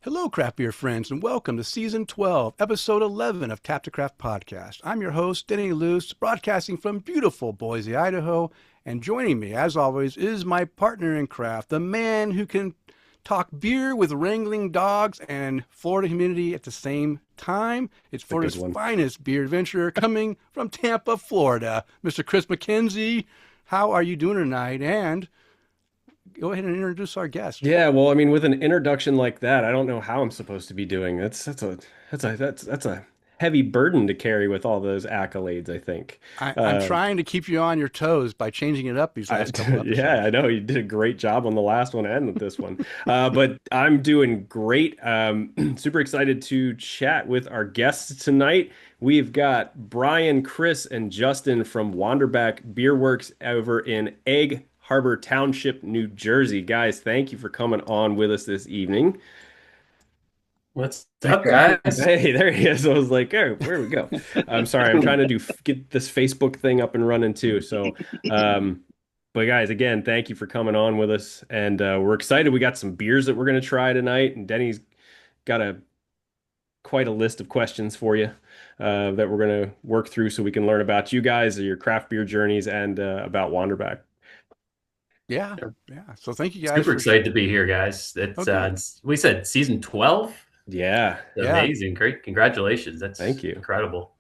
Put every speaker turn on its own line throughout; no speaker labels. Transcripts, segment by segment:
Hello, craft beer friends, and welcome to Season 12, Episode 11 of Tap to Craft Podcast. I'm your host, Denny Luce, broadcasting from beautiful Boise, Idaho, and joining me, as always, is my partner in craft, the man who can talk beer with wrangling dogs and Florida humidity at the same time. It's Florida's finest beer adventurer coming from Tampa, Florida, Mr. Kris McKenzie. How are you doing tonight? And go ahead and introduce our guest.
Yeah, well, I mean, with an introduction like that, I don't know how I'm supposed to be doing. That's a heavy burden to carry with all those accolades, I think.
I'm
Uh,
trying to keep you on your toes by changing it up these
I,
last couple
yeah,
episodes.
I know you did a great job on the last one and with this one. But I'm doing great. Super excited to chat with our guests tonight. We've got Brian, Kris, and Justin from Wanderback Beerworks over in Egg Harbor Township, New Jersey. Guys, thank you for coming on with us this evening.
What's up, guys?
Hey, there he is. I was like, oh, where we go? I'm sorry, I'm trying to get this Facebook thing up and running too. Um, but guys, again, thank you for coming on with us, and we're excited. We got some beers that we're going to try tonight, and Denny's got quite a list of questions for you that we're going to work through so we can learn about you guys, your craft beer journeys, and about Wanderback.
Yeah, yeah. So thank you guys
Super
for.
excited to be here, guys.
Oh, good.
We said season 12.
Yeah,
Yeah,
Amazing. Great. Congratulations.
thank
That's
you.
incredible.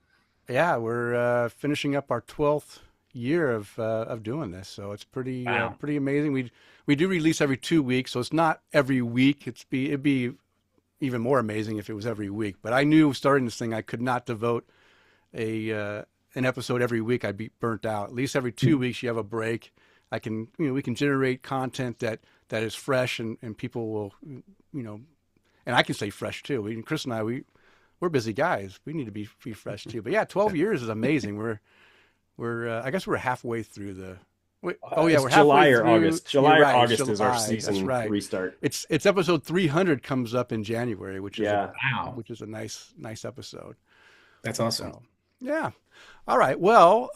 yeah. We're finishing up our 12th year of doing this, so it's
Wow.
pretty amazing. We do release every 2 weeks, so it's not every week. It'd be even more amazing if it was every week. But I knew starting this thing, I could not devote a an episode every week. I'd be burnt out. At least every 2 weeks, you have a break. We can generate content that is fresh and people will, you know, and I can say fresh too. Kris and we're busy guys. We need to be fresh too. But yeah, 12 years is amazing. We're I guess we're halfway through the. Oh yeah,
It's
we're halfway
July or
through.
August.
You're
July or
right.
August is our
July. That's
season
right.
restart.
It's episode 300 comes up in January,
Yeah.
Wow.
which is a nice episode.
That's awesome.
So yeah. All right. Well,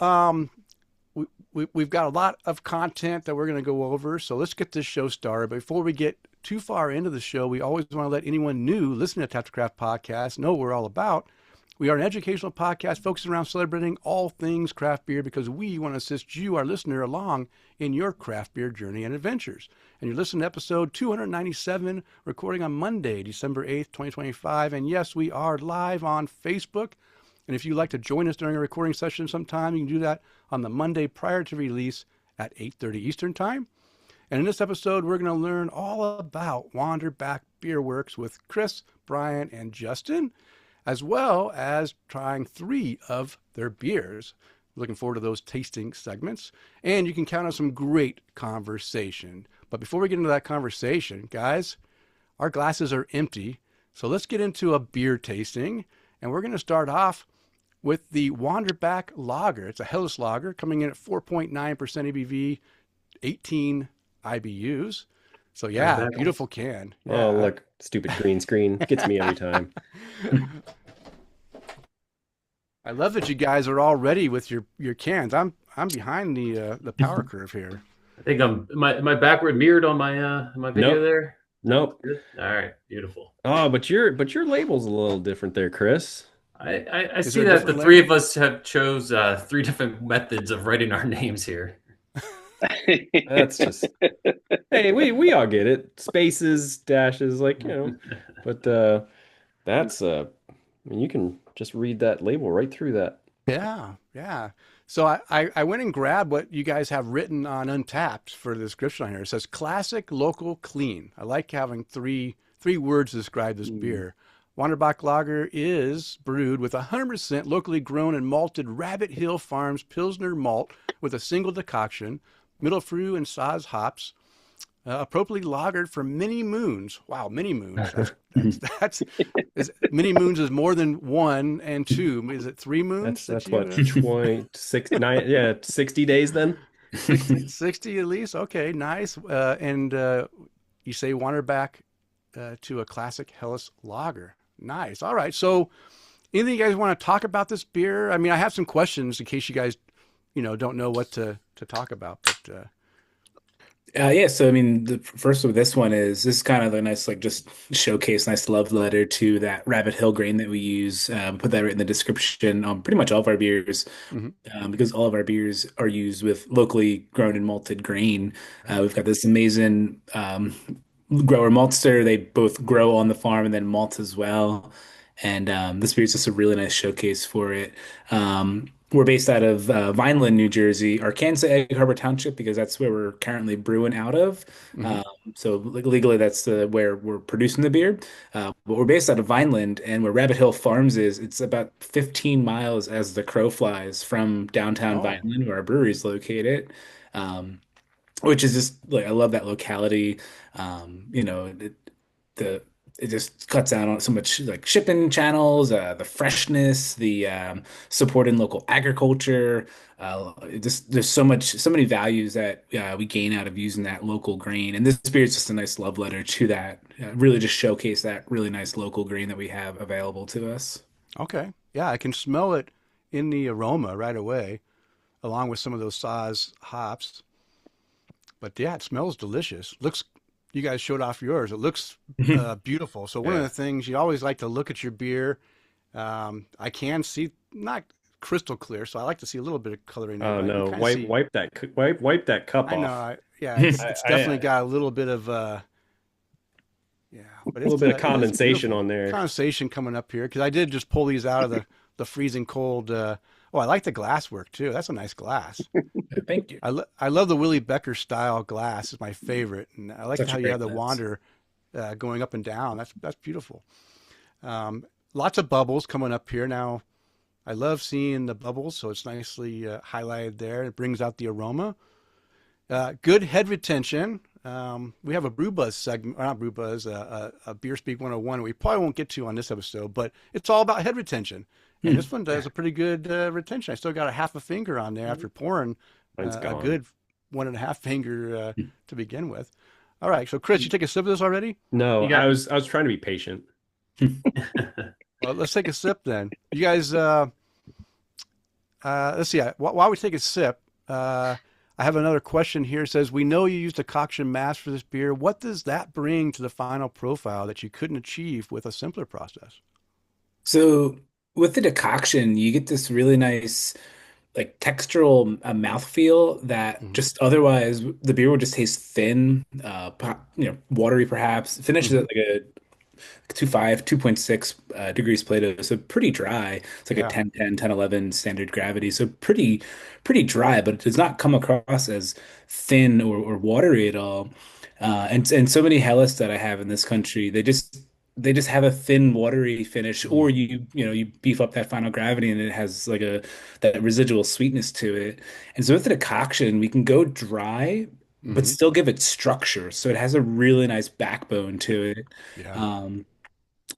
we've got a lot of content that we're going to go over. So let's get this show started. But before we get too far into the show, we always want to let anyone new listening to Tap to Craft Podcast know what we're all about. We are an educational podcast focusing around celebrating all things craft beer because we want to assist you, our listener, along in your craft beer journey and adventures. And you're listening to episode 297, recording on Monday, December 8th, 2025. And yes, we are live on Facebook. And if you'd like to join us during a recording session sometime, you can do that on the Monday prior to release at 8:30 Eastern Time. And in this episode, we're going to learn all about Wanderback Beerworks with Kris, Brian, and Justin, as well as trying 3 of their beers. Looking forward to those tasting segments. And you can count on some great conversation. But before we get into that conversation, guys, our glasses are empty. So let's get into a beer tasting. And we're going to start off with the Wanderback Lager. It's a Helles Lager coming in at 4.9% ABV, 18 IBUs. So yeah, beautiful can.
Oh,
Yeah.
look, stupid green screen gets me every time.
I love that you guys are all ready with your cans. I'm behind the power curve here.
I think am I backward mirrored on my video
Nope,
there?
nope.
Good. All right. Beautiful.
Oh, but your label's a little different there, Kris.
I
Is
see
there a
that the
different
three
label?
of us have chose 3 different methods of writing our names here.
That's just hey, we all get it. Spaces, dashes, But that's I mean, you can just read that label right through that.
Yeah, yeah. So I went and grabbed what you guys have written on Untapped for the description on here. It says classic, local, clean. I like having three words to describe this
Mm.
beer. Wanderbach Lager is brewed with 100% locally grown and malted Rabbit Hill Farms Pilsner malt with a single decoction, middle fruit and Saaz hops, appropriately lagered for many moons. Wow, many moons. Many moons is more than 1 and 2. Is it 3 moons
That's
that you
what 29, yeah, 60 days then.
60 at least? Okay, nice. And you say Wanderback to a classic Helles lager. Nice. All right. So, anything you guys want to talk about this beer? I mean, I have some questions in case you guys, don't know what to talk about. But
Yeah, so I mean, the first with this one is this is kind of a nice, like, just showcase, nice love letter to that Rabbit Hill grain that we use. Put that right in the description on pretty much all of our beers,
Hmm.
because all of our beers are used with locally grown and malted grain.
Right.
We've got this amazing grower maltster. They both grow on the farm and then malt as well. And this beer is just a really nice showcase for it. We're based out of Vineland, New Jersey, Arkansas Egg Harbor Township, because that's where we're currently brewing out of.
Hmm.
Um, so legally, that's where we're producing the beer. But we're based out of Vineland, and where Rabbit Hill Farms is, it's about 15 miles as the crow flies from downtown
Oh,
Vineland, where our brewery is located. Um, which is just like I love that locality. The it just cuts out on so much like shipping channels, the freshness, the supporting local agriculture. It just there's so many values that we gain out of using that local grain, and this beer is just a nice love letter to that. Really, just showcase that really nice local grain that we have available to us.
okay. Yeah, I can smell it in the aroma right away, along with some of those Saaz hops. But yeah, it smells delicious. Looks, you guys showed off yours. It looks beautiful. So one of
Yeah.
the things you always like to look at your beer. I can see not crystal clear, so I like to see a little bit of color in there,
Oh
but I can
no,
kind of see.
wipe that cup
I know.
off.
Yeah, it's
I,
it's
I
definitely
a
got a little bit of yeah, but
little bit of
it is
condensation
beautiful.
on there.
Condensation coming up here because I did just pull these out of the freezing cold. Oh, I like the glass work too. That's a nice glass.
Thank you.
I love the Willie Becker style glass. Is my favorite, and I like
Such
how
a
you have
great
the
glass.
wander going up and down. That's beautiful. Lots of bubbles coming up here now. I love seeing the bubbles, so it's nicely highlighted there. It brings out the aroma. Good head retention. We have a brew buzz segment, or not brew buzz, a beer speak 101 we probably won't get to on this episode, but it's all about head retention. And this one does a pretty good retention. I still got a half a finger on there after pouring
Mine's
a
gone.
good 1.5 finger to begin with. All right, so Kris, you take a sip of this already?
No,
You got
I was trying to be patient.
Well, let's take a sip then. You guys, let's see. While we take a sip, I have another question here. It says, we know you used a decoction mass for this beer. What does that bring to the final profile that you couldn't achieve with a simpler process?
So with the decoction, you get this really nice like textural mouthfeel that
Hmm.
just otherwise the beer would just taste thin, watery perhaps. Finishes at
Hmm.
like a 2.6 degrees Plato, so pretty dry. It's like a
Yeah.
10, 11 standard gravity, so pretty dry, but it does not come across as thin or watery at all. And so many Hellas that I have in this country, they just have a thin, watery finish,
Hmm.
or you beef up that final gravity and it has like a that residual sweetness to it. And so with the decoction, we can go dry, but
Hmm.
still give it structure. So it has a really nice backbone to it.
Yeah.
Um,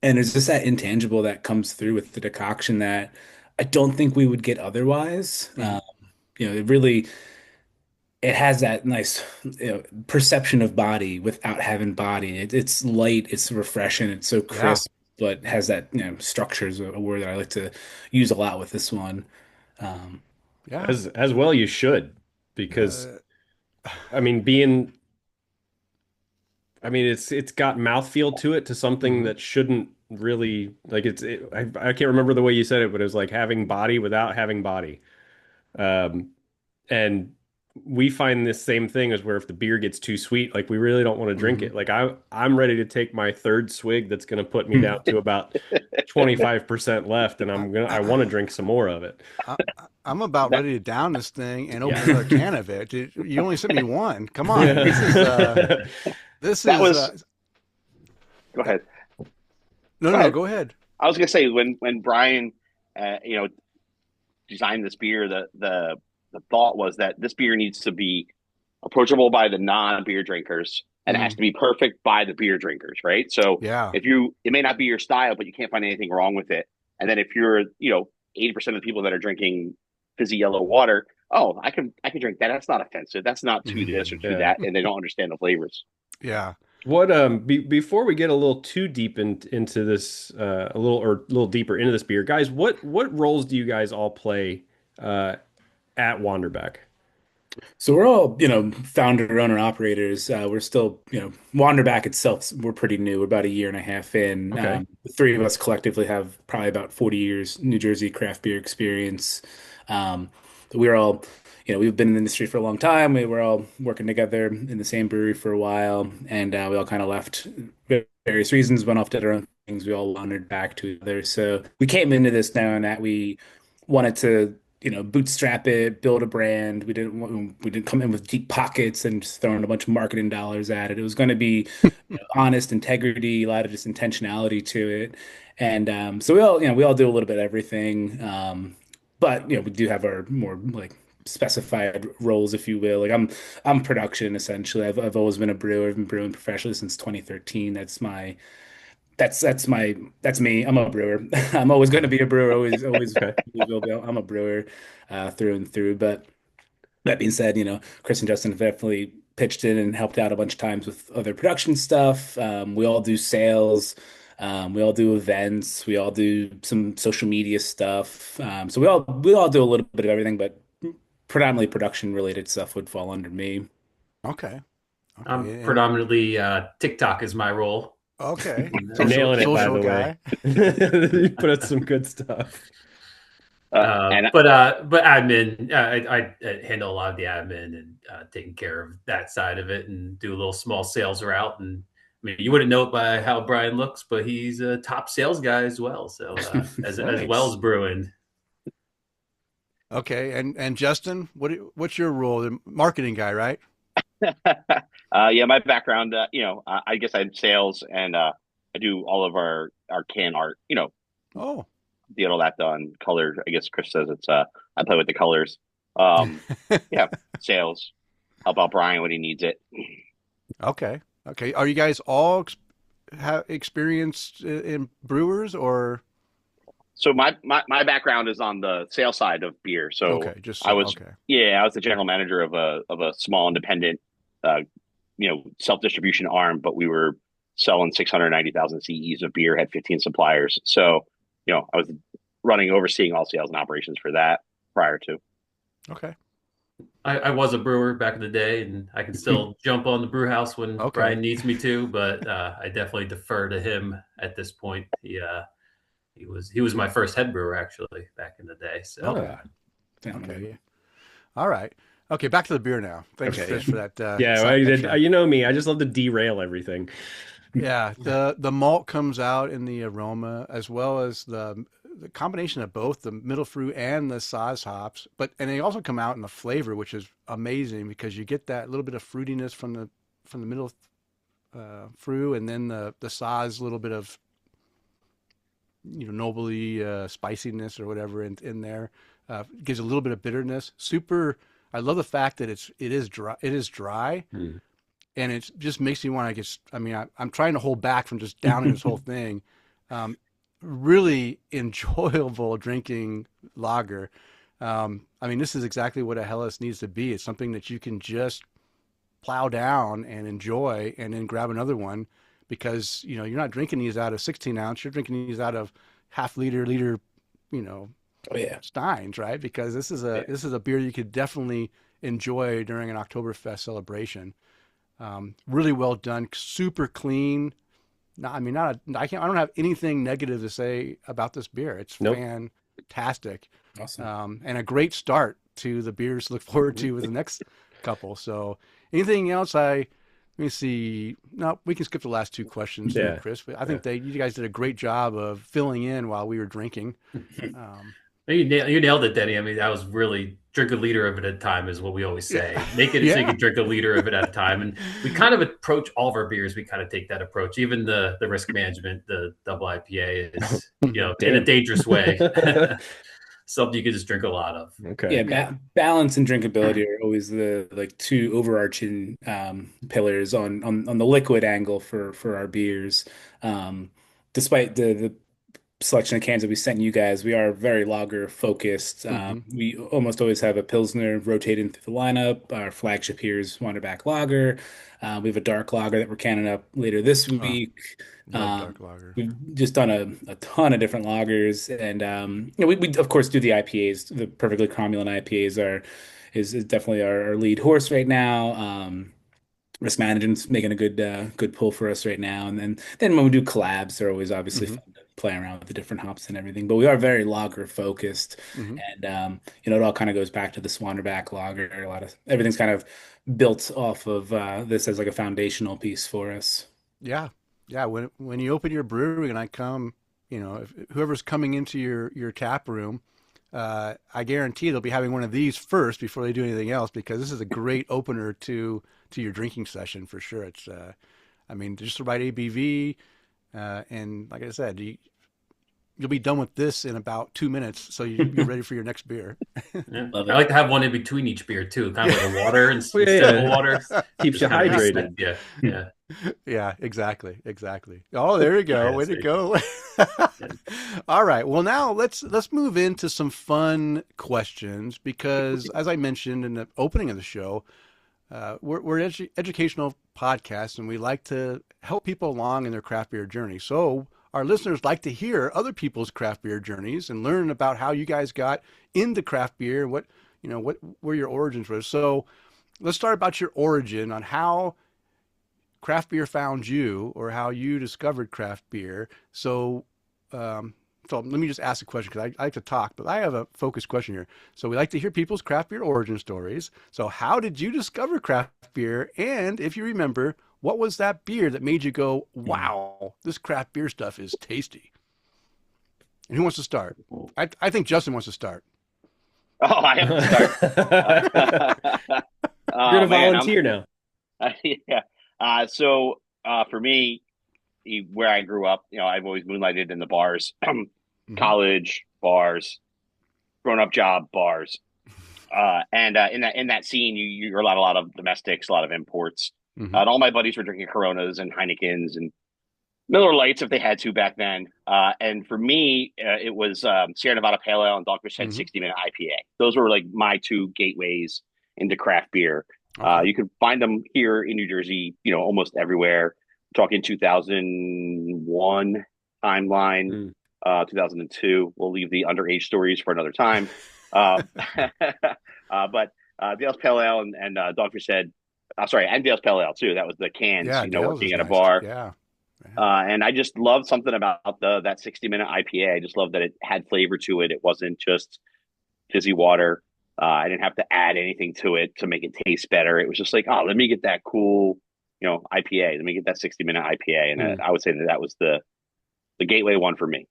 and it's just that intangible that comes through with the decoction that I don't think we would get otherwise.
Hmm.
It has that nice, perception of body without having body. It's light, it's refreshing, it's so
Yeah.
crisp, but has that, structure is a word that I like to use a lot with this one. Um,
Yeah.
As well you should, because
Uh,
I mean it's got mouthfeel to it to something
mhm.
that shouldn't really like I can't remember the way you said it, but it was like having body without having body. Um, and we find this same thing as where if the beer gets too sweet, like we really don't want to drink
Mhm.
it. Like I'm ready to take my third swig that's going to put me down to about 25% left, and
I,
I want to drink some more of it.
I'm about
That
ready to down this thing and open
Yeah.
another can of it. You only sent me one. Come on.
Yeah.
This
that
is
was. Go
uh,
ahead.
no,
Go
no, no,
ahead.
go ahead.
I was gonna say when Brian, designed this beer, the thought was that this beer needs to be approachable by the non-beer drinkers and it has
Mhm.
to be perfect by the beer drinkers, right? So
Yeah.
it may not be your style, but you can't find anything wrong with it. And then if you're, 80% of the people that are drinking fizzy yellow water, oh, I can drink that. That's not offensive. That's not too this or
Mhm.
too
Yeah.
that, and they don't understand the flavors.
Yeah.
What before we get a little too deep into this a little deeper into this beer, guys, what roles do you guys all play uh at Wanderbeck?
So we're all, founder, owner, operators. We're still, Wanderback itself, we're pretty new. We're about a year and a half in.
Okay.
The three of us collectively have probably about 40 years New Jersey craft beer experience. Um, we're all, we've been in the industry for a long time. We were all working together in the same brewery for a while, and we all kind of left various reasons, went off, did our own things. We all wandered back to each other. So we came into this knowing that we wanted to bootstrap it, build a brand. We didn't come in with deep pockets and just throwing a bunch of marketing dollars at it. It was going to be honest integrity, a lot of just intentionality to it. And so we all do a little bit of everything. But we do have our more like specified roles, if you will. Like I'm production essentially. I've always been a brewer. I've been brewing professionally since 2013. That's me. I'm a brewer. I'm always going to be a brewer. Always
Okay.
will be. I'm a brewer through and through. But that being said, Kris and Justin have definitely pitched in and helped out a bunch of times with other production stuff. We all do sales. We all do events. We all do some social media stuff. So we all do a little bit of everything, but predominantly production related stuff would fall under me.
Okay.
I'm
Okay.
predominantly TikTok is my role.
Okay.
You're
Social
nailing it, by
social
the way.
guy.
You put out some good stuff.
And
But admin, I handle a lot of the admin and taking care of that side of it, and do a little small sales route. And I mean, you wouldn't know it by how Brian looks, but he's a top sales guy as well. So as well
Nice.
as brewing.
Okay. And Justin, what's your role? The marketing guy, right?
yeah, my background, I guess I'm sales and I do all of our can art,
Oh.
get all that done. Color, I guess Kris says it's I play with the colors. Um, yeah, sales. Help out Brian when he needs it.
Okay. Okay. Are you guys all have experienced in brewers or
So my background is on the sales side of beer. So
okay, just
I
so
was
okay.
yeah, I was the general manager of a small independent uh self-distribution arm, but we were selling 690,000 CEs of beer, had 15 suppliers. So, I was overseeing all sales and operations for that prior to.
Okay.
I was a brewer back in the day, and I can still jump on the brew house when
Okay.
Brian needs me to. But I definitely defer to him at this point. He was my first head brewer actually back in the day. So
Okay.
Ah,
Okay. Yeah. All right. Okay, back to the beer now. Thanks,
okay.
Kris, for that
Yeah, well,
extra.
you know me. I just love to derail everything.
Yeah, the malt comes out in the aroma as well as the combination of both the middle fruit and the Saaz hops, and they also come out in the flavor, which is amazing because you get that little bit of fruitiness from the middle fruit, and then the Saaz little bit of nobly spiciness or whatever in there gives a little bit of bitterness. Super. I love the fact that it is dry. It is dry,
Hmm.
and it just makes me want to get. I mean, I'm trying to hold back from just downing this whole thing. Um, really enjoyable drinking lager. I mean, this is exactly what a Helles needs to be. It's something that you can just plow down and enjoy, and then grab another one because you're not drinking these out of 16 ounce. You're drinking these out of half liter, you know,
Oh yeah.
steins, right? Because
Yeah.
this is a beer you could definitely enjoy during an Oktoberfest celebration. Really well done, super clean. Not, I mean, I don't have anything negative to say about this beer. It's
Nope.
fantastic,
Awesome.
and a great start to the beers to look forward to with the next couple. So, anything else? Let me see. No, we can skip the last two questions there,
Yeah.
Kris. But I
Yeah.
think you guys did a great job of filling in while we were drinking. Um,
you nailed it, Denny. I mean, that was really drink a liter of it at a time is what we always
yeah,
say. Make it so you
yeah.
can drink a liter of it at a time. And we kind of approach all of our beers. We kind of take that approach. Even the risk management, the double IPA is, in a
Damn.
dangerous way, something you can just drink a lot of.
Okay.
Yeah, balance and drinkability are always the like two overarching pillars on the liquid angle for our beers. Um, Despite the selection of cans that we sent you guys, we are very lager focused.
Hmm.
We almost always have a Pilsner rotating through the lineup. Our flagship here is Wonderback Lager. We have a dark lager that we're canning up later this
Oh,
week.
love
Um,
dark lager.
we've just done a ton of different lagers, and we of course do the IPAs. The perfectly cromulent IPAs are is definitely our lead horse right now. Risk management's making a good pull for us right now. And then when we do collabs, they're always obviously
Hmm.
fun to play around with the different hops and everything. But we are very lager focused,
Hmm.
and it all kind of goes back to the Swanderback lager. A lot of everything's kind of built off of this as like a foundational piece for us.
Yeah, yeah. When you open your brewery and I come, if whoever's coming into your tap room, I guarantee they'll be having one of these first before they do anything else because this is a great opener to your drinking session for sure. It's, I mean, just the right ABV, and like I said, you'll be done with this in about 2 minutes, so you're ready for your next beer.
Yeah.
Love
I
it.
like to have one in between each beer too, kind of like a water
Well,
instead of a
yeah.
water.
Keeps
Just
you
kind of
hydrated.
yeah, yeah.
Yeah, exactly, exactly. Oh, there you go.
Yeah,
Way
so,
to go.
yeah.
All right. Well, now let's move into some fun questions because, as I mentioned in the opening of the show, we're an educational podcast and we like to help people along in their craft beer journey. So our listeners like to hear other people's craft beer journeys and learn about how you guys got into craft beer and what where your origins were. So let's start about your origin on how craft beer found you or how you discovered craft beer. Um, so let me just ask a question because I like to talk, but I have a focused question here. So we like to hear people's craft beer origin stories. So how did you discover craft beer? And if you remember, what was that beer that made you go, wow, this craft beer stuff is tasty? And who wants to start? I think Justin wants to start.
Oh, I have to start.
You're
Oh
gonna
man,
volunteer now.
yeah. For me, where I grew up, I've always moonlighted in the bars,
Hmm.
college bars, grown up job bars, and in that scene, you're a lot of domestics, a lot of imports.
Hmm.
And all my buddies were drinking Coronas and Heinekens and Miller Lights if they had to back then. And for me, it was Sierra Nevada Pale Ale and Dogfish Head
Hmm.
60 Minute IPA. Those were like my two gateways into craft beer.
Okay.
You could find them here in New Jersey, almost everywhere. Talking 2001 timeline,
Mm.
2002. We'll leave the underage stories for another time. Um, but Dale's Pale Ale and Dogfish Head, sorry, and Dale's Pale Ale too. That was the cans,
Yeah, Dale's
working
is
at a
nice.
bar.
Yeah. Yeah.
And I just loved something about that 60-minute IPA. I just loved that it had flavor to it. It wasn't just fizzy water. I didn't have to add anything to it to make it taste better. It was just like, oh, let me get that cool, IPA. Let me get that 60-minute IPA. And
Mm.
I would say that was the gateway one for me.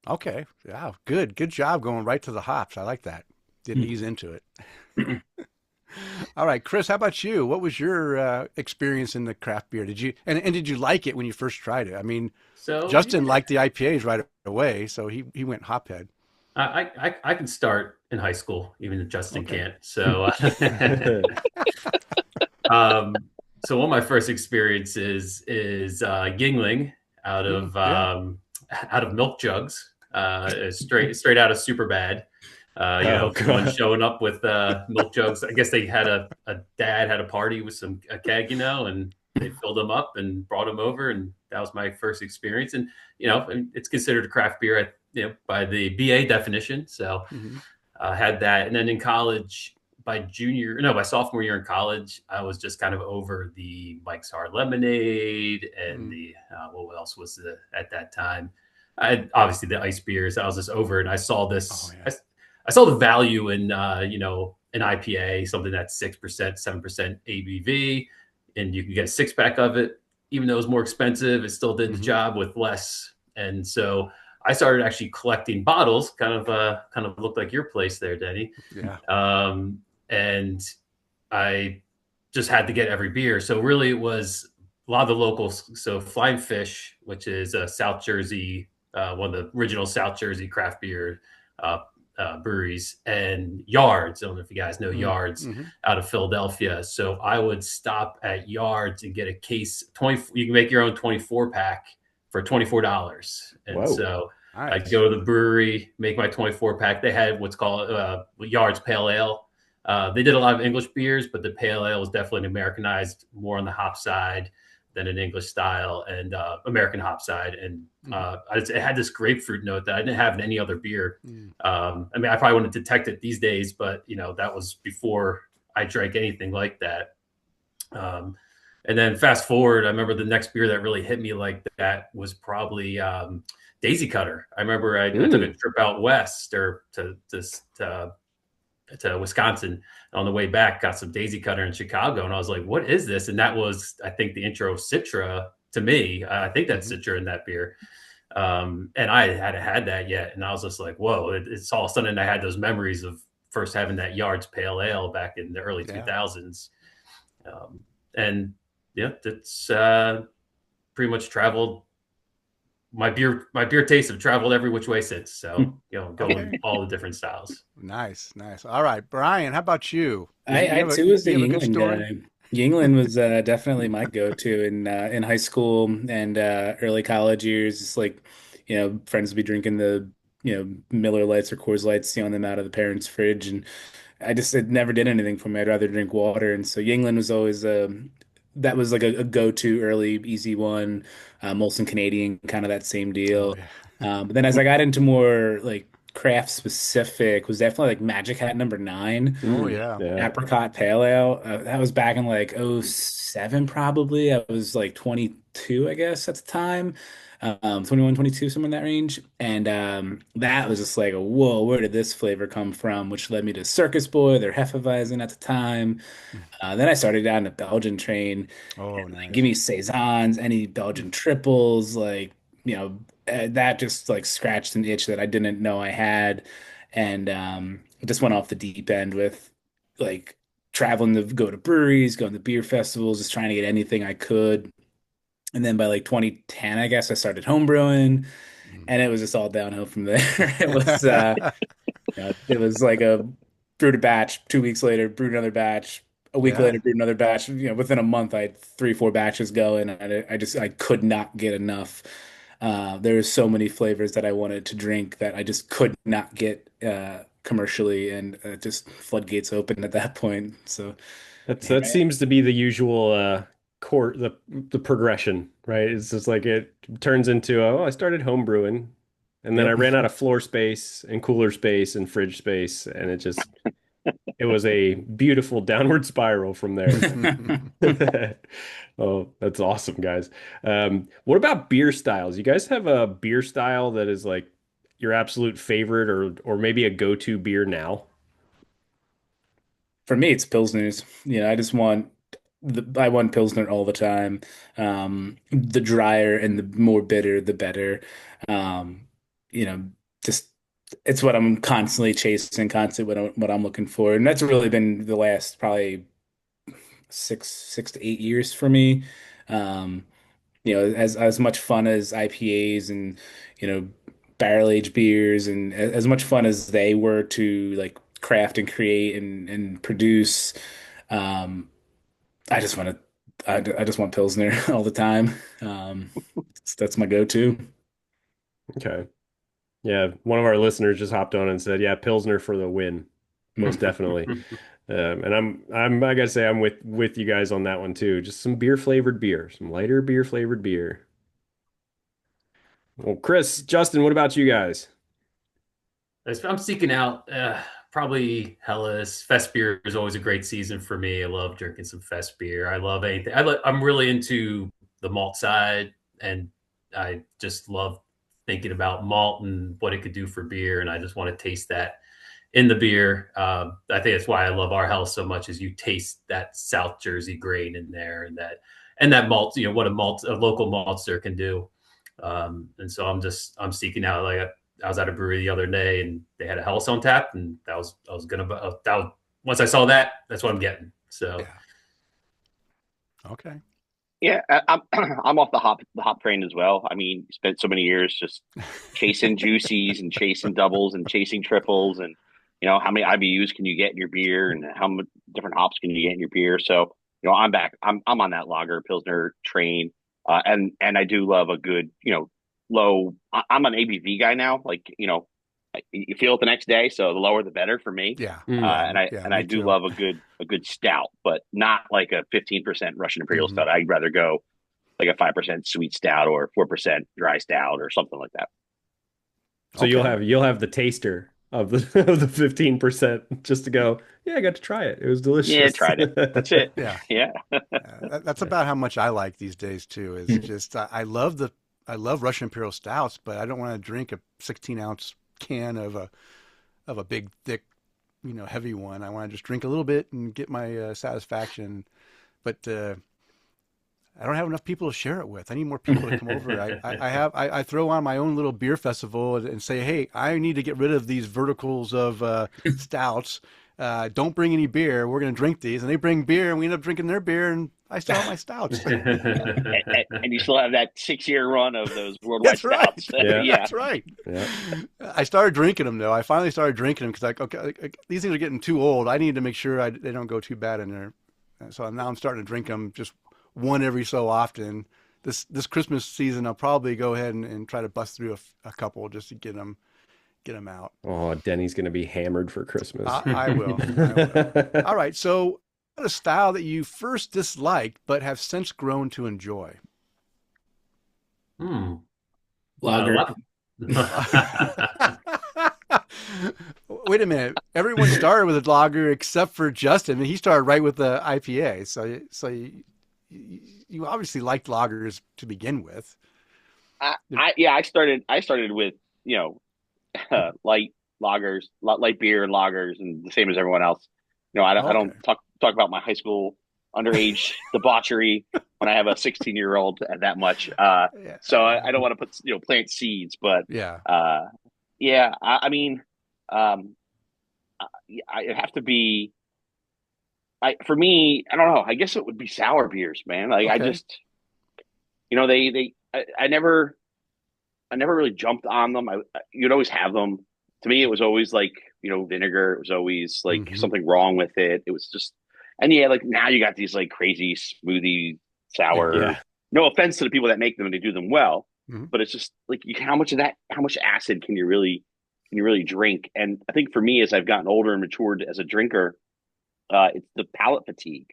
Okay. Yeah. Good. Good job going right to the hops. I like that. Didn't ease into it. All right, Kris, how about you? What was your experience in the craft beer? Did you and did you like it when you first tried it? I mean,
So
Justin liked the IPAs right away, so he went hophead.
I can start in high school, even if Justin
Okay.
can't. So, um, so one of my first experiences is Yingling out of
Yeah.
out of milk jugs, straight out of Superbad.
Oh
Someone
god.
showing up with milk jugs. I guess they had a dad had a party with a keg, and they filled them up and brought them over, and that was my first experience. And it's considered a craft beer, by the BA definition. So
Hmm.
had that, and then in college, by sophomore year in college, I was just kind of over the Mike's Hard Lemonade and the what else was at that time. Obviously the ice beers. I was just over it. And I saw
Oh
this.
yeah.
I saw the value in an IPA, something that's 6%, 7% ABV, and you can get a 6-pack of it. Even though it was more expensive, it still did the
Hmm.
job with less. And so I started actually collecting bottles, kind of looked like your place there, Denny.
Yeah.
And I just had to get every beer. So really, it was a lot of the locals. So Flying Fish, which is a South Jersey, one of the original South Jersey craft beer uh, breweries, and Yards. I don't know if you guys know Yards
Mm-hmm.
out of Philadelphia. So I would stop at Yards and get a case 20. You can make your own 24-pack for $24, and
Whoa.
so I'd
Nice.
go to the brewery, make my 24-pack. They had what's called Yards Pale Ale. They did a lot of English beers, but the Pale Ale was definitely Americanized, more on the hop side than an English style and American hop side. And it had this grapefruit note that I didn't have in any other beer.
Mm-hmm.
I mean, I probably wouldn't detect it these days, but that was before I drank anything like that. And then fast forward, I remember the next beer that really hit me like that was probably Daisy Cutter. I remember I took a trip out west or to Wisconsin. On the way back, got some Daisy Cutter in Chicago, and I was like, "What is this?" And that was, I think, the intro of Citra to me. I think that's Citra in that beer, and I hadn't had that yet, and I was just like, "Whoa!" It's all of a sudden I had those memories of first having that Yards Pale Ale back in the early 2000s, and yeah, it's pretty much traveled. My beer tastes have traveled every which way since. So, going all the different styles.
Nice. All right, Brian, how about you?
I too was a
you have a good
Yingling
story?
guy. Yingling was definitely my go-to in high school and early college years. It's like, friends would be drinking the, Miller Lights or Coors Lights, stealing them out of the parents' fridge, and it never did anything for me. I'd rather drink water, and so Yingling was always that was like a go-to early easy one. Molson Canadian, kind of that same
Oh,
deal.
yeah.
But then as I got into more like craft specific, was definitely like Magic Hat #9
Oh, yeah.
apricot pale ale. That was back in like '07 probably. I was like 22, I guess, at the time. 21, 22, somewhere in that range. And that was just like, whoa, where did this flavor come from? Which led me to Circus Boy, their Hefeweizen at the time. Then I started down the Belgian train.
Oh,
And, like,
nice.
give me Saisons, any Belgian triples, like, that just like scratched an itch that I didn't know I had. And I just went off the deep end with like traveling to go to breweries, going to beer festivals, just trying to get anything I could. And then by like 2010, I guess I started homebrewing, and it was just all downhill from there. It was it was like a brewed a batch, 2 weeks later, brewed another batch, a week
Yeah.
later, brewed another batch. Within a month, I had 3, 4 batches going, and I could not get enough. There were so many flavors that I wanted to drink that I just could not get commercially, and just floodgates opened at that point. So
That seems to be the usual the progression, right? It's just like it turns into, oh, I started home brewing, and then I
Yep.
ran out of floor space and cooler space and fridge space, and it was a beautiful downward spiral from there. Oh, that's awesome, guys. What about beer styles? You guys have a beer style that is like your absolute favorite or maybe a go-to beer now?
For me, it's Pilsners. I want Pilsner all the time. The drier and the more bitter, the better. Um, you know, just it's what I'm constantly chasing, constantly what I'm looking for, and that's really been the last probably 6 to 8 years for me. Um, as much fun as IPAs and you know barrel aged beers, and as much fun as they were to like craft and create and produce. Um, I just want to, I just want Pilsner all the time. Um, that's my go-to.
Okay. Yeah, one of our listeners just hopped on and said, "Yeah, Pilsner for the win, most definitely." And I gotta say, I'm with you guys on that one too. Just some beer flavored beer, some lighter beer flavored beer. Well, Kris, Justin, what about you guys?
I'm seeking out probably Hellas. Fest beer is always a great season for me. I love drinking some Fest beer. I love anything. I'm really into the malt side, and I just love thinking about malt and what it could do for beer. And I just want to taste that in the beer. I think that's why I love our Helles so much. Is you taste that South Jersey grain in there, and that malt. What a local maltster can do. And so I'm seeking out like I was at a brewery the other day and they had a Helles on tap, and I was gonna that was once I saw that, that's what I'm getting. So
Yeah. Okay.
Yeah, I'm off the hop train as well. I mean, spent so many years just chasing juicies and chasing doubles and chasing triples, and how many IBUs can you get in your beer, and how many different hops can you get in your beer. So I'm back. I'm on that lager pilsner train, and I do love a good low. I'm an ABV guy now. Like you feel it the next day, so the lower the better for me.
Yeah.
Mm.
Yeah.
And I
Yeah.
and I
Me
do
too.
love a good stout, but not like a 15% Russian Imperial
Hmm.
stout. I'd rather go like a 5% sweet stout or 4% dry stout or something like that.
So
Okay.
you'll have the taster of the of the 15% just to go, yeah, I got to try it. It was
Yeah,
delicious.
tried it. That's it.
Yeah.
Yeah.
That's about how much I like these days too. Is just I love Russian Imperial stouts, but I don't want to drink a 16-ounce can of a big thick, heavy one. I want to just drink a little bit and get my satisfaction. But I don't have enough people to share it with. I need more people to come over. I throw on my own little beer festival and say, hey, I need to get rid of these verticals of stouts. Don't bring any beer. We're going to drink these. And they bring beer, and we end up drinking their beer, and I still have my stouts.
And you still have that 6-year run of those worldwide
That's right.
stouts.
Yeah.
Yeah.
That's right.
Yeah.
I started drinking them, though. I finally started drinking them because, these things are getting too old. I need to make sure they don't go too bad in there. So now I'm starting to drink them just one every so often. This Christmas season, I'll probably go ahead and try to bust through a couple just to get them out.
Oh, Denny's going to be hammered for Christmas.
I will. I will. All right. So, what a style that you first disliked but have since grown to enjoy?
Lager.
Wait a minute. Everyone started with a lager except for Justin, and he started right with the IPA. So you obviously liked lagers to begin with.
I started with, light lagers, light beer and lagers, and the same as everyone else. I don't talk about my high school underage debauchery when I have a 16-year-old that much. So I don't want to put, plant seeds, but
yeah.
I mean, I have to be. For me, I don't know. I guess it would be sour beers, man. Like I just, I never really jumped on them. You'd always have them. To me, it was always like, vinegar. It was always like something wrong with it. It was just, and yeah, like now you got these like crazy smoothie sour.
Yeah.
No offense to the people that make them and they do them well,
Mm-hmm.
but it's just like how much acid can you really drink? And I think for me, as I've gotten older and matured as a drinker, it's the palate fatigue.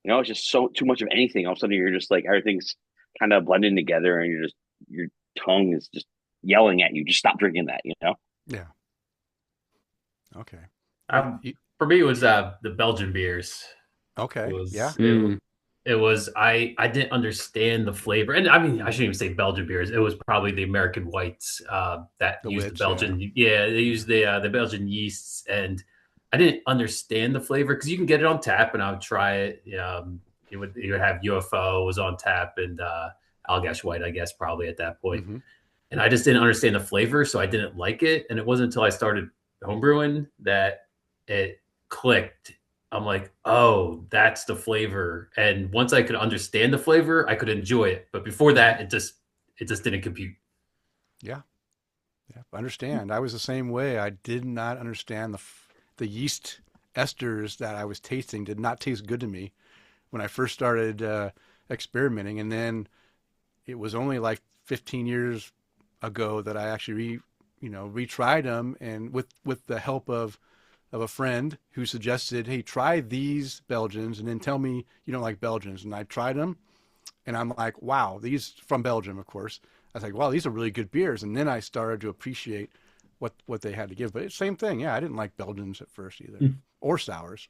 It's just too much of anything. All of a sudden, you're just like everything's kind of blending together, and your tongue is just yelling at you. Just stop drinking that.
Yeah. Okay.
For me, it was the Belgian beers.
Okay. Yeah.
It was I didn't understand the flavor, and I mean I shouldn't even say Belgian beers. It was probably the American whites that used the Belgian. Yeah, they used the Belgian yeasts, and I didn't understand the flavor because you can get it on tap, and I would try it. You would have UFO was on tap, and Allagash White, I guess, probably at that point.
Mm-hmm.
And I just didn't understand the flavor, so I didn't like it. And it wasn't until I started homebrewing that it clicked. I'm like, oh, that's the flavor. And once I could understand the flavor, I could enjoy it. But before that, it just didn't compute.
Yeah. Yeah. I understand. I was the same way. I did not understand the yeast esters that I was tasting did not taste good to me when I first started experimenting. And then it was only like 15 years ago that I actually retried them, and with the help of a friend who suggested, hey, try these Belgians and then tell me you don't like Belgians. And I tried them, and I'm like, wow, these from Belgium, of course. I was like, wow, these are really good beers. And then I started to appreciate what they had to give. But it's same thing. Yeah, I didn't like Belgians at first either, or sours.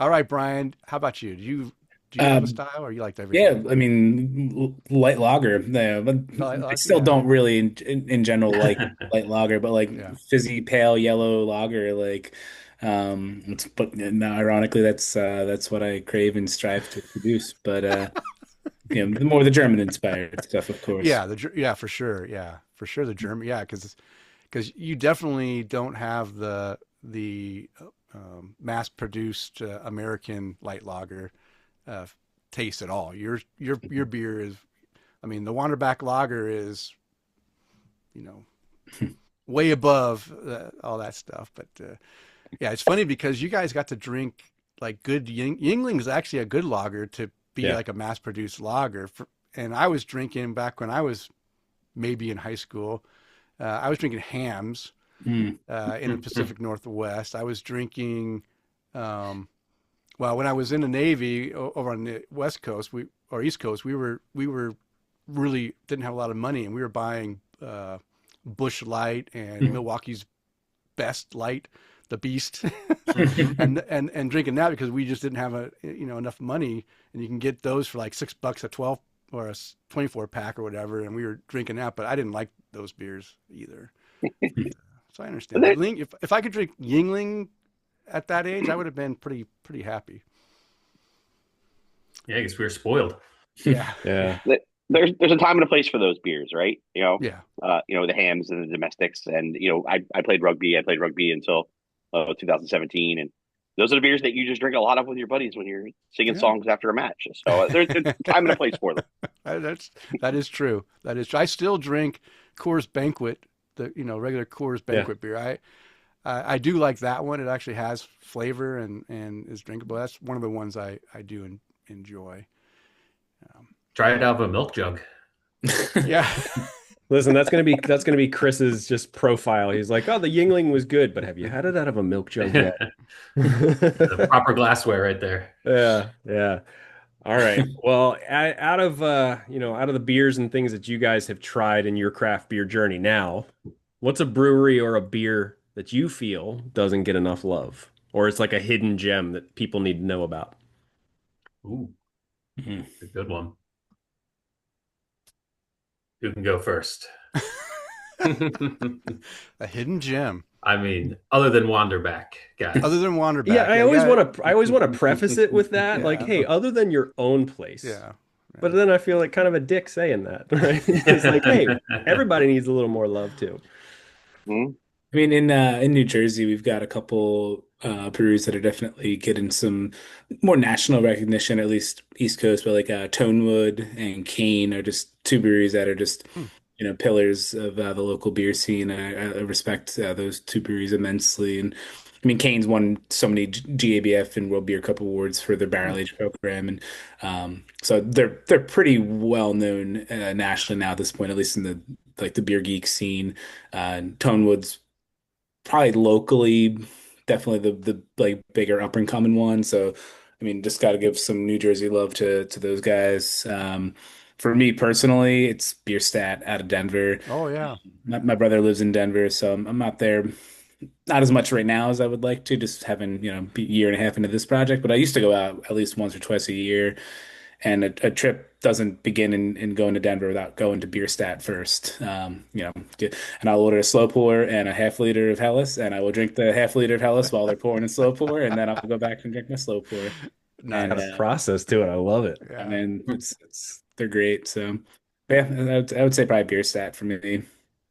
All right, Brian, how about you? Do you have a style, or you liked everything?
Yeah, I mean, light lager. Yeah, but I still don't really, in general, like light lager. But like fizzy, pale yellow lager, like, but now, ironically, that's what I crave and strive to produce. But more the German inspired stuff, of course.
Yeah, for sure. Yeah, for sure, the German. Yeah, because you definitely don't have the mass produced American light lager taste at all. Your beer is, I mean, the Wanderback lager is, way above all that stuff. But yeah, it's funny because you guys got to drink like good Yingling is actually a good lager to be like a mass produced lager. And I was drinking back when I was maybe in high school. I was drinking Hams in the Pacific Northwest. I was drinking. Well, when I was in the Navy over on the West Coast, or East Coast, we were really didn't have a lot of money, and we were buying Busch Light and Milwaukee's Best Light, the Beast, and drinking that because we just didn't have enough money, and you can get those for like $6 a 12 or a 24 pack or whatever, and we were drinking that, but I didn't like those beers either. So I understand. If I could drink Yingling at that age, I would have been pretty happy.
Yeah, I guess we were spoiled.
Yeah.
Yeah.
There's a time and a place for those beers, right?
Yeah.
The hams and the domestics, and I played rugby. I played rugby until 2017, and those are the beers that you just drink a lot of with your buddies when you're singing songs after a match. So there's a time and a place for them.
That is true. That is true. I still drink Coors Banquet, the regular Coors Banquet beer. I do like that one. It actually has flavor and is drinkable. That's one of the ones I do enjoy.
Try it out of a milk jug.
Yeah.
Listen, that's gonna be Chris's just profile. He's like, oh, the Yingling was good, but have you had it out of a milk jug yet?
The proper glassware right there.
Yeah. All right. Well, out of the beers and things that you guys have tried in your craft beer journey now, what's a brewery or a beer that you feel doesn't get enough love, or it's like a hidden gem that people need to know about?
Ooh, a good one. Who can go first?
A hidden gem.
I mean, other than Wanderback, guys.
Other than Wanderback.
Yeah, I always want to preface it with that, like, hey, other than your own place.
Yeah.
But then I feel like kind of a dick saying that, right? It's like, hey, everybody needs a little more love too.
Mm-hmm.
I mean, in New Jersey, we've got a couple breweries that are definitely getting some more national recognition, at least East Coast, but like Tonewood and Kane are just two breweries that are just pillars of the local beer scene. I respect those two breweries immensely, and I mean, Kane's won so many GABF and World Beer Cup awards for their barrel age program, and so they're pretty well known nationally now at this point, at least in the beer geek scene. Tonewood's probably locally, definitely the like bigger up and coming one. So, I mean, just got to give some New Jersey love to those guys. For me personally, it's Bierstadt out of Denver.
Oh yeah.
My brother lives in Denver, so I'm out there not as much right now as I would like to, just having, a year and a half into this project. But I used to go out at least once or twice a year. And a trip doesn't begin in going to Denver without going to Bierstadt first. And I'll order a slow pour and a half liter of Helles, and I will drink the half liter of Helles while they're pouring a slow pour, and then I'll go back and drink my slow pour.
Nice.
Got a process to it. I love it.
Yeah.
And they're great. So yeah, I would say probably Bierstadt for me.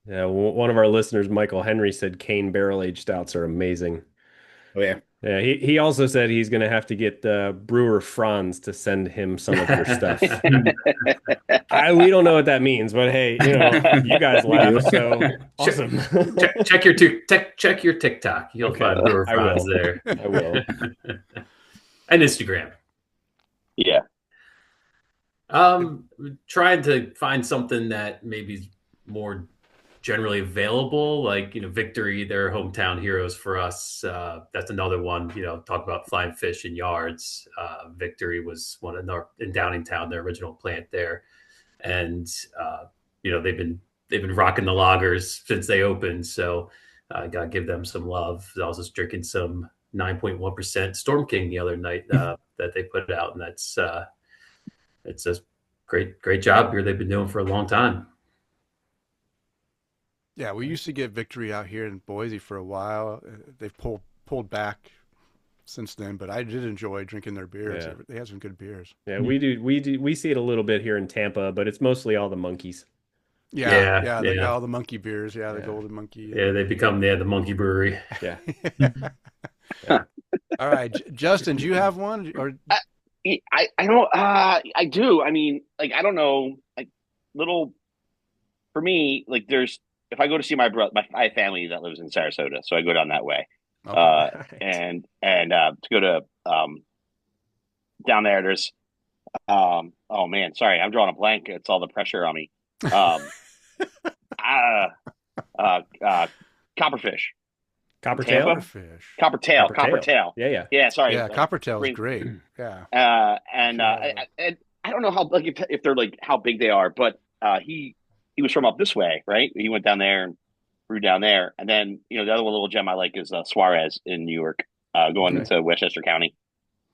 Yeah, one of our listeners, Michael Henry, said Cane barrel aged stouts are amazing.
Oh yeah.
Yeah, he also said he's going to have to get brewer Franz to send him some of your stuff. We don't know what that means, but hey, you guys laugh, so awesome.
Check your TikTok. You'll find brewer Franz there.
I will.
And Instagram.
Yeah.
Trying to find something that maybe is more generally available, like Victory, they're hometown heroes for us. That's another one. Talk about flying fish in yards. Victory was one in Downingtown, their original plant there, and they've been rocking the lagers since they opened. So I gotta give them some love. I was just drinking some 9.1% Storm King the other night that they put out, and that's it's a great job here they've been doing for a long time.
Yeah, we used to get Victory out here in Boise for a while. They've pulled back since then, but I did enjoy drinking their beers.
Yeah.
They have some good beers.
Yeah, we do. We see it a little bit here in Tampa, but it's mostly all the monkeys.
Yeah. They got all the monkey beers. Yeah, the Golden Monkey.
Yeah, they become the monkey brewery.
Yeah.
All right, Justin, do you have one? Or
I don't. I do. I mean, like, I don't know. Like, little for me, like, there's. If I go to see my brother, I have family that lives in Sarasota, so I go down that way.
Okay.
And to go to down there, there's oh man, sorry, I'm drawing a blank. It's all the pressure on me. Copperfish.
Coppertail?
Coppertail. Yeah. Sorry.
Yeah, Coppertail is great. Yeah.
And I don't know how, like, if they're like how big they are, but he was from up this way, right? He went down there and brew down there. And then, the other little gem I like is Suarez in New York, going
Okay.
into Westchester County.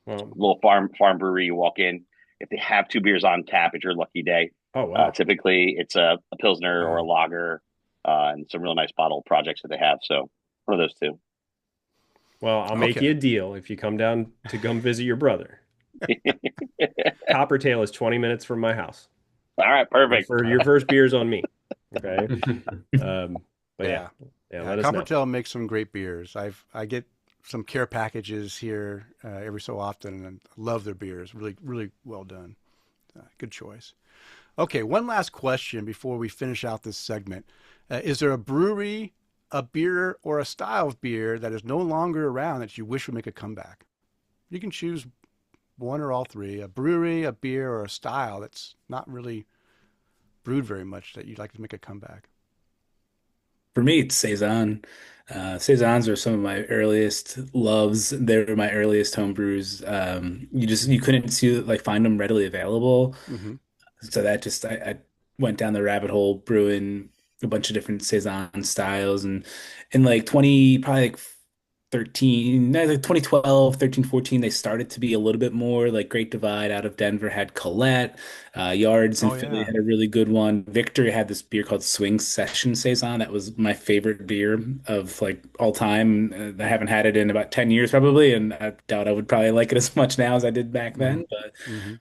Well,
Little farm brewery. You walk in. If they have two beers on tap, it's your lucky day.
oh wow.
Typically, it's a Pilsner or a
Wow.
lager, and some real nice bottle projects that they have. So one of those two.
Well, I'll make you
Okay.
a deal if you come down to come visit your brother. Coppertail is 20 minutes from my house.
All right, perfect.
For your first beers on me. Okay. But
Yeah.
yeah,
Yeah,
let us know.
Coppertail makes some great beers. I get some care packages here every so often, and I love their beers. Really, really well done. Good choice. Okay, one last question before we finish out this segment. Is there a brewery, a beer, or a style of beer that is no longer around that you wish would make a comeback? You can choose one or all three: a brewery, a beer, or a style that's not really brewed very much that you'd like to make a comeback.
For me, it's Saison. Saisons are some of my earliest loves. They're my earliest home brews. You couldn't see like find them readily available.
Mm-hmm.
So that just I went down the rabbit hole brewing a bunch of different Saison styles, and in like 20 probably like 13 no, like 2012, 13, 14, they started to be a little bit more like Great Divide out of Denver had Colette. Yards in
Oh
Philly
yeah.
had a really good one. Victory had this beer called Swing Session Saison. That was my favorite beer of like all time. I haven't had it in about 10 years probably, and I doubt I would probably like it as much now as I did back
Mm-hmm.
then. But
Mm-hmm.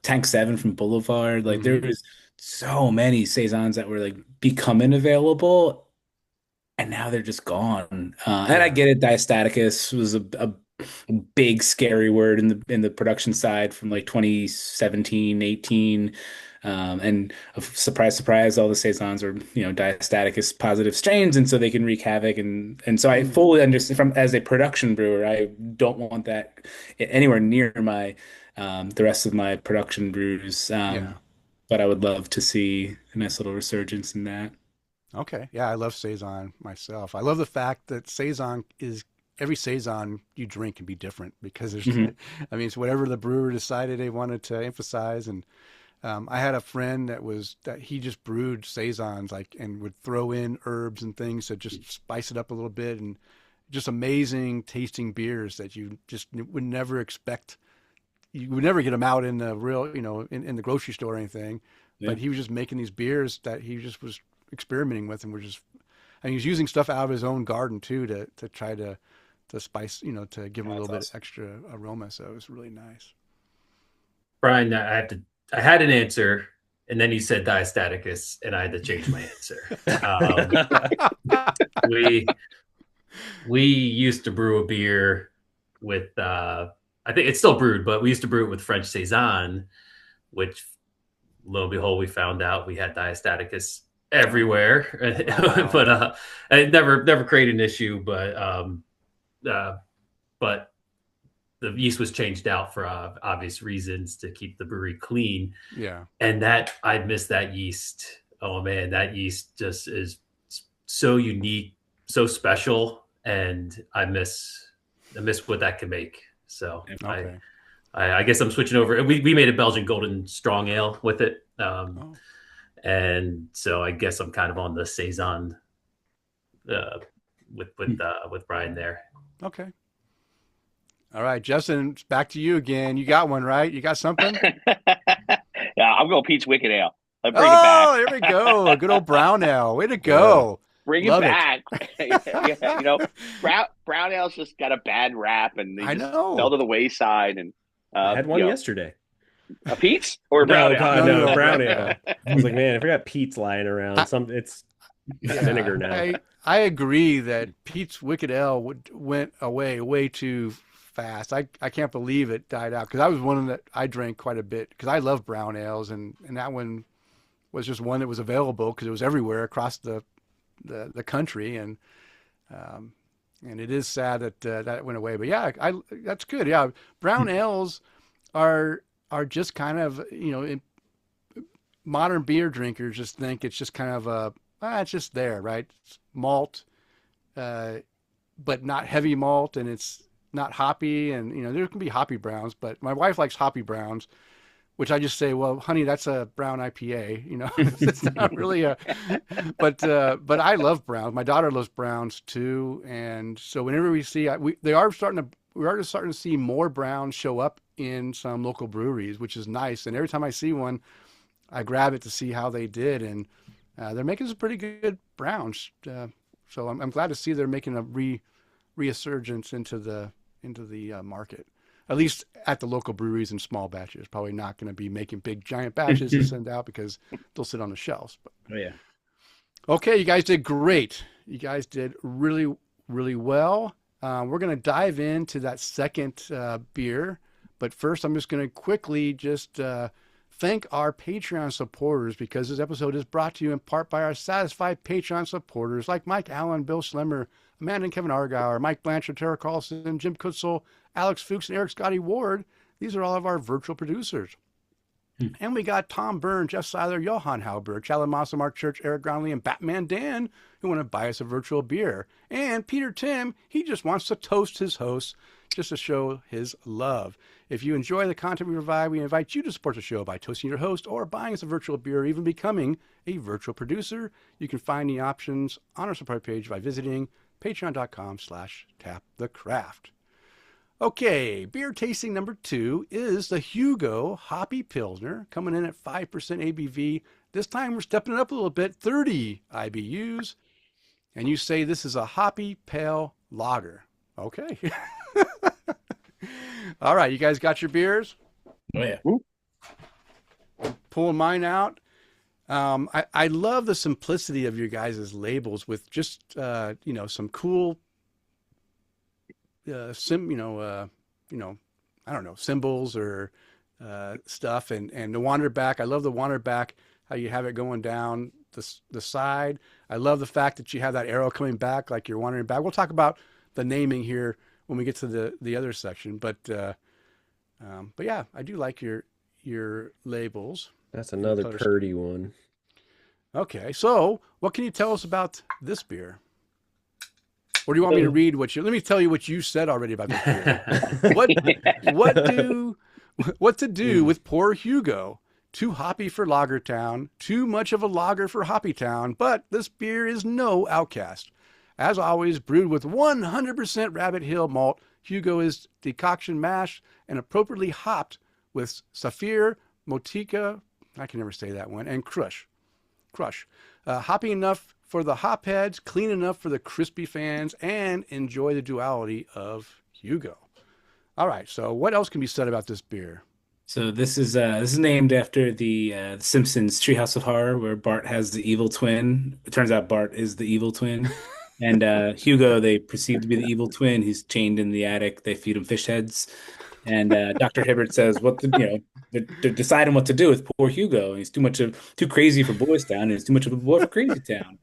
Tank 7 from Boulevard. Like
Mm-hmm.
there was so many saisons that were like becoming available, and now they're just gone. And I
Yeah.
get it. Diastaticus was a big scary word in the production side from like 2017, 18. And surprise, surprise, all the saisons are diastaticus positive strains, and so they can wreak havoc. And so I
Mm.
fully understand from as a production brewer, I don't want that anywhere near my the rest of my production brews.
Yeah.
But I would love to see a nice little resurgence in that.
Okay. Yeah, I love Saison myself. I love the fact that Saison is every Saison you drink can be different because there's,
Mhm.
I mean, it's whatever the brewer decided they wanted to emphasize. And I had a friend that he just brewed Saisons like and would throw in herbs and things to just spice it up a little bit and just amazing tasting beers that you just would never expect. You would never get them out in the real, in the grocery store or anything.
Yeah.
But he was just making these beers that he just was experimenting with, and and he was using stuff out of his own garden too to try to spice, to give him a
That's
little bit
awesome.
extra aroma. So it was really nice.
Brian, I had an answer, and then you said diastaticus, and I had to change my answer. We we used to brew a beer with I think it's still brewed, but we used to brew it with French Saison, which lo and behold, we found out we had diastaticus everywhere.
Oh wow.
But it never created an issue, uh, but the yeast was changed out for obvious reasons to keep the brewery clean.
Yeah.
And that I miss that yeast. Oh man, that yeast just is so unique, so special, and I miss what that can make. So
Okay.
I guess I'm switching over. We made a Belgian Golden Strong Ale with it,
Oh.
and so I guess I'm kind of on the saison uh, with Brian there.
Okay. All right, Justin, it's back to you again. You got one, right? You got something?
Yeah, I'm going Pete's Wicked Ale. Let's bring it back.
Oh, there we go. A good old brown ale. Way to
Yeah.
go.
Bring it
Love it.
back. Yeah, brown ale's just got a bad rap, and they
I
just fell
know.
to the wayside. And
I had one yesterday.
a Pete's or a
No,
brown ale.
No, no, no.
brown ale. I was like, man, if I got Pete's lying around, it's
Yeah,
vinegar now.
I agree that Pete's Wicked Ale went away way too fast. I can't believe it died out because I was one that I drank quite a bit because I love brown ales and that one was just one that was available because it was everywhere across the country and it is sad that that went away. But yeah, that's good. Yeah, brown ales are just kind of modern beer drinkers just think it's just kind of it's just there, right? It's malt, but not heavy malt, and it's not hoppy. And there can be hoppy browns, but my wife likes hoppy browns, which I just say, well, honey, that's a brown IPA. You know, it's not really a, but I love browns. My daughter loves browns too, and so whenever we see, we are just starting to see more browns show up in some local breweries, which is nice. And every time I see one, I grab it to see how they did, and they're making some pretty good browns. So I'm glad to see they're making a resurgence into the market, at least at the local breweries in small batches. Probably not going to be making big giant batches to send out because they'll sit on the shelves. But
Oh yeah.
okay, you guys did great. You guys did really, really well. We're going to dive into that second beer, but first I'm just going to quickly just thank our Patreon supporters, because this episode is brought to you in part by our satisfied Patreon supporters like Mike Allen, Bill Schlemmer, Amanda and Kevin Argauer, Mike Blanchard, Tara Carlson, Jim Kutzel, Alex Fuchs, and Eric Scotty Ward. These are all of our virtual producers. And we got Tom Byrne, Jeff Seiler, Johan Halberg, Challen Mossa, Mark Church, Eric Groundley, and Batman Dan, who want to buy us a virtual beer. And Peter Tim, he just wants to toast his hosts just to show his love. If you enjoy the content we provide, we invite you to support the show by toasting your host or buying us a virtual beer or even becoming a virtual producer. You can find the options on our support page by visiting patreon.com/tapthecraft. Okay, beer tasting number 2 is the Hugo Hoppy Pilsner, coming in at 5% ABV. This time we're stepping it up a little bit, 30 IBUs. And you say this is a hoppy pale lager. Okay. All right, you guys got your beers?
Oh yeah.
Pulling mine out. I love the simplicity of your guys' labels with just some cool I don't know, symbols or stuff, and the wander back. I love the wander back, how you have it going down the side. I love the fact that you have that arrow coming back like you're wandering back. We'll talk about the naming here when we get to the other section, but yeah, I do like your labels.
That's another Purdy one.
Okay, so what can you tell us about this beer? Or do you want me to read let me tell you what you said already about this beer. What to do with poor Hugo? Too hoppy for Lagertown, too much of a lager for Hoppytown, but this beer is no outcast. As always, brewed with 100% Rabbit Hill malt, Hugo is decoction mash and appropriately hopped with Saphir, Motica, I can never say that one, and Crush. Hoppy enough for the hopheads, clean enough for the crispy fans, and enjoy the duality of Hugo. All right, so what else can be said about this beer?
So this is named after the Simpsons Treehouse of Horror, where Bart has the evil twin. It turns out Bart is the evil twin, and Hugo, they perceive to be the evil twin. He's chained in the attic. They feed him fish heads, and Dr. Hibbert says, they're deciding what to do with poor Hugo. He's too crazy for Boys Town, and he's too much of a boy for Crazy Town.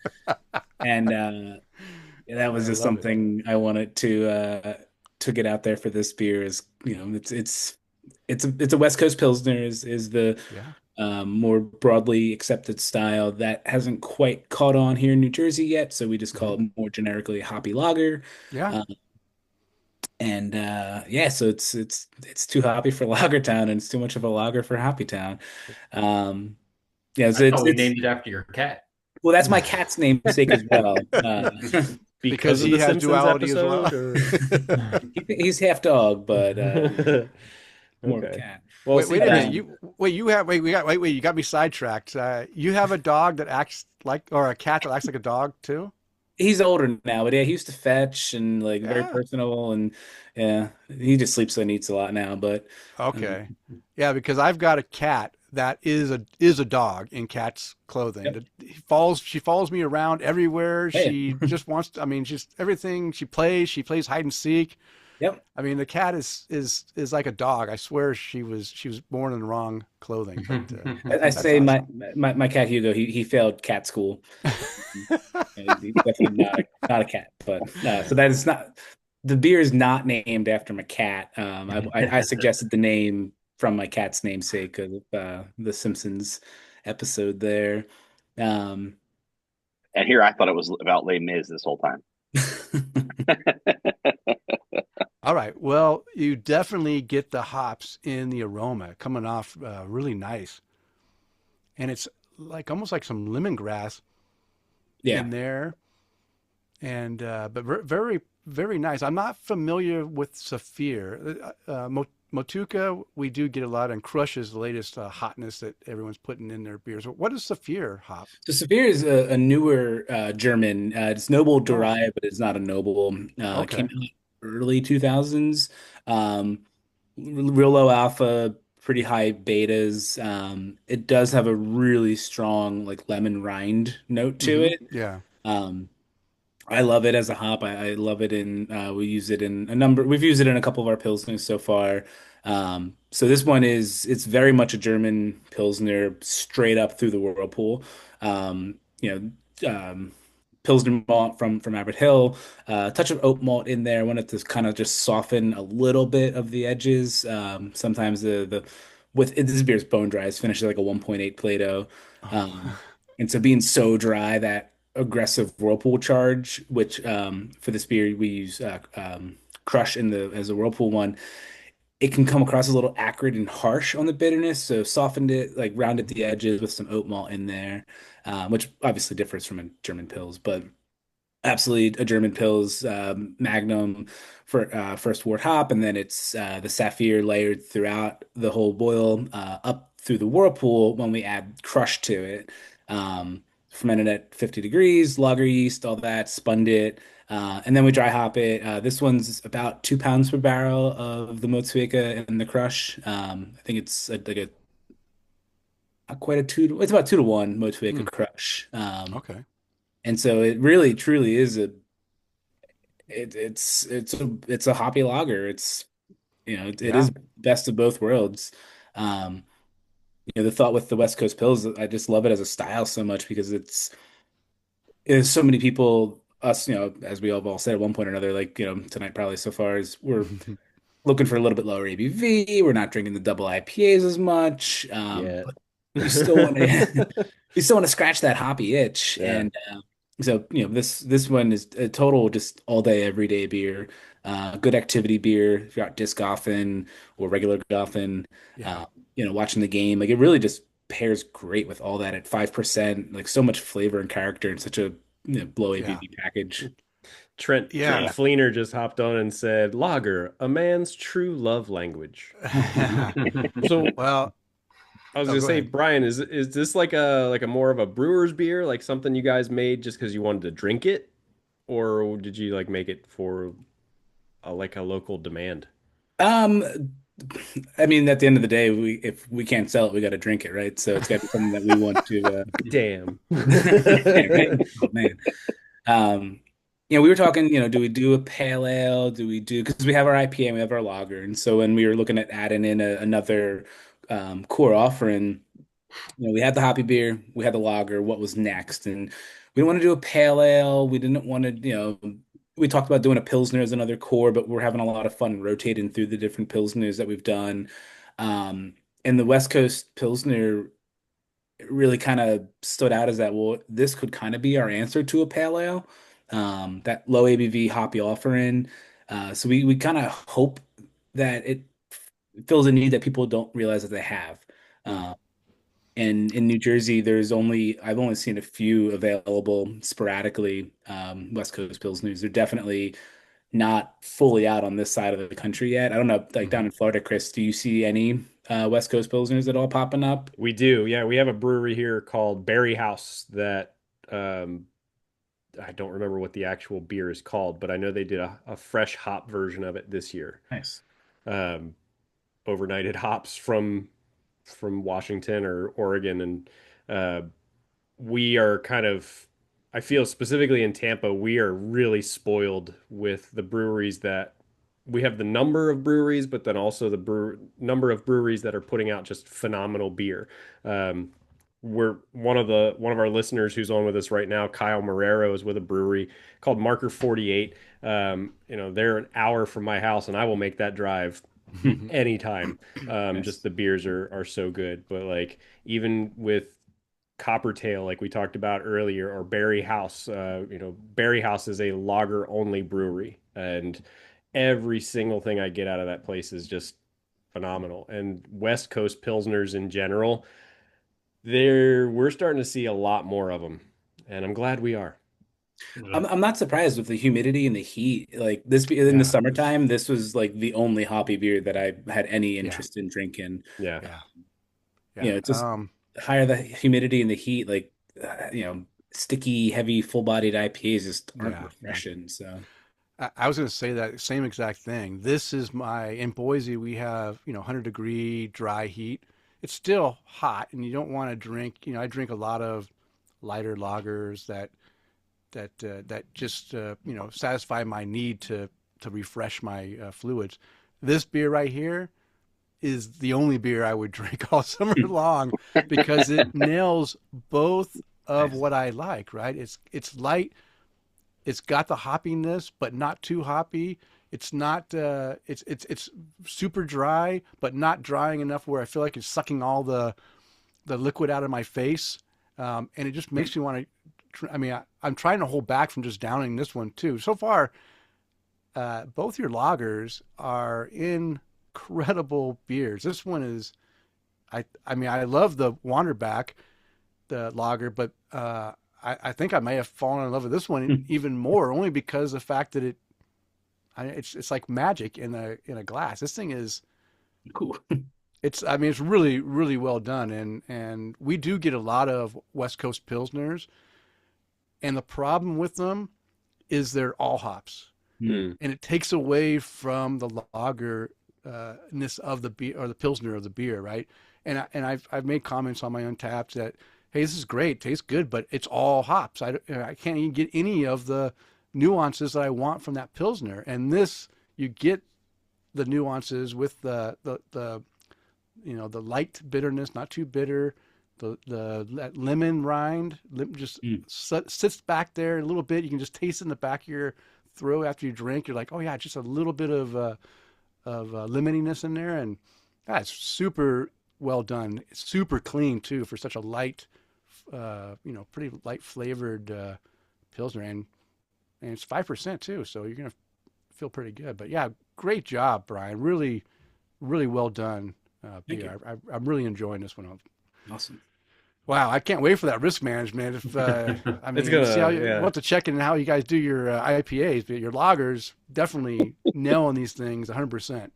And that was just something I wanted to get out there for this beer. Is it's a West Coast Pilsner is the more broadly accepted style that hasn't quite caught on here in New Jersey yet. So we just call it more generically hoppy lager.
Yeah.
So it's too hoppy for Lagertown, and it's too much of a lager for Hoppytown.
We named it after your cat.
Well, that's my cat's namesake as well.
Because he has duality as well.
He's half dog, but more cat.
Well, wait a minute. You got me sidetracked. You have a dog that acts like, or a cat that acts like a dog too?
He's older now, but yeah, he used to fetch and very personable, and yeah, he just sleeps and eats a lot now. But
okay, because I've got a cat that is a dog in cat's clothing.
Yep.
She follows me around everywhere. She just wants to, she's everything. She plays hide and seek.
Yep.
The cat is like a dog. I swear she was born in the wrong clothing. But,
I say awesome. my cat Hugo, he failed cat school. He's definitely not a cat, but so that is not, the beer is not named after my cat. I suggested the name from my cat's namesake of the Simpsons episode there.
And here I thought it was about Les Mis this whole time.
All right. Well, you definitely get the hops in the aroma coming off really nice. And it's like almost like some lemongrass
Yeah.
in there. And but very very nice. I'm not familiar with Saphir. Motueka, we do get a lot, and Crush is the latest hotness that everyone's putting in their beers. What is Saphir hop?
So Severe is a newer German. It's noble
Oh,
derived, but it's not a noble. Came
okay.
out early 2000s. Um, Real low alpha, pretty high betas. It does have a really strong like lemon rind note to
Mm-hmm.
it.
Yeah.
Um, I love it as a hop. I love it in we use it in a number we've used it in a couple of our pilsners so far. So this one it's very much a German pilsner straight up through the whirlpool. You know, Pilsner malt from Abbott Hill, a touch of oat malt in there. I wanted to kind of just soften a little bit of the edges. Sometimes the with this beer is bone dry. It's finished at like a 1.8 Plato. Um,
Oh.
and so being so dry that aggressive whirlpool charge, which for this beer we use crush in the as a whirlpool one, it can come across a little acrid and harsh on the bitterness. So softened it, like rounded the edges with some oat malt in there, which obviously differs from a German pils, but absolutely a German Pils Magnum for first wort hop, and then it's the Sapphire layered throughout the whole boil up through the whirlpool when we add crush to it. Fermented at 50 degrees, lager yeast, all that, spun it, and then we dry hop it. This one's about 2 pounds per barrel of the Motueka and the crush. I think it's like a not quite a two. It's about 2 to 1
Hmm.
Motueka crush.
Okay.
And so it really truly is it's a hoppy lager. It's it
Yeah.
is best of both worlds. Um, the thought with the West Coast Pills, I just love it as a style so much because it's so many people, us, as we all said at one point or another, like, tonight probably so far is we're looking for a little bit lower ABV. We're not drinking the double IPAs as much.
Yeah.
But we still want to we still want to scratch that hoppy itch.
Yeah.
And so, this one is a total just all day, every day beer. Good activity beer. If you're out disc golfing or regular golfing,
Yeah.
uh, watching the game, like it really just pairs great with all that at 5%. Like so much flavor and character in such a low
Yeah.
ABV package.
Trent
Yeah.
Yeah.
Fleener just hopped on and said, "Lager, a man's true love language." So
Well,
I was
oh,
gonna
go
say,
ahead.
Brian, is this like a more of a brewer's beer, like something you guys made just because you wanted to drink it, or did you like make it for like a local demand?
Um, I mean, at the end of the day, if we can't sell it, we got to drink it, right? So it's got to be something that we want to.
Damn.
Yeah, right? Oh man. Um, we were talking, do we do a pale ale? Do we do because we have our IPA and we have our lager, and so when we were looking at adding in another core offering, we had the hoppy beer, we had the lager. What was next? And we didn't want to do a pale ale. We didn't want to, we talked about doing a pilsner as another core, but we're having a lot of fun rotating through the different pilsners that we've done. Um, and the West Coast pilsner really kind of stood out as that. Well, this could kind of be our answer to a pale ale, that low ABV hoppy offering. So we kind of hope that it fills a need that people don't realize that they have.
Hmm.
Um, and in New Jersey, I've only seen a few available sporadically, West Coast Pilsners. They're definitely not fully out on this side of the country yet. I don't know, like
Hmm.
down in Florida, Chris, do you see any West Coast Pilsners at all popping up?
We do. Yeah, we have a brewery here called Berry House that um I don't remember what the actual beer is called, but I know they did a fresh hop version of it this year.
Nice.
Um, Overnighted hops from Washington or Oregon, and uh, we are kind of, I feel specifically in Tampa, we are really spoiled with the breweries that we have the number of breweries, but then also the number of breweries that are putting out just phenomenal beer. Um, we're one of our listeners who's on with us right now, Kyle Marrero, is with a brewery called Marker 48. They're an hour from my house, and I will make that drive anytime. Just
Nice.
the beers are so good. But like even with Coppertail, like we talked about earlier, or Berry House, Berry House is a lager only brewery, and every single thing I get out of that place is just phenomenal. And West Coast Pilsners in general, we're starting to see a lot more of them, and I'm glad we are.
I'm not surprised with the humidity and the heat. Like this in the
Yeah,
summertime, this was like the only hoppy beer that I had any
yeah,
interest in drinking.
Yeah.
yeah,
You
yeah.
know, it's just higher the humidity and the heat, like sticky, heavy, full-bodied IPAs just aren't
Yeah, yeah.
refreshing. So
I was going to say that same exact thing. This is in Boise, we have, 100-degree dry heat. It's still hot and you don't want to drink, I drink a lot of lighter lagers that just, satisfy my need to refresh my fluids. This beer right here is the only beer I would drink all summer long because it nails both of what I like, right? It's light, it's got the hoppiness, but not too hoppy. It's not. It's super dry, but not drying enough where I feel like it's sucking all the liquid out of my face, and it just makes me want to. I mean, I'm trying to hold back from just downing this one too. So far, both your lagers are incredible beers. This one is. I mean, I love the Wanderback, the lager, but I think I may have fallen in love with this one even more, only because the fact that it's like magic in a glass. This thing is
cool.
I mean, it's really, really well done, and we do get a lot of West Coast Pilsners, and the problem with them is they're all hops,
Mm.
and it takes away from the lager ness of the beer or the Pilsner of the beer, right? And I've made comments on my Untapped that, hey, this is great, tastes good, but it's all hops. I can't even get any of the nuances that I want from that Pilsner. And this, you get the nuances with the the light bitterness, not too bitter. That lemon rind just sits back there a little bit. You can just taste it in the back of your throat after you drink. You're like, oh yeah, just a little bit of lemoniness in there, and that's super well done. It's super clean too for such a light, pretty light flavored Pilsner, and it's 5% too, so you're gonna feel pretty good. But yeah, great job, Brian. Really, really well done beer. I'm really enjoying this one.
Awesome.
Wow, I can't wait for that risk management. If I mean,
It's gonna,
see how
yeah.
we'll have to check in how you guys do your IPAs, but your lagers definitely nailing these things 100%.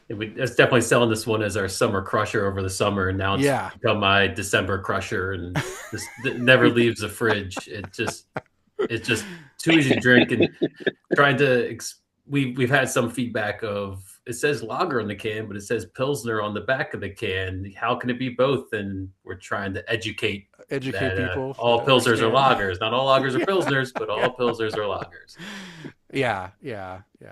It's definitely selling this one as our summer crusher over the summer, and now it's become my December crusher, and just it never leaves the fridge. It's just too easy to drink, and trying to we've had some feedback of it says lager on the can, but it says Pilsner on the back of the can. How can it be both? And we're trying to educate
people.
All Pilsners are lagers. Not all lagers are Pilsners, but all Pilsners are lagers.
Yeah.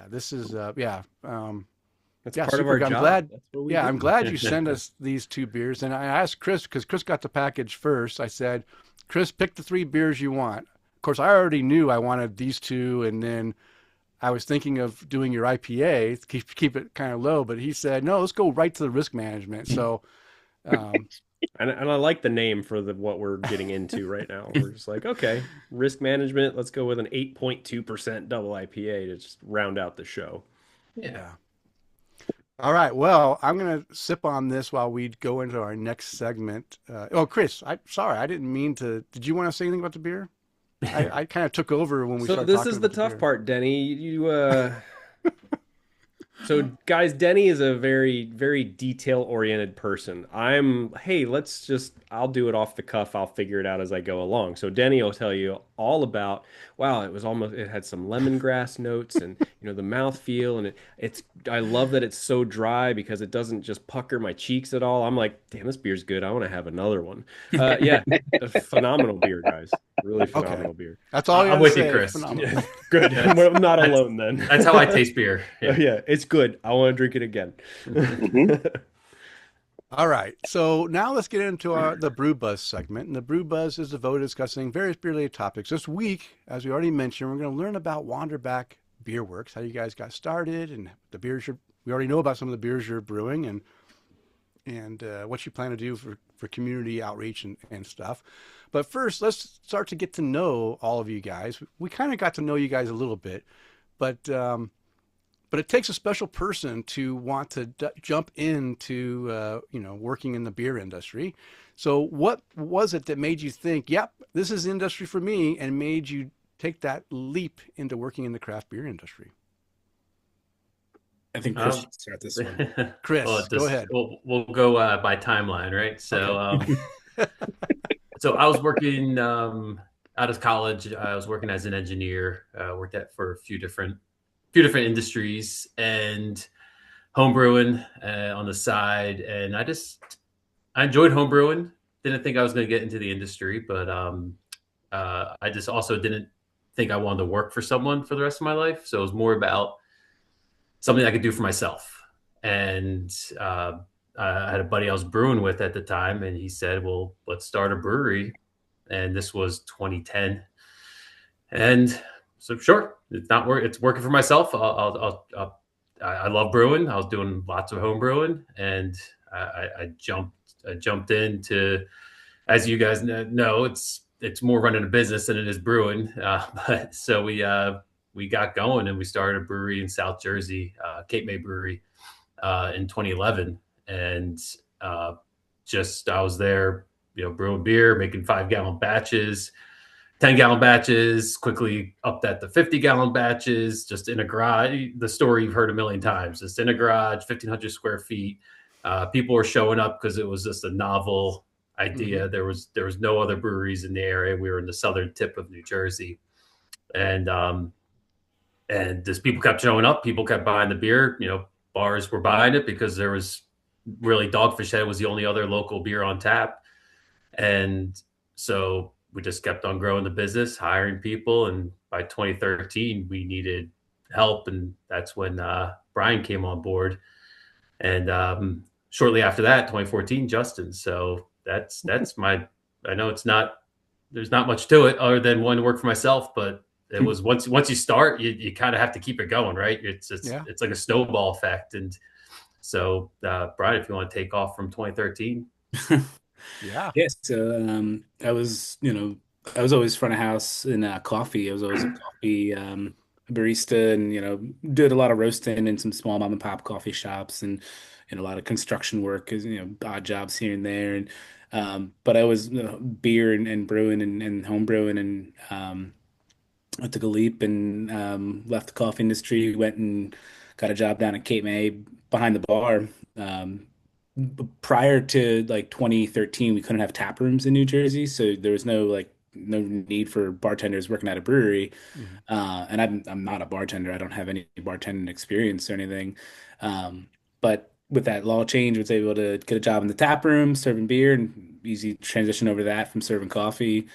This is
That's
yeah,
part of
super
our
good.
job.
I'm glad.
That's what we
Yeah,
do.
I'm glad you sent us these two beers. And I asked Kris, because Kris got the package first. I said, Kris, pick the 3 beers you want. Of course, I already knew I wanted these 2, and then I was thinking of doing your IPA, keep it kind of low. But he said, no, let's go right to the risk management. So,
And I like the name for what we're getting into right now. We're just like, okay, risk management. Let's go with an 8.2% double IPA to just round out the show.
Yeah. All right. Well, I'm going to sip on this while we go into our next segment. Kris, sorry, I didn't mean to. Did you want to say anything about the beer? I kind of took over when we started talking.
So this is the tough
beer.
part, Denny. So guys, Denny is a very, very detail-oriented person. I'll do it off the cuff. I'll figure it out as I go along. So Denny will tell you all about, wow, it had some lemongrass notes and, the mouthfeel. And I love that it's so dry because it doesn't just pucker my cheeks at all. I'm like, damn, this beer's good. I want to have another one. Yeah, a phenomenal beer, guys. Really phenomenal beer.
That's all
I'm with you, Kris.
Phenomenal.
Good. I'm not alone then.
That's how I taste beer.
Yeah, it's good. I want to drink it again.
All right. So now let's get into the Brew Buzz segment. And the Brew Buzz is devoted to discussing various beer-related topics. This week, as we already mentioned, we're going to learn about Wanderback Beerworks, how you guys got started, and the beers we already know about some of the beers you're brewing, and what you plan to do for community outreach and stuff. But first, let's start to get to know all of you guys. We kind of got to know you guys a little bit, but but it takes a special person to want to jump into working in the beer industry. So what was it that made you think, yep, this is the industry for me, and made you take that leap into working in the craft beer industry?
I think Kris
Um,
should start this one.
Chris, go ahead.
we'll go by timeline, right?
Okay.
So I was working out of college. I was working as an engineer. Worked at for a few different industries and homebrewing on the side. And I enjoyed homebrewing. Didn't think I was going to get into the industry, but I just also didn't think I wanted to work for someone for the rest of my life. So it was more about something I could do for myself. And I had a buddy I was brewing with at the time, and he said, "Well, let's start a brewery." And this was 2010. And so, sure, it's not work. It's working for myself. I love brewing. I was doing lots of home brewing, and I jumped into, as you guys know, it's more running a business than it is brewing. But so we got going and we started a brewery in South Jersey, Cape May Brewery, in 2011, and I was there, brewing beer, making 5-gallon batches, 10-gallon batches, quickly up that to 50-gallon batches, just in a garage. The story you've heard a million times, just in a garage, 1,500 square feet. People were showing up because it was just a novel idea.
Mm-hmm.
There was no other breweries in the area. We were in the southern tip of New Jersey, and just people kept showing up. People kept buying the beer. Bars were buying it because there was really Dogfish Head was the only other local beer on tap, and so we just kept on growing the business, hiring people, and by 2013 we needed help, and that's when Brian came on board, and shortly after that, 2014, Justin. So that's my. I know there's not much to it other than wanting to work for myself, but it was once you start, you kind of have to keep it going, right?
Yeah.
It's like a snowball effect, and so Brian, if you want to take off from 2013.
Yeah.
Yeah, so I was always front of house in coffee. I was always a coffee barista, and did a lot of roasting in some small mom and pop coffee shops, and a lot of construction work, as odd jobs here and there. And but I was beer and brewing and home brewing, and I took a leap and left the coffee industry, went and got a job down at Cape May behind the bar. Prior to like 2013, we couldn't have tap rooms in New Jersey, so there was no need for bartenders working at a brewery.
Mm-hmm.
And I'm not a bartender. I don't have any bartending experience or anything. But with that law change, I was able to get a job in the tap room serving beer, and easy transition over that from serving coffee,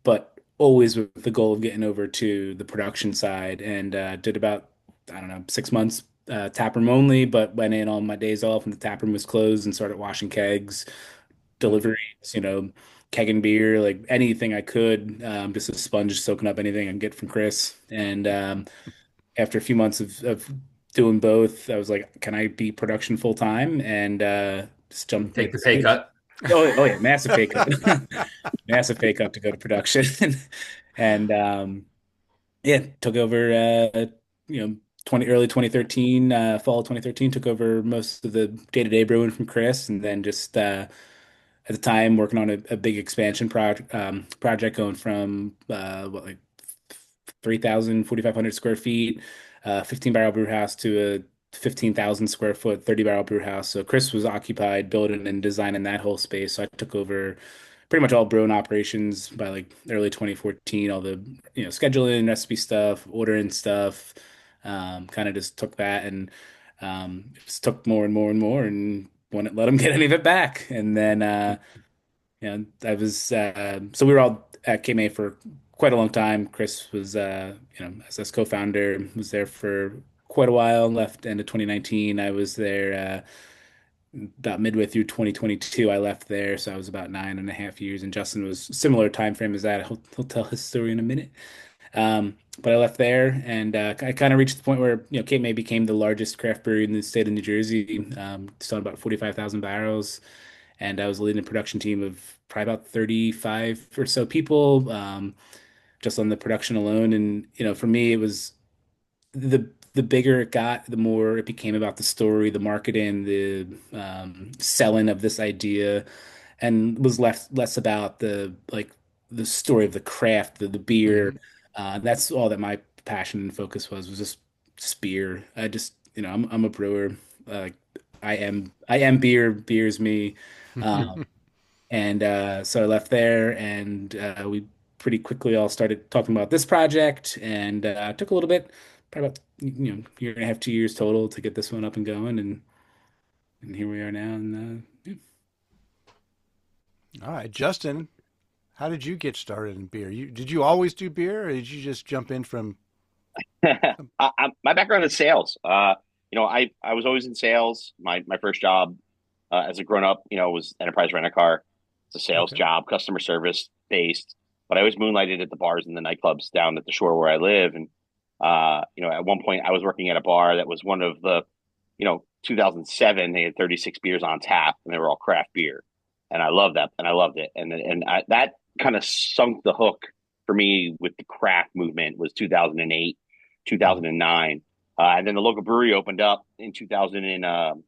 but always with the goal of getting over to the production side. And did about, I don't know, 6 months tap room only, but went in on my days off when the tap room was closed and started washing kegs, deliveries, kegging beer, like anything I could, just a sponge soaking up anything I can get from Kris. And after a few months of doing both, I was like, can I be production full time? And just jumped
Take
at
the
the
pay
switch.
cut.
Oh yeah, massive pay cut. Massive pay cut to go to production. And yeah, took over you know early 2013, fall 2013, took over most of the day-to-day brewing from Kris, and then just at the time working on a big expansion project going from 3,000 4,500 square feet, 15 barrel brew house to a 15,000 square foot 30 barrel brew house. So Kris was occupied building and designing that whole space. So I took over pretty much all brewing operations by like early 2014, all the scheduling, recipe stuff, ordering stuff. Kind of just took that and it just took more and more and more, and wouldn't let him get any of it back. And then I was so we were all at KMA for quite a long time. Kris was as co-founder, was there for quite a while. Left end of 2019. I was there about midway through 2022. I left there, so I was about 9.5 years. And Justin was similar time frame as that. He'll tell his story in a minute. But I left there, and I kind of reached the point where Cape May became the largest craft brewery in the state of New Jersey. Still about 45,000 barrels, and I was leading a production team of probably about 35 or so people, just on the production alone. And for me, it was the the bigger it got, the more it became about the story, the marketing, the selling of this idea, and was less about the story of the craft, the beer.
Hmm.
That's all that my passion and focus was just beer. I just, I'm a brewer. Uh, I am beer. Beer's me. And so I left there, and we pretty quickly all started talking about this project, and it took a little bit, probably about year and a half, 2 years total to get this one up and going, and here we are now. And
All right, Justin, how did you get started in beer? Did you always do beer, or did you just jump in from?
My background is sales. I was always in sales. My first job as a grown up, was enterprise rent a car. It's a sales
Okay.
job, customer service based. But I always moonlighted at the bars and the nightclubs down at the shore where I live. And at one point I was working at a bar that was one of the, 2007. They had 36 beers on tap, and they were all craft beer, and I loved that, and I loved it, that kind of sunk the hook for me with the craft movement was 2008,
Mhm.
2009. And then the local brewery opened up in 2000 and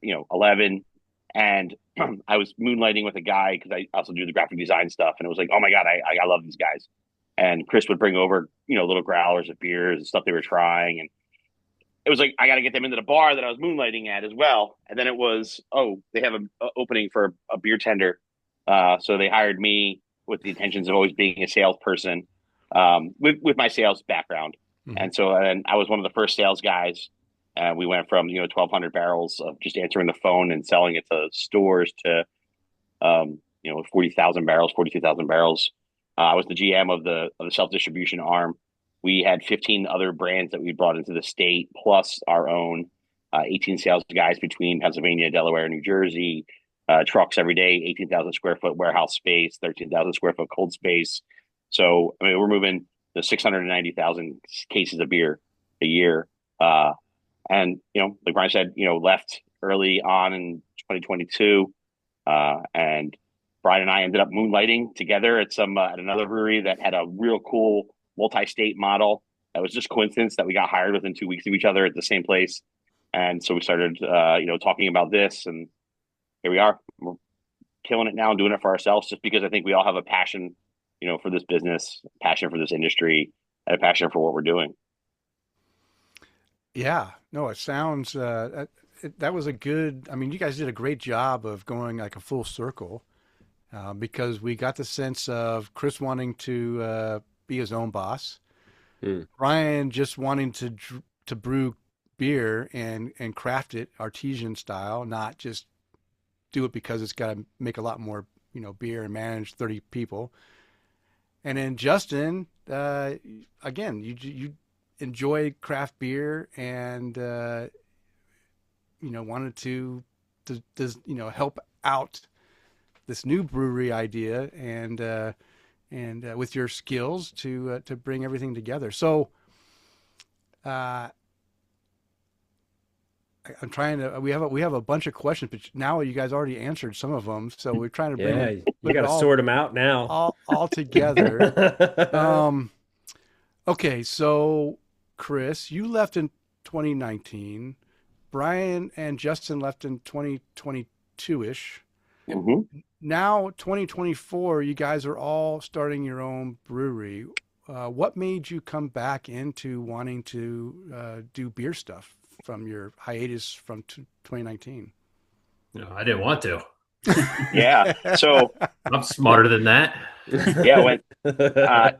11, and I was moonlighting with a guy because I also do the graphic design stuff, and it was like, oh my god, I love these guys. And Kris would bring over little growlers of beers and stuff they were trying, and it was like I got to get them into the bar that I was moonlighting at as well. And then it was, oh, they have a opening for a beer tender, so they hired me with the intentions of always being a salesperson, with my sales background.
Mhm.
And so, and I was one of the first sales guys. We went from 1,200 barrels of just answering the phone and selling it to stores to 40,000 barrels, 42,000 barrels. I was the GM of the self distribution arm. We had 15 other brands that we brought into the state, plus our own 18 sales guys between Pennsylvania, Delaware, New Jersey, trucks every day, 18,000 square foot warehouse space, 13,000 square foot cold space. So, I mean, we're moving the 690,000 cases of beer a year. And, like Brian said, left early on in 2022. And Brian and I ended up moonlighting together at another brewery that had a real cool multi-state model. That was just coincidence that we got hired within 2 weeks of each other at the same place. And so we started, talking about this, and here we are. We're killing it now and doing it for ourselves, just because I think we all have a passion, for this business, passion for this industry, and a passion for what we're doing.
Yeah, no, it sounds that was a good. I mean, you guys did a great job of going like a full circle, because we got the sense of Kris wanting to be his own boss,
Hmm.
Brian just wanting to brew beer and craft it artesian style, not just do it because it's got to make a lot more beer and manage 30 people. And then Justin, again, you enjoy craft beer and wanted to help out this new brewery idea and with your skills to bring everything together. So uh, I'm trying to. We have a bunch of questions, but now you guys already answered some of them. So we're trying to
Yeah, you
put
got
it
to sort them out now.
all together. Um, okay, so Kris, you left in 2019. Brian and Justin left in 2022-ish.
Mm-hmm.
Now 2024, you guys are all starting your own brewery. What made you come back into wanting to do beer stuff from your hiatus from 2019?
No, I didn't want to.
Yeah. So,
I'm smarter than that.
yeah, when uh,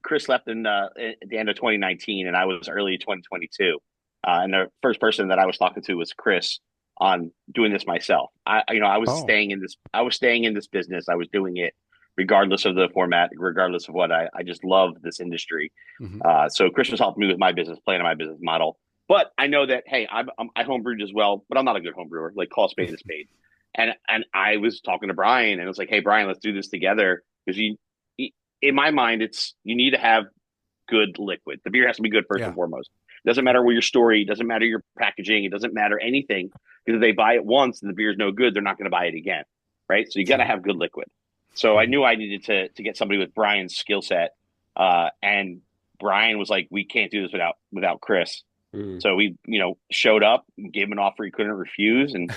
Kris left at the end of 2019, and I was early 2022. And the first person that I was talking to was Kris on doing this myself. I was
Oh.
staying in this business. I was doing it regardless of the format, regardless of what. I just love this industry.
Hmm.
So Kris was helping me with my business plan and my business model. But I know that, hey, I homebrewed as well, but I'm not a good homebrewer. Like, call a spade a spade. And I was talking to Brian, and it was like, hey, Brian, let's do this together, because in my mind, it's you need to have good liquid. The beer has to be good first and
Yeah.
foremost. It doesn't matter what your story, it doesn't matter your packaging, it doesn't matter anything, because if they buy it once and the beer's no good, they're not going to buy it again, right? So you got to
True.
have good liquid. So I
Hmm.
knew I needed to get somebody with Brian's skill set, and Brian was like, we can't do this without Kris.
Mm.
So we, showed up, gave him an offer he couldn't refuse, and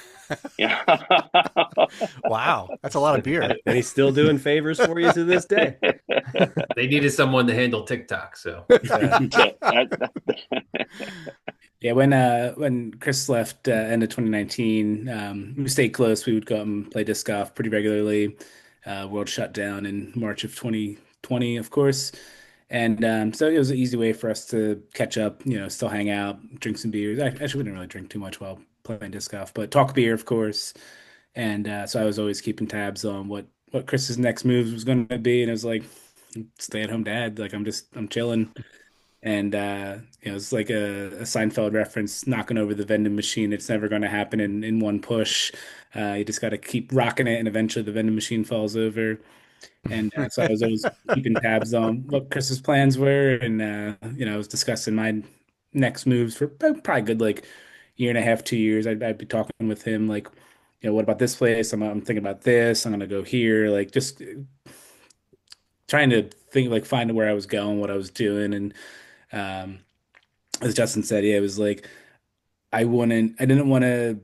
Wow, that's a lot of beer.
And he's still doing favors for you to this day.
They needed someone to handle TikTok, so
Yeah, when Kris left end of 2019, we stayed close. We would go out and play disc golf pretty regularly. World shut down in March of 2020, of course. And so it was an easy way for us to catch up, still hang out, drink some beers. I actually wouldn't really drink too much while playing disc golf, but talk beer, of course. And so I was always keeping tabs on what Chris's next move was going to be. And it was like, stay at home dad. Like I'm chilling. And it's like a Seinfeld reference, knocking over the vending machine. It's never going to happen in one push. You just got to keep rocking it, and eventually the vending machine falls over. And so I was always keeping tabs on what Chris's plans were, and I was discussing my next moves for probably a good like year and a half, 2 years. I'd be talking with him like, what about this place? I'm thinking about this. I'm gonna go here. Like just trying to think like find where I was going, what I was doing, and um, as Justin said, yeah, it was like I didn't want to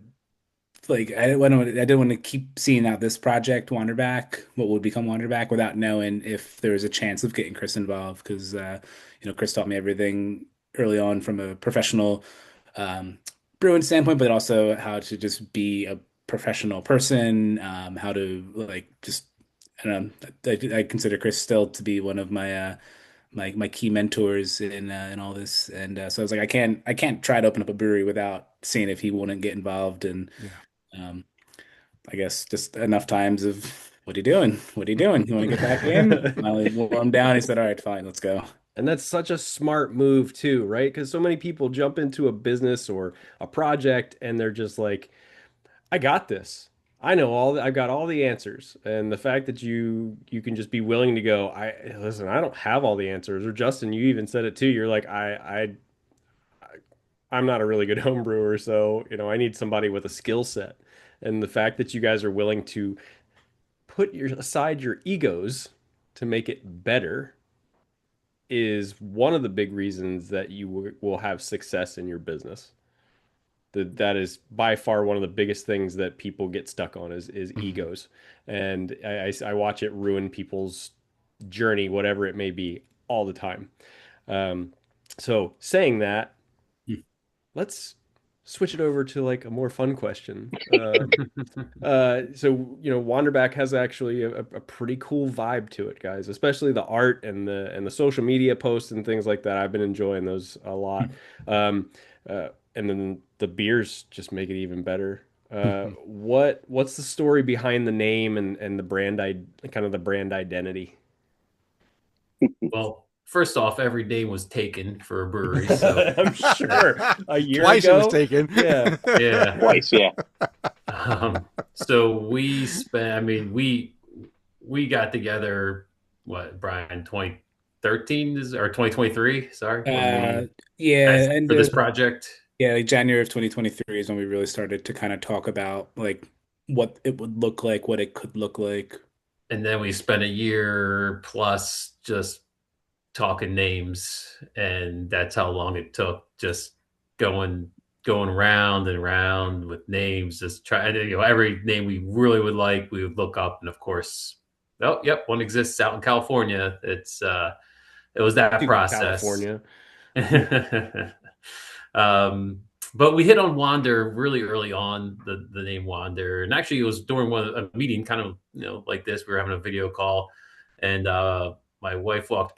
like I didn't want to keep seeing out this project Wanderback, what would become Wanderback, without knowing if there was a chance of getting Kris involved because Kris taught me everything early on from a professional um, brewing standpoint, but also how to just be a professional person, how to like just I don't know. I consider Kris still to be one of my key mentors in all this, and so I was like, I can't try to open up a brewery without seeing if he wouldn't get involved, and
Yeah.
um, I guess just enough times of what are you doing? What are you doing? You want to get back in? Finally wore him down. He said, "All right, fine, let's go."
And that's such a smart move too, right? Because so many people jump into a business or a project and they're just like, I got this. I've got all the answers. And the fact that you can just be willing to go, I don't have all the answers. Or Justin, you even said it too. You're like, I'm not a really good home brewer, so I need somebody with a skill set. And the fact that you guys are willing to put aside your egos to make it better is one of the big reasons that you will have success in your business. That is by far one of the biggest things that people get stuck on is egos. And I watch it ruin people's journey, whatever it may be, all the time. So saying that, let's switch it over to like a more fun question. So Wanderback has actually a pretty cool vibe to it, guys. Especially the art and the social media posts and things like that. I've been enjoying those a lot. And then the beers just make it even better. What's the story behind the name and the kind of the brand identity?
well, first off, every name was taken for a brewery, so
I'm sure a year
Twice
ago.
it was taken.
Yeah.
yeah.
twice, yeah.
So we spent. I mean, we got together. What, Brian? 2013 or 2023? Sorry, when
Yeah, and
for this project.
yeah, like January of 2023 is when we really started to kind of talk about like what it would look like, what it could look like.
And then we spent a year plus just talking names, and that's how long it took, just going round and round with names, just trying to, every name we really would like, we would look up, and of course, oh, yep, one exists out in California. It was that process.
California.
um, but we hit on Wander really early on, the name Wander, and actually it was during a meeting, kind of like this. We were having a video call, and my wife walked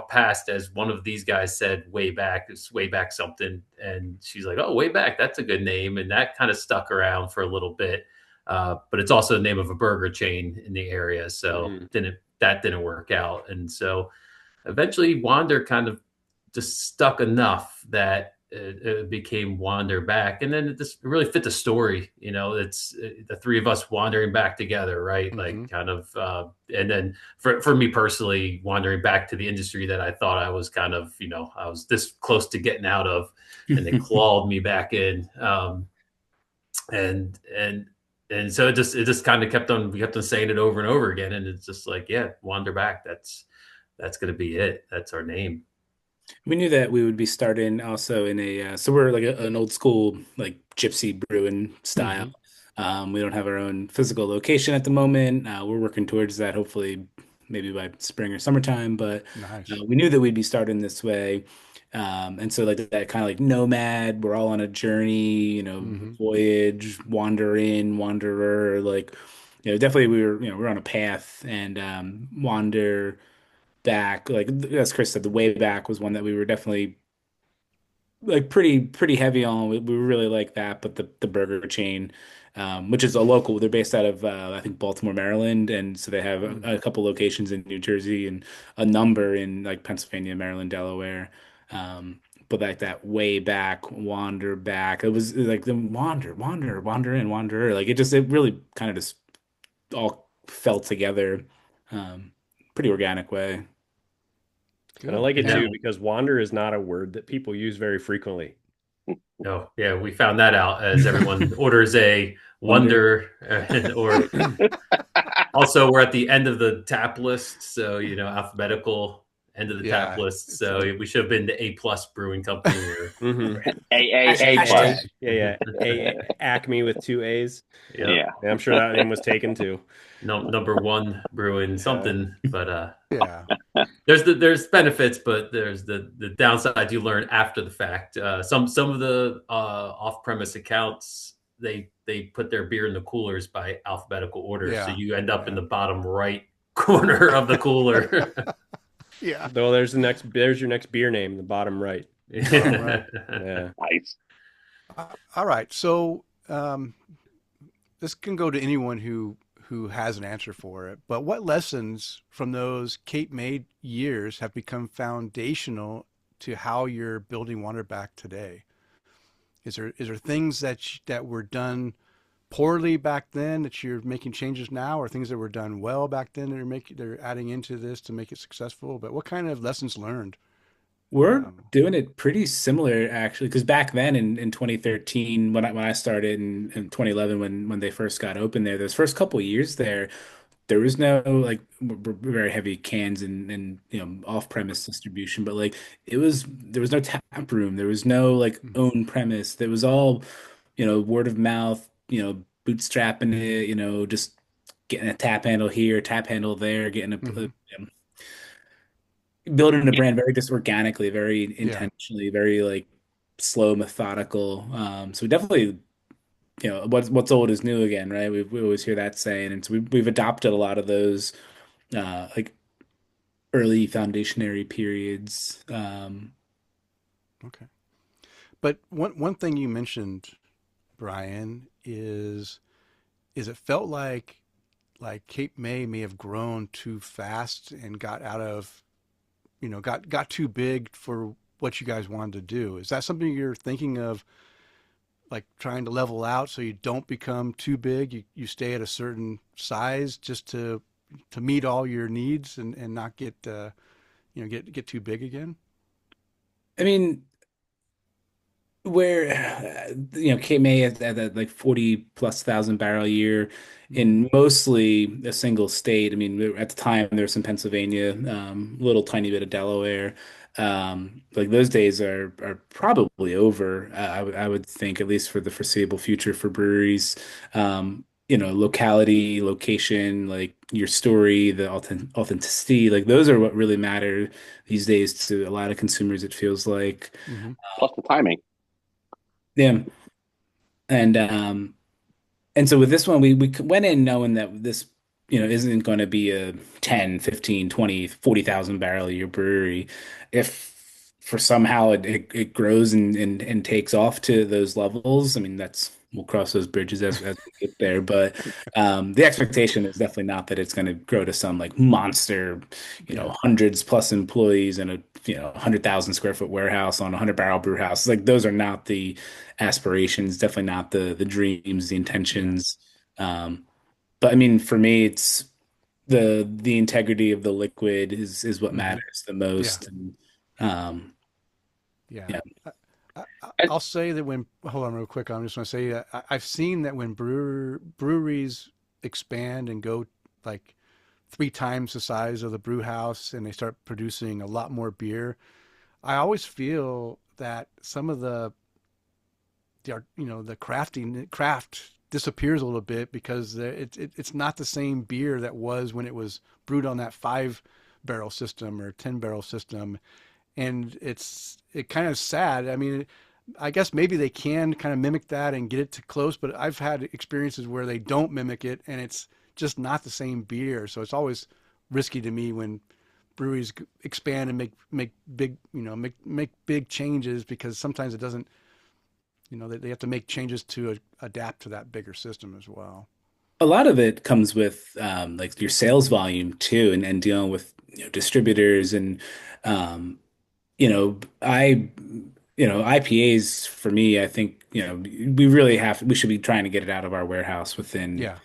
past as one of these guys said way back, it's way back something, and she's like, oh, way back, that's a good name, and that kind of stuck around for a little bit. But it's also the name of a burger chain in the area, so that didn't work out, and so eventually Wander kind of just stuck enough that it became Wander Back, and then it just really fit the story. It's the three of us wandering back together, right?
Mm-hmm.
Like kind of, and then for me personally, wandering back to the industry that I thought I was kind of, I was this close to getting out of, and they clawed me back in, and so it just kind of we kept on saying it over and over again, and it's just like, yeah, Wander Back. That's going to be it. That's our name.
We knew that we would be starting also in a so we're like an old school like gypsy brewing style.
Mm-hmm.
We don't have our own physical location at the moment. We're working towards that, hopefully maybe by spring or summertime. But
Nice.
we knew that we'd be starting this way, and so like that kind of like nomad. We're all on a journey,
Mm-hmm.
voyage, wander in, wanderer. Like, definitely we're on a path and wander back. Like as Kris said, the way back was one that we were definitely like pretty heavy on. We really like that, but the burger chain, which is a local, they're based out of I think Baltimore, Maryland, and so they have
Mm.
a couple locations in New Jersey and a number in like Pennsylvania, Maryland, Delaware. But like that way back, wander back, it was like the wander in, wanderer. Like it really kind of just all fell together, um, pretty organic way.
And I
Good.
like it
Yeah.
too because wander is not a word that people use very frequently.
No, yeah, we found that out as everyone orders a
Wonder.
Wonder, or also we're at the end of the tap list, so alphabetical end of the tap
Yeah.
list. So we should have been the A+ brewing company or
Hmm.
A
Hashtag.
plus.
Yeah, Acme with two A's.
yeah,
Yeah.
Yeah, I'm sure that name was taken too.
no, number one brewing
Yeah.
something. But
Yeah.
there's benefits, but there's the downside you learn after the fact. Some of the off-premise accounts they put their beer in the coolers by alphabetical order, so
Yeah.
you end up in
Yeah.
the bottom right corner of the cooler.
Yeah.
Though there's your next beer name, the bottom right.
All right.
Yeah.
Nice.
All right. So this can go to anyone who has an answer for it. But what lessons from those Cape May years have become foundational to how you're building Wonderback today? Is there things that were done poorly back then that you're making changes now, or things that were done well back then that they're adding into this to make it successful? But what kind of lessons learned?
We're
Um,
doing it pretty similar actually, because back then in 2013 when I started in 2011 when they first got open there, those first couple years there was no like very heavy cans and off-premise distribution, but like there was no tap room, there was no like
mhm,
own premise, there was all word of mouth, bootstrapping it, just getting a tap handle here, tap handle there, getting
mhm.
building a brand very just organically, very
Yeah.
intentionally, very like slow, methodical. So we definitely, what's old is new again, right? We always hear that saying, and so we've adopted a lot of those like early foundationary periods.
Okay. But one thing you mentioned, Brian, is it felt like Cape May have grown too fast and got out of got too big for what you guys wanted to do. Is that something you're thinking of, like trying to level out so you don't become too big? You stay at a certain size just to meet all your needs and not get get too big again?
I mean, where Cape May at that like 40 plus thousand barrel a year
Hmm.
in mostly a single state. I mean, at the time there was some Pennsylvania, little tiny bit of Delaware. Like those days are probably over. I would think, at least for the foreseeable future for breweries. Locality, location, like your story, the authenticity, like those are what really matter these days to a lot of consumers, it feels like.
Hmm.
Plus the timing.
Yeah. And so with this one, we went in knowing that this, isn't going to be a 10, 15, 20, 40,000 barrel a year brewery. If for somehow it grows and takes off to those levels, I mean, we'll cross those bridges as we get there. But the expectation is definitely not that it's going to grow to some like monster,
Yeah.
hundreds plus employees and a 100,000 square foot warehouse on a 100 barrel brew house. Like those are not the aspirations, definitely not the dreams, the
Yeah.
intentions. But I mean, for me, it's the integrity of the liquid is what
Hmm.
matters the
Yeah.
most. And um,
Yeah.
yeah,
And
I'll say that when, hold on real quick, I'm just going to say that I've seen that when breweries expand and go like three times the size of the brew house and they start producing a lot more beer, I always feel that some of the craft disappears a little bit because it's not the same beer that was when it was brewed on that 5 barrel system or 10 barrel system, and it kind of sad. I mean, I guess maybe they can kind of mimic that and get it to close, but I've had experiences where they don't mimic it and it's just not the same beer. So it's always risky to me when breweries expand and make big, make big changes, because sometimes it doesn't, they have to make changes to adapt to that bigger system as well.
A lot of it comes with like your sales volume too, and dealing with distributors and um, you know I IPAs for me, I think we should be trying to get it out of our warehouse within
Yeah.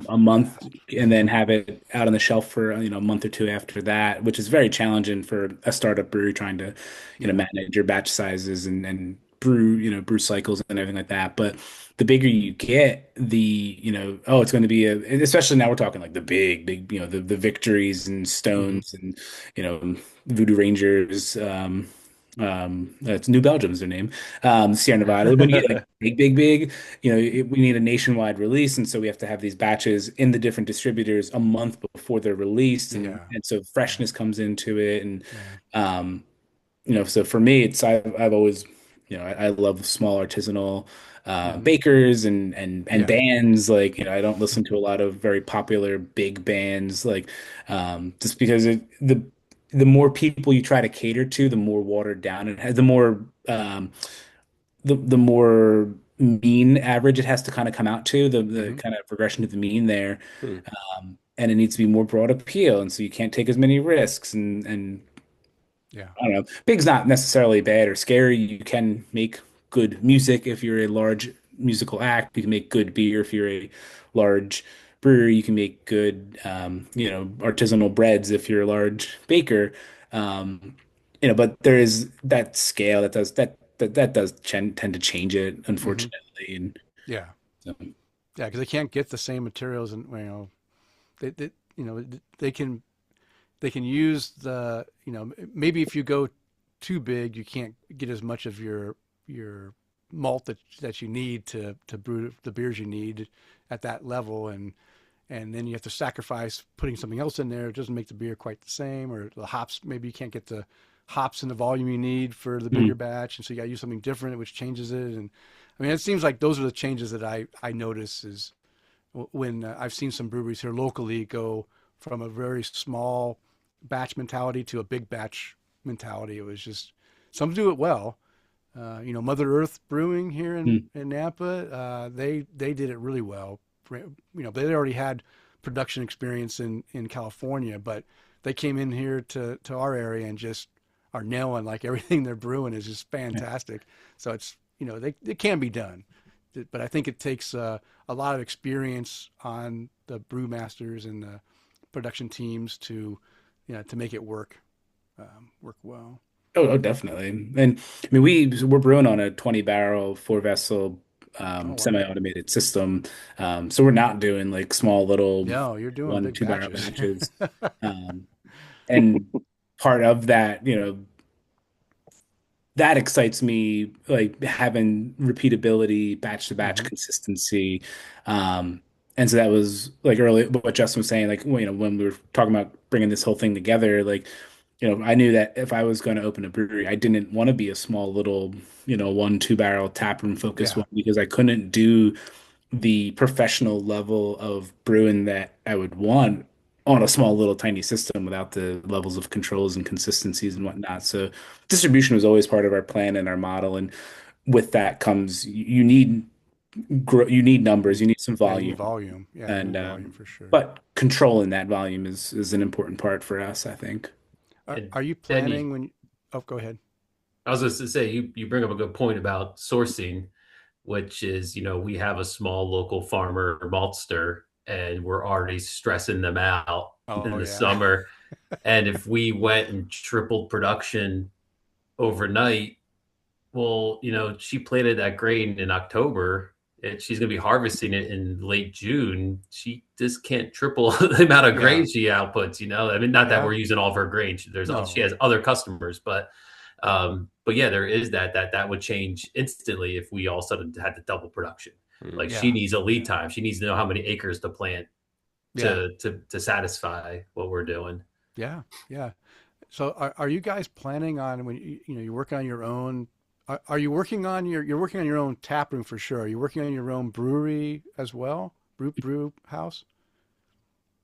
a month,
Fast.
and then have it out on the shelf for a month or two after that, which is very challenging for a startup brewery trying to
Yeah.
manage your batch sizes and brew cycles and everything like that. But the bigger you get, it's going to be especially now we're talking like the big, the Victories and
Hmm.
Stones and Voodoo Rangers. It's New Belgium's their name. Sierra Nevada. When you get like big, we need a nationwide release, and so we have to have these batches in the different distributors a month before they're released, and
Yeah.
so
Yeah.
freshness comes into it, and
Yeah.
um, so for me, I've always, I love small artisanal
Hmm.
bakers and
Yeah.
bands. Like, I don't listen to a lot of very popular big bands, like just because the more people you try to cater to, the more watered down it has, um, the more mean average it has to kind of come out to the
Hmm.
kind of progression to the mean there,
Hmm.
and it needs to be more broad appeal, and so you can't take as many risks and
Yeah.
I don't know. Big's not necessarily bad or scary. You can make good music if you're a large musical act. You can make good beer if you're a large brewery. You can make good, artisanal breads if you're a large baker. But there is that scale that does tend to change it,
Hmm.
unfortunately. And
Yeah.
so,
Yeah. Because they can't get the same materials, and they they can use maybe if you go too big, you can't get as much of your malt that you need to brew the beers you need at that level, and then you have to sacrifice putting something else in there. It doesn't make the beer quite the same, or the hops, maybe you can't get the hops in the volume you need for the bigger
mm,
batch, and so you got to use something different, which changes it. And I mean, it seems like those are the changes that I notice is when I've seen some breweries here locally go from a very small batch mentality to a big batch mentality. It was just some do it well. Mother Earth Brewing here
mm,
in Nampa, they did it really well. They already had production experience in California, but they came in here to our area and just are nailing, like, everything they're brewing is just
yeah.
fantastic. So it's, it can be done, but I think it takes a lot of experience on the brewmasters and the production teams to make it work well.
Oh, definitely. And I mean, we're brewing on a 20 barrel, 4 vessel,
Oh wow.
semi-automated system. So we're not doing like small little
No, you're doing
one,
big
2 barrel
batches.
batches. Um, and part of that, that excites me, like having repeatability, batch to batch
Hmm.
consistency. Um, and so that was like early, what Justin was saying, like, when we were talking about bringing this whole thing together, like, I knew that if I was going to open a brewery, I didn't want to be a small little, 1, 2 barrel tap room focused
Yeah.
one, because I couldn't do the professional level of brewing that I would want on a small little tiny system without the levels of controls and consistencies and whatnot. So distribution was always part of our plan and our model. And with that comes you need numbers, you need some
Yeah, you need
volume,
volume. Yeah, you
and
need volume for sure.
but controlling that volume is an important part for us, I think.
And
Are you
Denny,
planning when? Oh, go ahead.
I was just to say you bring up a good point about sourcing, which is, we have a small local farmer or maltster, and we're already stressing them out in
Oh
the
yeah.
summer. And if we went and tripled production overnight, well, she planted that grain in October and she's going to be harvesting it in late June. She just can't triple the amount of
Yeah.
grain she outputs. I mean, not that
Yeah.
we're using all of her grain. She
No.
has other customers, but But yeah, there is that would change instantly if we all of a sudden had to double production. Like
Mm.
she
Yeah.
needs a lead
Yeah.
time. She needs to know how many acres to plant
Yeah.
to satisfy what we're doing.
Yeah. Yeah. So are you guys planning on when you're working on your own? Are you working on you're working on your own tap room for sure? Are you working on your own brewery as well? Brew house?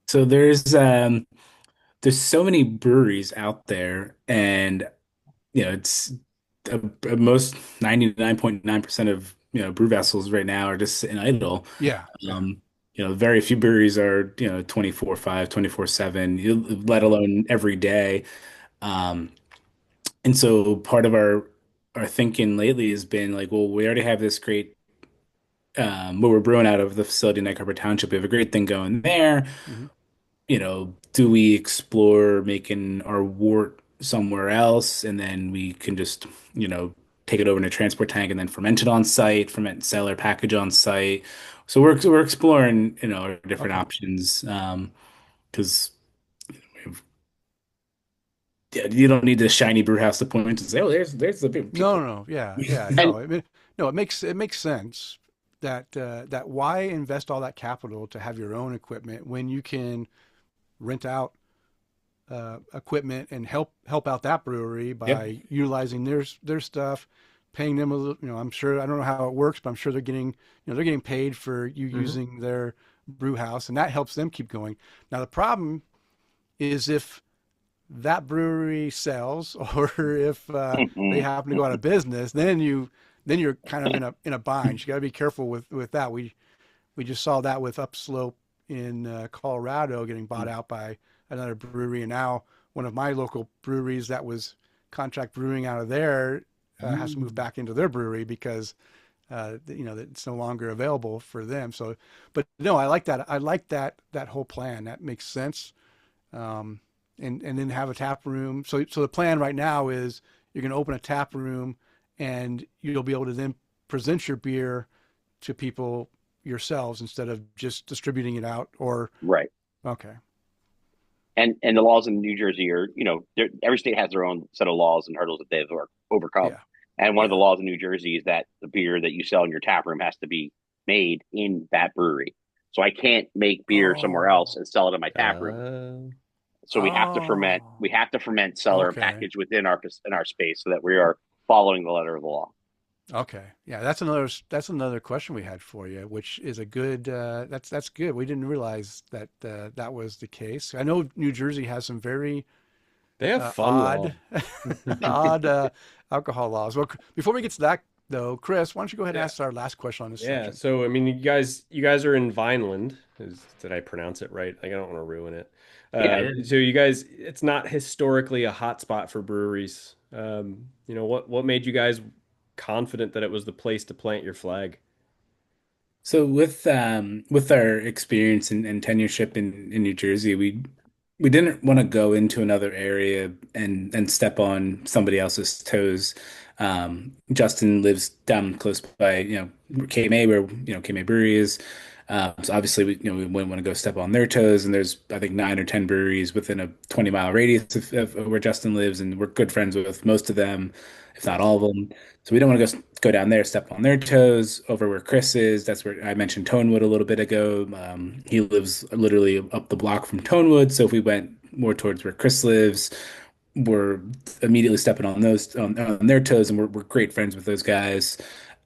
So there's so many breweries out there, and it's most 99.9% of brew vessels right now are just sitting idle.
Yeah. Yeah.
Um, very few breweries are 24/5, 24/7, let alone every day. Um, and so part of our thinking lately has been like, well, we already have this great what we're brewing out of the facility in Egg Harbor Township. We have a great thing going there.
Hmm.
Do we explore making our wort somewhere else, and then we can just, take it over in a transport tank and then ferment it on site, ferment, sell, or package on site. So we're exploring, our different
Okay.
options, because you don't need the shiny brew house to point and say, oh, there's the big
No,
people.
no, no. Yeah. Yeah. No.
And
I mean, no. It makes sense that that why invest all that capital to have your own equipment when you can rent out equipment and help out that brewery
Yep.
by utilizing their stuff, paying them a little. I'm sure I don't know how it works, but I'm sure they're getting paid for you
Hmm.
using their brew house, and that helps them keep going. Now the problem is if that brewery sells, or if they happen to go out of business, then you're kind of in a bind. You got to be careful with that. We just saw that with Upslope in Colorado getting bought out by another brewery, and now one of my local breweries that was contract brewing out of there has to move back into their brewery because it's no longer available for them. So, but no, I like that. I like that whole plan. That makes sense. Um, and then have a tap room. So the plan right now is you're going to open a tap room, and you'll be able to then present your beer to people yourselves instead of just distributing it out. Or
right.
okay,
And the laws in New Jersey are, every state has their own set of laws and hurdles that they've overcome.
yeah,
And one of the
yeah,
laws in New Jersey is that the beer that you sell in your tap room has to be made in that brewery. So I can't make beer somewhere else
oh,
and sell it in my tap room.
Uh,
So we have to ferment.
oh,
We have to ferment, cellar, and
okay.
package within our space so that we are following the letter of the law.
Okay. Yeah, that's another question we had for you, which is a good that's good. We didn't realize that that was the case. I know New Jersey has some very
they have fun law.
odd odd alcohol laws. Well, before we get to that though, Kris, why don't you go ahead and
Yeah.
ask our last question on this
Yeah.
section?
So I mean, you guys are in Vineland. Did I pronounce it right? Like I don't want to ruin it.
Yeah,
So you guys, it's not historically a hot spot for breweries. What made you guys confident that it was the place to plant your flag?
So with our experience and tenureship in New Jersey, we didn't want to go into another area and step on somebody else's toes. Justin lives down close by, KMA, where KMA Brewery is. So obviously we wouldn't want to go step on their toes. And there's, I think, 9 or 10 breweries within a 20-mile radius of where Justin lives, and we're good friends with most of them, if not all of them. So we don't want to go down there, step on their toes. Over where Kris is, that's where I mentioned Tonewood a little bit ago. He lives literally up the block from Tonewood. So if we went more towards where Kris lives, we're immediately stepping on those on their toes, and we're great friends with those guys.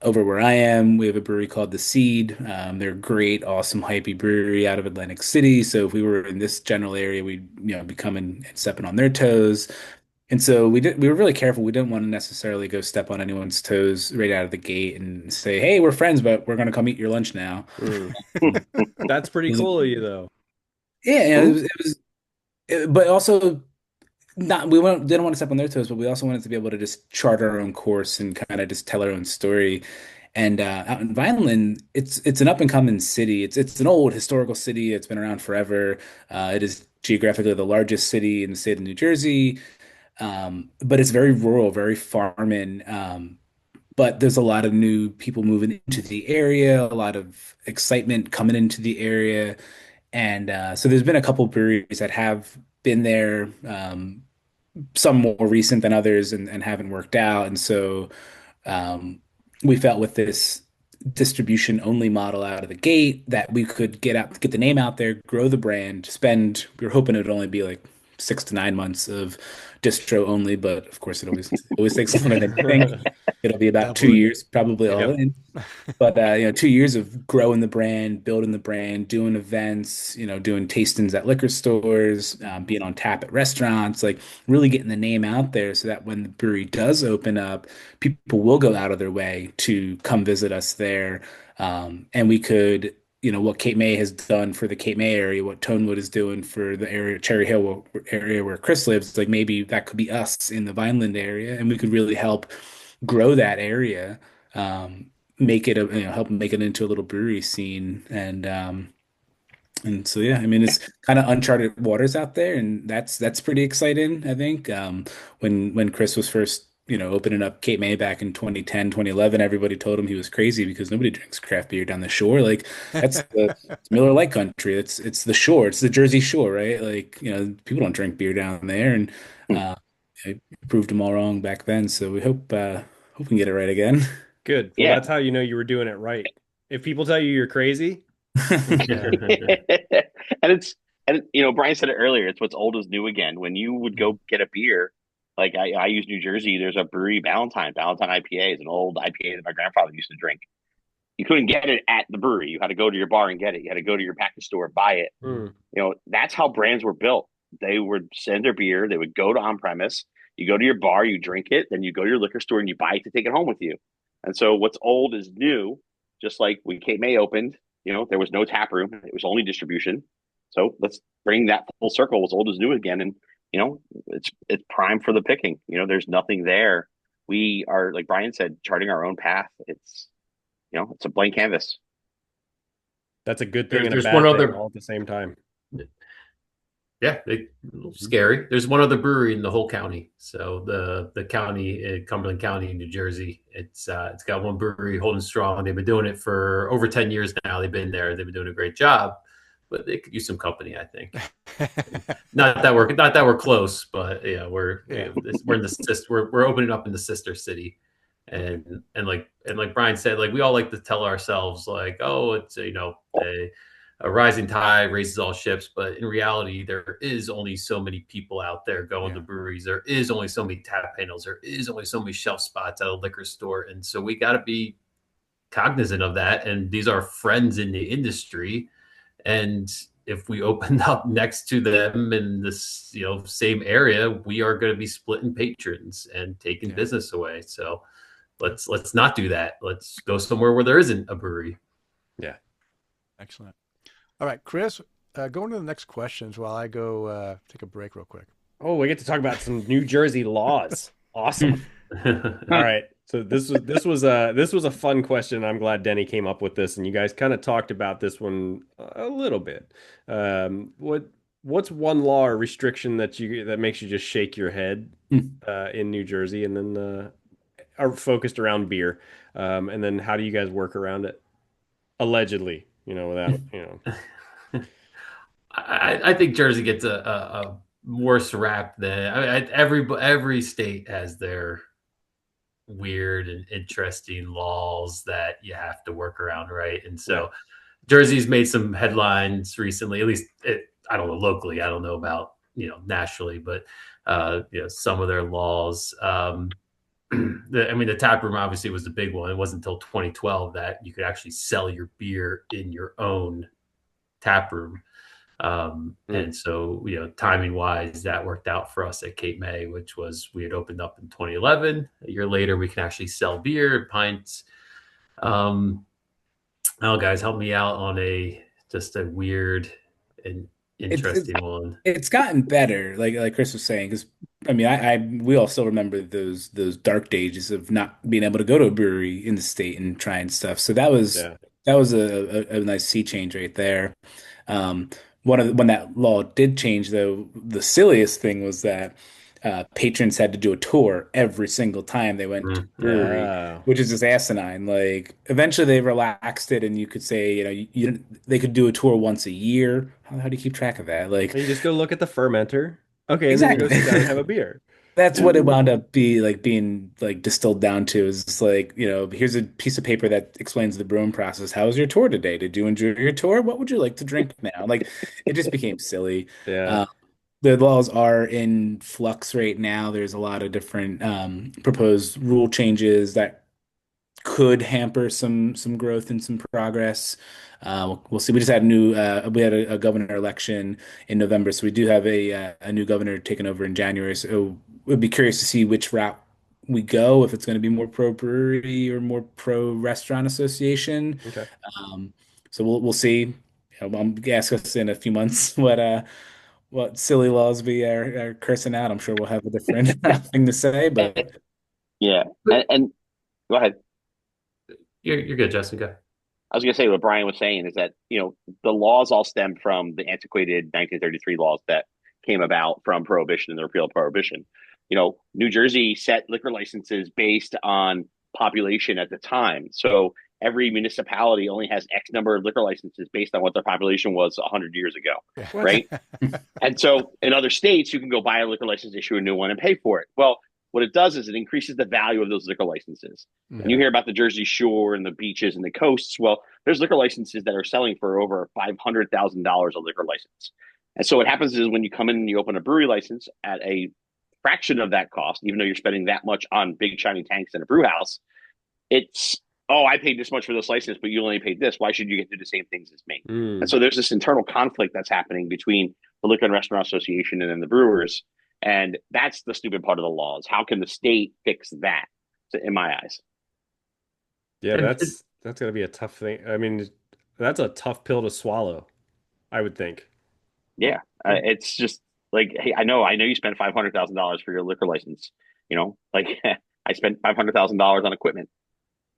Over where I am, we have a brewery called The Seed. They're a great, awesome, hypey brewery out of Atlantic City. So if we were in this general area, we'd be coming and stepping on their toes. And so we were really careful. We didn't want to necessarily go step on anyone's toes right out of the gate and say, "Hey, we're friends, but we're going to come eat your lunch now."
Mm. That's pretty cool of you, though.
Yeah, yeah,
Ooh,
but also not didn't want to step on their toes, but we also wanted to be able to just chart our own course and kind of just tell our own story. And out in Vineland, it's an up and coming city. It's an old historical city. It's been around forever. It is geographically the largest city in the state of New Jersey. But it's very rural, very farming. But there's a lot of new people moving into the area, a lot of excitement coming into the area. And so there's been a couple breweries that have been there. some more recent than others and haven't worked out. And so um, we felt with this distribution only model out of the gate that we could get the name out there, grow the brand, we were hoping it would only be like 6 to 9 months of distro only, but of course it always takes longer than you think. It'll be about two
Double.
years, probably all
Yep.
in. But 2 years of growing the brand, building the brand, doing events, doing tastings at liquor stores, being on tap at restaurants, like really getting the name out there so that when the brewery does open up, people will go out of their way to come visit us there. And we could, what Cape May has done for the Cape May area, what Tonewood is doing for the area, Cherry Hill area where Kris lives, like maybe that could be us in the Vineland area, and we could really help grow that area, make it help make it into a little brewery scene, and so yeah, I mean it's kind of uncharted waters out there, and that's pretty exciting, I think. When Kris was first, opening up Cape May back in 2010, 2011, everybody told him he was crazy because nobody drinks craft beer down the shore. Like it's Miller Lite country. It's the shore. It's the Jersey Shore, right? Like, people don't drink beer down there, and uh, I proved them all wrong back then. So we hope we can get it right again.
Good. Well,
Yeah.
that's how you know you were doing it right. If people tell you you're crazy,
Yeah.
And Brian said it earlier, it's what's old is new again. When you would go get a beer, like I use New Jersey, there's a brewery, Valentine IPA is an old IPA that my grandfather used to drink. You couldn't get it at the brewery. You had to go to your bar and get it. You had to go to your package store, buy it.
mm,
That's how brands were built. They would send their beer, they would go to on premise. You go to your bar, you drink it, then you go to your liquor store and you buy it to take it home with you. And so what's old is new, just like when Cape May opened, there was no tap room, it was only distribution. So let's bring that full circle. What's old is new again. And, it's prime for the picking. There's nothing there. We are, like Brian said, charting our own path. It's a blank canvas.
that's a good thing and a
There's
bad
one
thing
other.
all at the same time.
Yeah, a little scary. There's one other brewery in the whole county. So the county, Cumberland County, New Jersey, it's got one brewery holding strong. They've been doing it for over 10 years now. They've been there. They've been doing a great job, but they could use some company, I think. Not that we're close, but yeah, we're in the we're opening up in the sister city, and like Brian said, like we all like to tell ourselves like, oh, it's a rising tide raises all ships, but in reality, there is only so many people out there going to breweries. There is only so many tap handles. There is only so many shelf spots at a liquor store, and so we got to be cognizant of that. And these are friends in the industry, and if we open up next to them in this same area, we are going to be splitting patrons and taking business away. So let's not do that. Let's go somewhere where there isn't a brewery.
Yeah.
Excellent. All right, Kris, going to the next questions while I go take a break real quick.
Oh, we get to talk about some New Jersey laws. Awesome. All right. So this was a fun question. I'm glad Denny came up with this, and you guys kind of talked about this one a little bit. What's one law or restriction that makes you just shake your head in New Jersey, and then are focused around beer, and then how do you guys work around it? Allegedly, without
I think Jersey gets a worse rap than every state has their weird and interesting laws that you have to work around, right? And so Jersey's made some headlines recently, at least I don't know locally, I don't know about nationally, but some of their laws. The tap room obviously was the big one. It wasn't until 2012 that you could actually sell your beer in your own tap room. And so, timing wise, that worked out for us at Cape May, which was we had opened up in 2011. A year later, we can actually sell beer, pints. Oh, guys, help me out on just a weird and interesting one.
It's gotten better, like Kris was saying, because I mean, we all still remember those dark days of not being able to go to a brewery in the state and trying stuff. So that was a nice sea change right there. Um, when that law did change, though, the silliest thing was that patrons had to do a tour every single time they went to a brewery, which is just asinine. Like eventually they relaxed it, and you could say, they could do a tour once a year. How do you keep track of that? Like
you just go look at the fermenter. Okay, and then you go
Exactly.
sit down and have a beer.
That's what it wound up being like distilled down to is it's like, here's a piece of paper that explains the brewing process. How was your tour today? Did you enjoy your tour? What would you like to drink now? Like it just became silly.
Yeah.
Uh, the laws are in flux right now. There's a lot of different proposed rule changes that could hamper some growth and some progress. We'll see. We just had we had a governor election in November, so we do have a new governor taking over in January. So we'd be curious to see which route we go, if it's going to be more pro brewery or more pro restaurant association.
Okay.
Um, so we'll see. Ask us in a few months what silly laws we are cursing out. I'm sure we'll have a different thing to say, but
Yeah,
But
and go ahead.
you're good, Justin. Go.
I was going to say what Brian was saying is that the laws all stem from the antiquated 1933 laws that came about from Prohibition and the repeal of Prohibition. New Jersey set liquor licenses based on population at the time. So every municipality only has X number of liquor licenses based on what their population was 100 years ago,
What?
right? And so in other states, you can go buy a liquor license, issue a new one, and pay for it. Well, what it does is it increases the value of those liquor licenses. And you
Yeah.
hear about the Jersey Shore and the beaches and the coasts. Well, there's liquor licenses that are selling for over $500,000 a liquor license. And so what happens is when you come in and you open a brewery license at a fraction of that cost, even though you're spending that much on big shiny tanks and a brew house, it's, oh, I paid this much for this license, but you only paid this. Why should you get to do the same things as me? And
Mm.
so there's this internal conflict that's happening between the Liquor and Restaurant Association and then the brewers. And that's the stupid part of the laws. How can the state fix that, in my eyes?
Yeah,
And
that's gonna be a tough thing. I mean, that's a tough pill to swallow, I would think.
Yeah, it's just like, hey, I know you spent $500,000 for your liquor license. Like I spent $500,000 on equipment,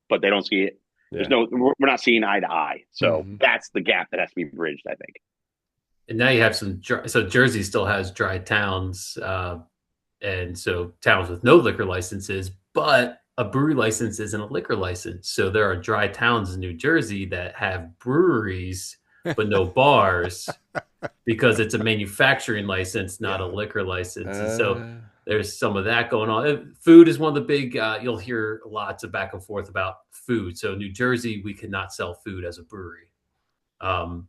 but they don't see it.
Yeah.
We're not seeing eye to eye. So
Hmm.
that's the gap that has to be bridged, I think.
and now you have so Jersey still has dry towns, and so towns with no liquor licenses, but a brewery license isn't a liquor license. So there are dry towns in New Jersey that have breweries but no bars because it's a manufacturing license, not a
Yeah.
liquor license. And so
Uh,
there's some of that going on. Food is one of the big, you'll hear lots of back and forth about food. So New Jersey, we cannot sell food as a brewery. Um,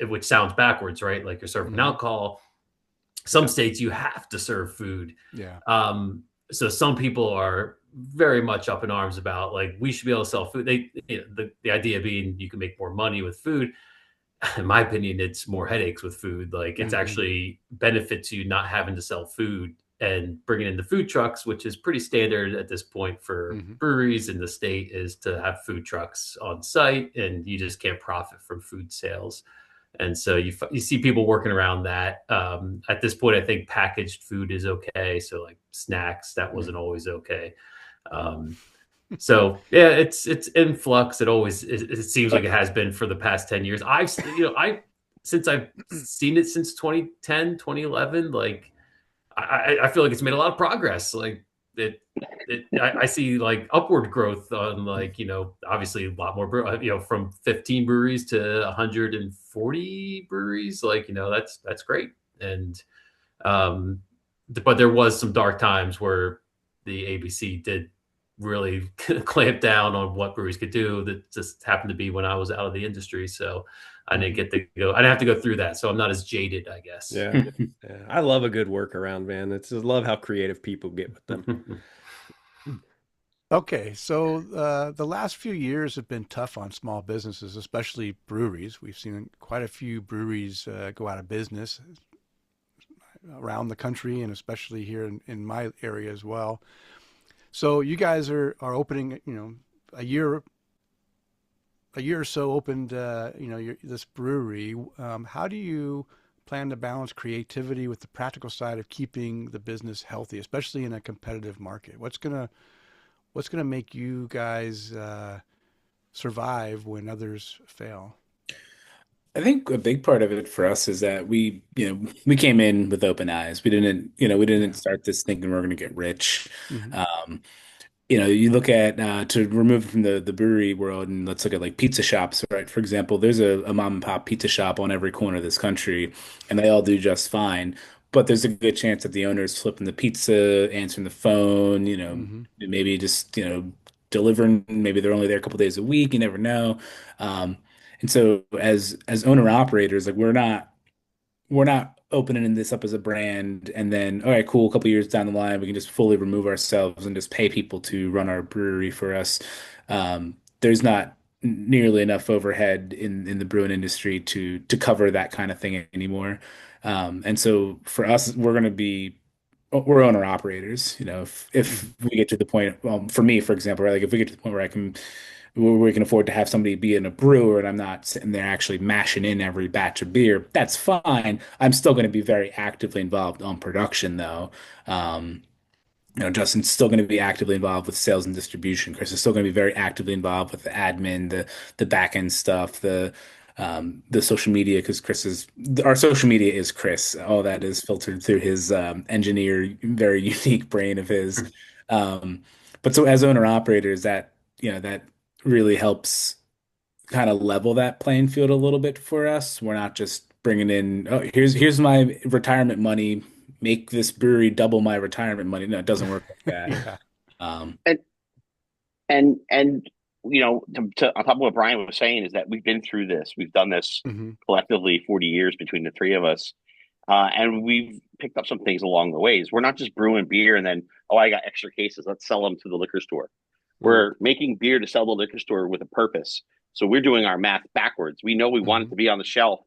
which sounds backwards, right? Like you're serving
Hmm.
alcohol. Some
Yep.
states you have to serve food.
Yeah.
So some people are very much up in arms about like we should be able to sell food. The idea being you can make more money with food. In my opinion, it's more headaches with food. Like it's
Hmm.
actually benefits you not having to sell food and bringing in the food trucks, which is pretty standard at this point for
Hmm.
breweries in the state, is to have food trucks on site, and you just can't profit from food sales. And so you see people working around that. At this point, I think packaged food is okay. So like snacks, that wasn't always okay. Um, so yeah, it's in flux. It seems like it has been for the past 10 years. Since I've seen it since 2010, 2011, like I feel like it's made a lot of progress. Like I see like upward growth on like, obviously a lot more, from 15 breweries to 140 breweries. Like, that's great. And, um, but there was some dark times where the ABC did really clamp down on what breweries could do. That just happened to be when I was out of the industry. So I didn't
Hmm.
get to go, I didn't have to go through that. So I'm not as jaded, I guess.
yeah. Yeah. I love a good workaround, man. I love how creative people get with them.
Okay, so the last few years have been tough on small businesses, especially breweries. We've seen quite a few breweries go out of business around the country and especially here in my area as well. So you guys are opening, a year a year or so opened, this brewery. How do you plan to balance creativity with the practical side of keeping the business healthy, especially in a competitive market? What's gonna make you guys survive when others fail?
I think a big part of it for us is that we came in with open eyes. We didn't
Yeah.
start this thinking we're going to get rich.
Hmm.
Um, you look at to remove from the brewery world, and let's look at like pizza shops, right? For example, there's a mom and pop pizza shop on every corner of this country, and they all do just fine. but there's a good chance that the owner is flipping the pizza, answering the phone,
Hmm.
maybe just, delivering. Maybe they're only there a couple days a week. You never know. Um, and so as owner operators, like we're not opening this up as a brand and then, all right, cool, a couple years down the line, we can just fully remove ourselves and just pay people to run our brewery for us. There's not nearly enough overhead in the brewing industry to cover that kind of thing anymore. And so for us, we're owner operators. If we get to the point, well, for me, for example, right, like if we get to the point where we can afford to have somebody be in a brewer and I'm not sitting there actually mashing in every batch of beer, that's fine. I'm still going to be very actively involved on production though. Um, Justin's still going to be actively involved with sales and distribution. Kris is still going to be very actively involved with the admin, the back end stuff, the social media, because our social media is Kris. All that is filtered through his engineer, very unique brain of his. Um, but so as owner operators, that really helps kind of level that playing field a little bit for us. We're not just bringing in, oh, here's my retirement money, make this brewery double my retirement money. No, it doesn't work like that.
Yeah.
Um,
And and on top of what Brian was saying is that we've been through this. We've done this
Hmm.
collectively 40 years between the three of us. And we've picked up some things along the ways. We're not just brewing beer and then, oh, I got extra cases. Let's sell them to the liquor store.
Mm.
We're making beer to sell to the liquor store with a purpose. So we're doing our math backwards. We know we want it
Hmm.
to be on the shelf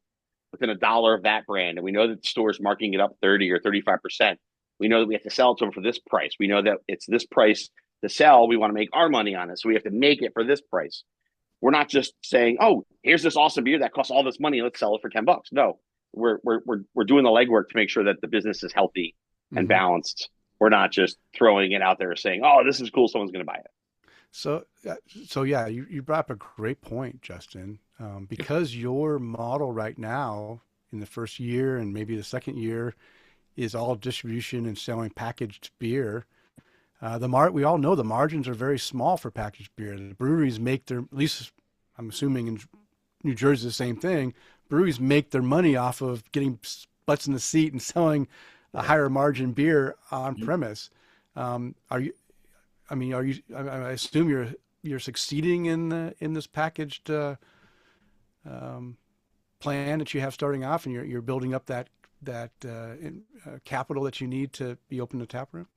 within $1 of that brand. And we know that the store's marking it up 30 or 35%. We know that we have to sell it to them for this price. We know that it's this price to sell. We want to make our money on it. So we have to make it for this price. We're not just saying, "Oh, here's this awesome beer that costs all this money. Let's sell it for $10." No, we're doing the legwork to make sure that the business is healthy and
Hmm.
balanced. We're not just throwing it out there saying, "Oh, this is cool. Someone's going to buy it."
So, so yeah, you brought up a great point, Justin. Because your model right now in the first year and maybe the second year is all distribution and selling packaged beer. We all know the margins are very small for packaged beer. The breweries make their, at least I'm assuming in New Jersey the same thing. Breweries make their money off of getting butts in the seat and selling a
Yeah.
higher margin beer on premise. Are you? I mean, are you? I assume you're succeeding in this packaged um, plan that you have starting off, and you're building up that capital that you need to be open to tap room.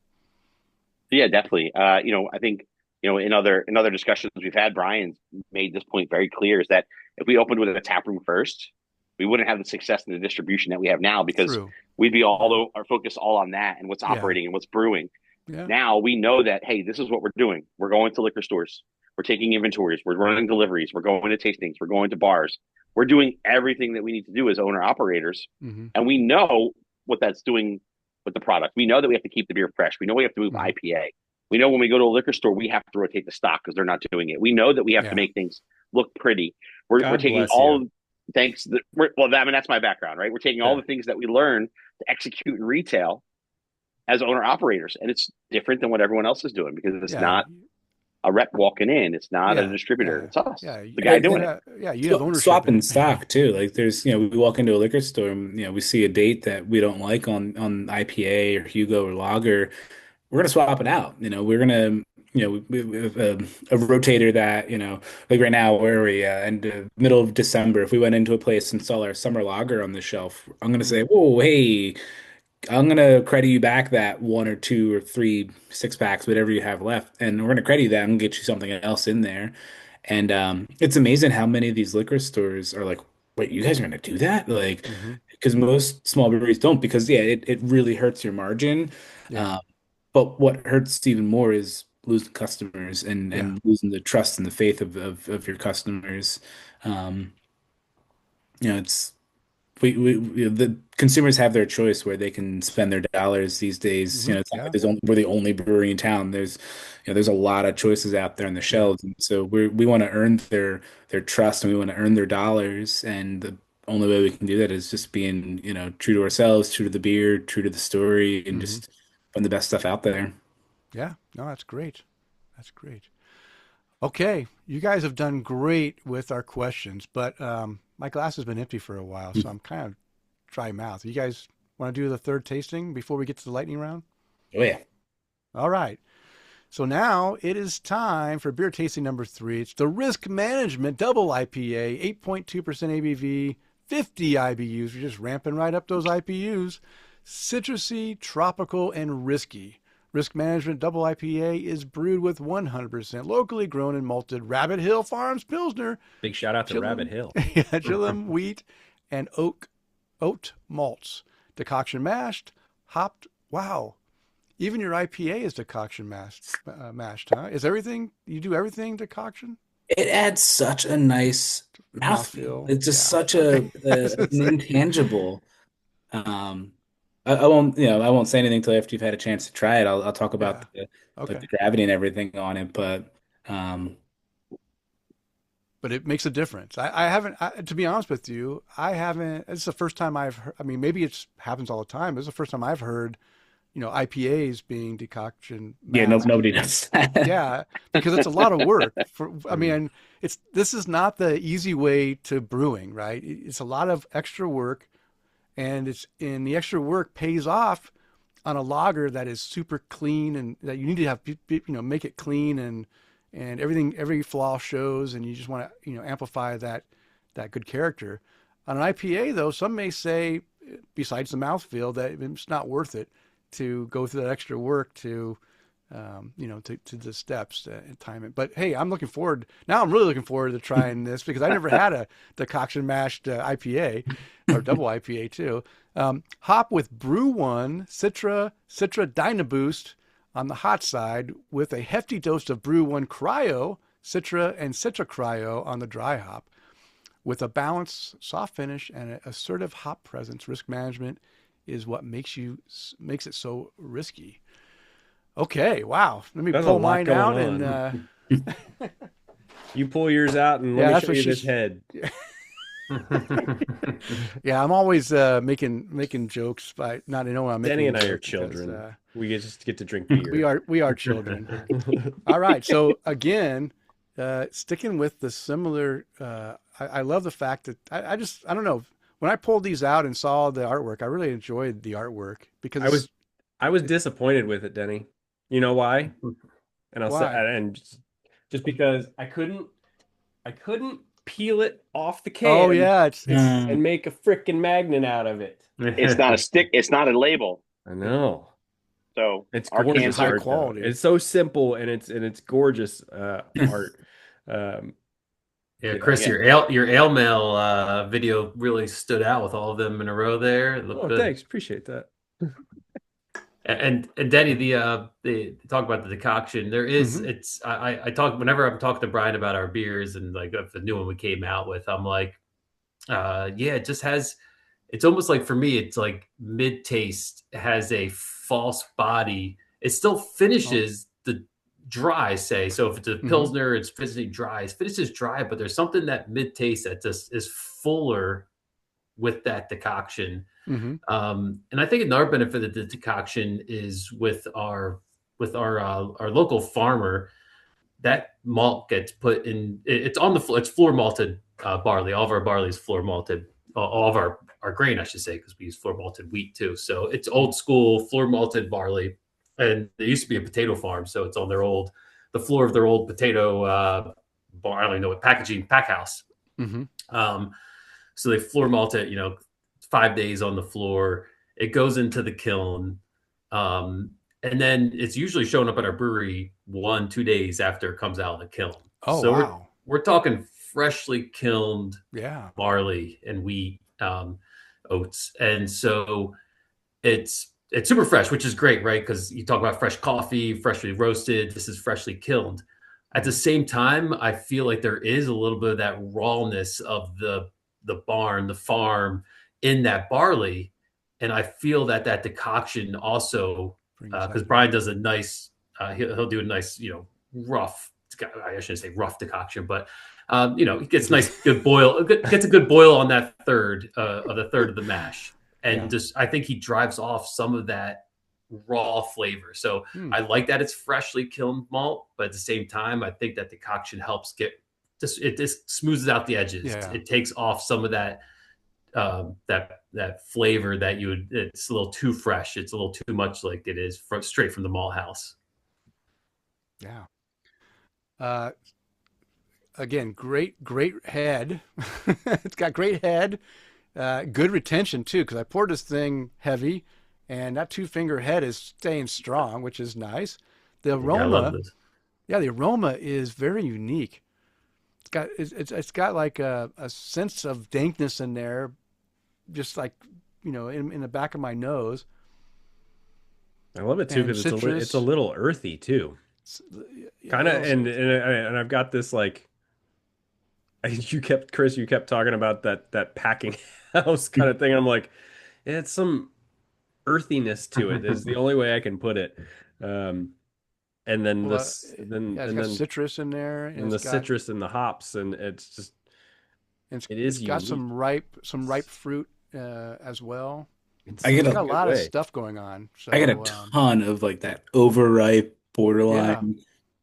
Yeah, definitely. I think in other discussions we've had, Brian's made this point very clear: is that if we opened with a tap room first, we wouldn't have the success and the distribution that we have now because
True.
we'd be
Yeah.
our focus all on that and what's
Yeah.
operating and what's brewing.
Yeah.
Now we know that, hey, this is what we're doing. We're going to liquor stores. We're taking inventories. We're running deliveries. We're going to tastings. We're going to bars. We're doing everything that we need to do as owner operators.
Hmm.
And we know what that's doing with the product. We know that we have to keep the beer fresh. We know we have to move
Hmm.
IPA. We know when we go to a liquor store, we have to rotate the stock because they're not doing it. We know that we have to
Yeah.
make things look pretty. We're
God
taking
bless you.
all thanks. I mean, that's my background, right? We're taking all
Yeah.
the things that we learn to execute in retail as owner operators. And it's different than what everyone else is doing because it's
Yeah.
not a rep walking in. It's not a
Yeah.
distributor.
Yeah.
It's us,
Yeah.
the guy doing it.
You have ownership in
Swapping
it.
stock too. Like there's, we walk into a liquor store and, we see a date that we don't like on IPA or Hugo or lager. We're gonna swap it out. We're gonna, we have a rotator that, like right now, where are we? In the middle of December, if we went into a place and saw our summer lager on the shelf, I'm gonna say,
Mm.
whoa, hey, I'm gonna credit you back that one or two or three six packs, whatever you have left, and we're gonna credit you that and get you something else in there. And it's amazing how many of these liquor stores are like, wait, you guys are gonna do that? Like,
Hmm.
because most small breweries don't, because yeah, it really hurts your margin.
Yeah.
Um, but what hurts even more is losing customers
Yeah.
and losing the trust and the faith of your customers. Um, it's the consumers have their choice where they can spend their dollars these days.
Hmm.
It's not like
Yeah.
we're the only brewery in town. There's a lot of choices out there on the
Yeah.
shelves, and so we want to earn their trust and we want to earn their dollars. And the only way we can do that is just being, true to ourselves, true to the beer, true to the story, and
Hmm.
just putting the best stuff out there.
Yeah. No, that's great. That's great. Okay, you guys have done great with our questions, but my glass has been empty for a while, so I'm kind of dry mouth. You guys Want to do the third tasting before we get to the lightning round?
Oh yeah.
All right. So now it is time for beer tasting number 3. It's the Risk Management Double IPA, 8.2% ABV, 50 IBUs. We're just ramping right up those IBUs. Citrusy, tropical, and risky. Risk Management Double IPA is brewed with 100% locally grown and malted Rabbit Hill Farms Pilsner.
Big shout out to
Chillum,
Rabbit Hill.
Chillum wheat and oat malts. Decoction mashed, hopped. Wow. Even your IPA is decoction mashed, huh? Is everything, you do everything decoction?
It adds such a nice mouthfeel. It's just such an intangible. I won't say anything until after you've had a chance to try it. I'll talk about the gravity and everything on it, but
it makes a difference. I haven't, to be honest with you, I haven't. It's the first time I've heard. I mean, maybe it happens all the time. It's the first time I've heard, IPAs being decoction.
Yeah, nobody does that.
Yeah, because it's a lot of work. This is not the easy way to brewing, right? It's a lot of extra work, and the extra work pays off on a lager that is super clean, and that you need to have, make it clean, and everything, every flaw shows, and you just want to, amplify that good character. On an IPA, though, some may say, besides the mouthfeel, that it's not worth it to go through that extra work to the steps and time it. But hey, I'm looking forward. Now I'm really looking forward to trying this because I never had a decoction mashed IPA or double IPA too. Hop with Brew One Citra Dynaboost on the hot side with a hefty dose of Brew One Cryo, Citra and Citra Cryo on the dry hop. With a balanced, soft finish and an assertive hop presence, Risk Management is what makes it so risky. Okay, wow. Let me pull mine out and
you pull yours out and let me show you this head.
Yeah, I'm always making jokes by not knowing I'm making.
Denny and I are children. We just get to drink beer.
We are children. All right. So again, sticking with the similar, I love the fact that I don't know. When I pulled these out and saw the artwork, I really enjoyed the artwork because
I was disappointed with it, Denny. You know why? And I'll say, and just because I couldn't peel it off the can.
Oh yeah,
and make a freaking magnet out of it.
It's not a stick. It's not a label.
I know.
So
it's
our
gorgeous
high
art,
quality.
It's so simple and it's gorgeous art.
Yeah, Kris, your ale mail video really stood out with all of them in a row there. It looked good.
Thanks, appreciate that.
And Denny, the talk about the decoction. There is I talk whenever I'm talking to Brian about our beers and like the new one we came out with. I'm like, it just has. It's almost like for me, it's like mid taste has a false body. It still finishes the dry, say. So if it's a Pilsner, it's finishing dry. It finishes dry, but there's something that mid taste that just is fuller with that decoction. And I think another benefit of the decoction is with our local farmer, that malt gets put in. It's on the floor. It's floor malted barley. All of our barley is floor malted. All of our grain, I should say, because we use floor malted wheat too. So it's old school floor malted barley. And there used to be a potato farm, so it's on the floor of their old potato bar. I don't even know what pack house. So they floor malt it, 5 days on the floor. It goes into the kiln, and then it's usually showing up at our brewery 1-2 days after it comes out of the kiln.
Oh,
so
wow!
We're talking freshly kilned barley and wheat, oats, and so it's super fresh, which is great, right? Because you talk about fresh coffee, freshly roasted. This is freshly kilned. At the same time, I feel like there is a little bit of that rawness of the barn, the farm in that barley. And I feel that decoction also, because Brian does a nice, he'll do a nice, rough, I shouldn't say rough decoction, but, he gets a nice, good boil, gets a good boil on that third of the mash. And I think he drives off some of that raw flavor. So I like that it's freshly kilned malt, but at the same time, I think that decoction helps it just smooths out the edges. Yeah. It takes off some of that that flavor that it's a little too fresh. It's a little too much like it is straight from the malt house.
Yeah. Uh, Again, great head. It's got great head. Good retention too, because I poured this thing heavy, and that 2 finger head is staying strong, which is nice. The
Yeah, I love
aroma,
this.
yeah, the aroma is very unique. It's got like a sense of dankness in there, just like in the back of my nose,
I love it too
and
because it's a
citrus.
little earthy too.
s- Yeah, a
Kind of,
little.
and I've got this like Kris, you kept talking about that packing house kind of thing. I'm like, it's some earthiness to it. Is the only way I can put it. Um, and then
Well,
this,
yeah, it's
and
got
then
citrus in there, and
and the citrus and the hops, and it's just it
it's
is
got
unique
some ripe fruit as well.
in
I
So
get
it's
such a
got
a
a
good
lot of
way.
stuff going on.
I get a
So
ton of like that overripe
yeah,
borderline,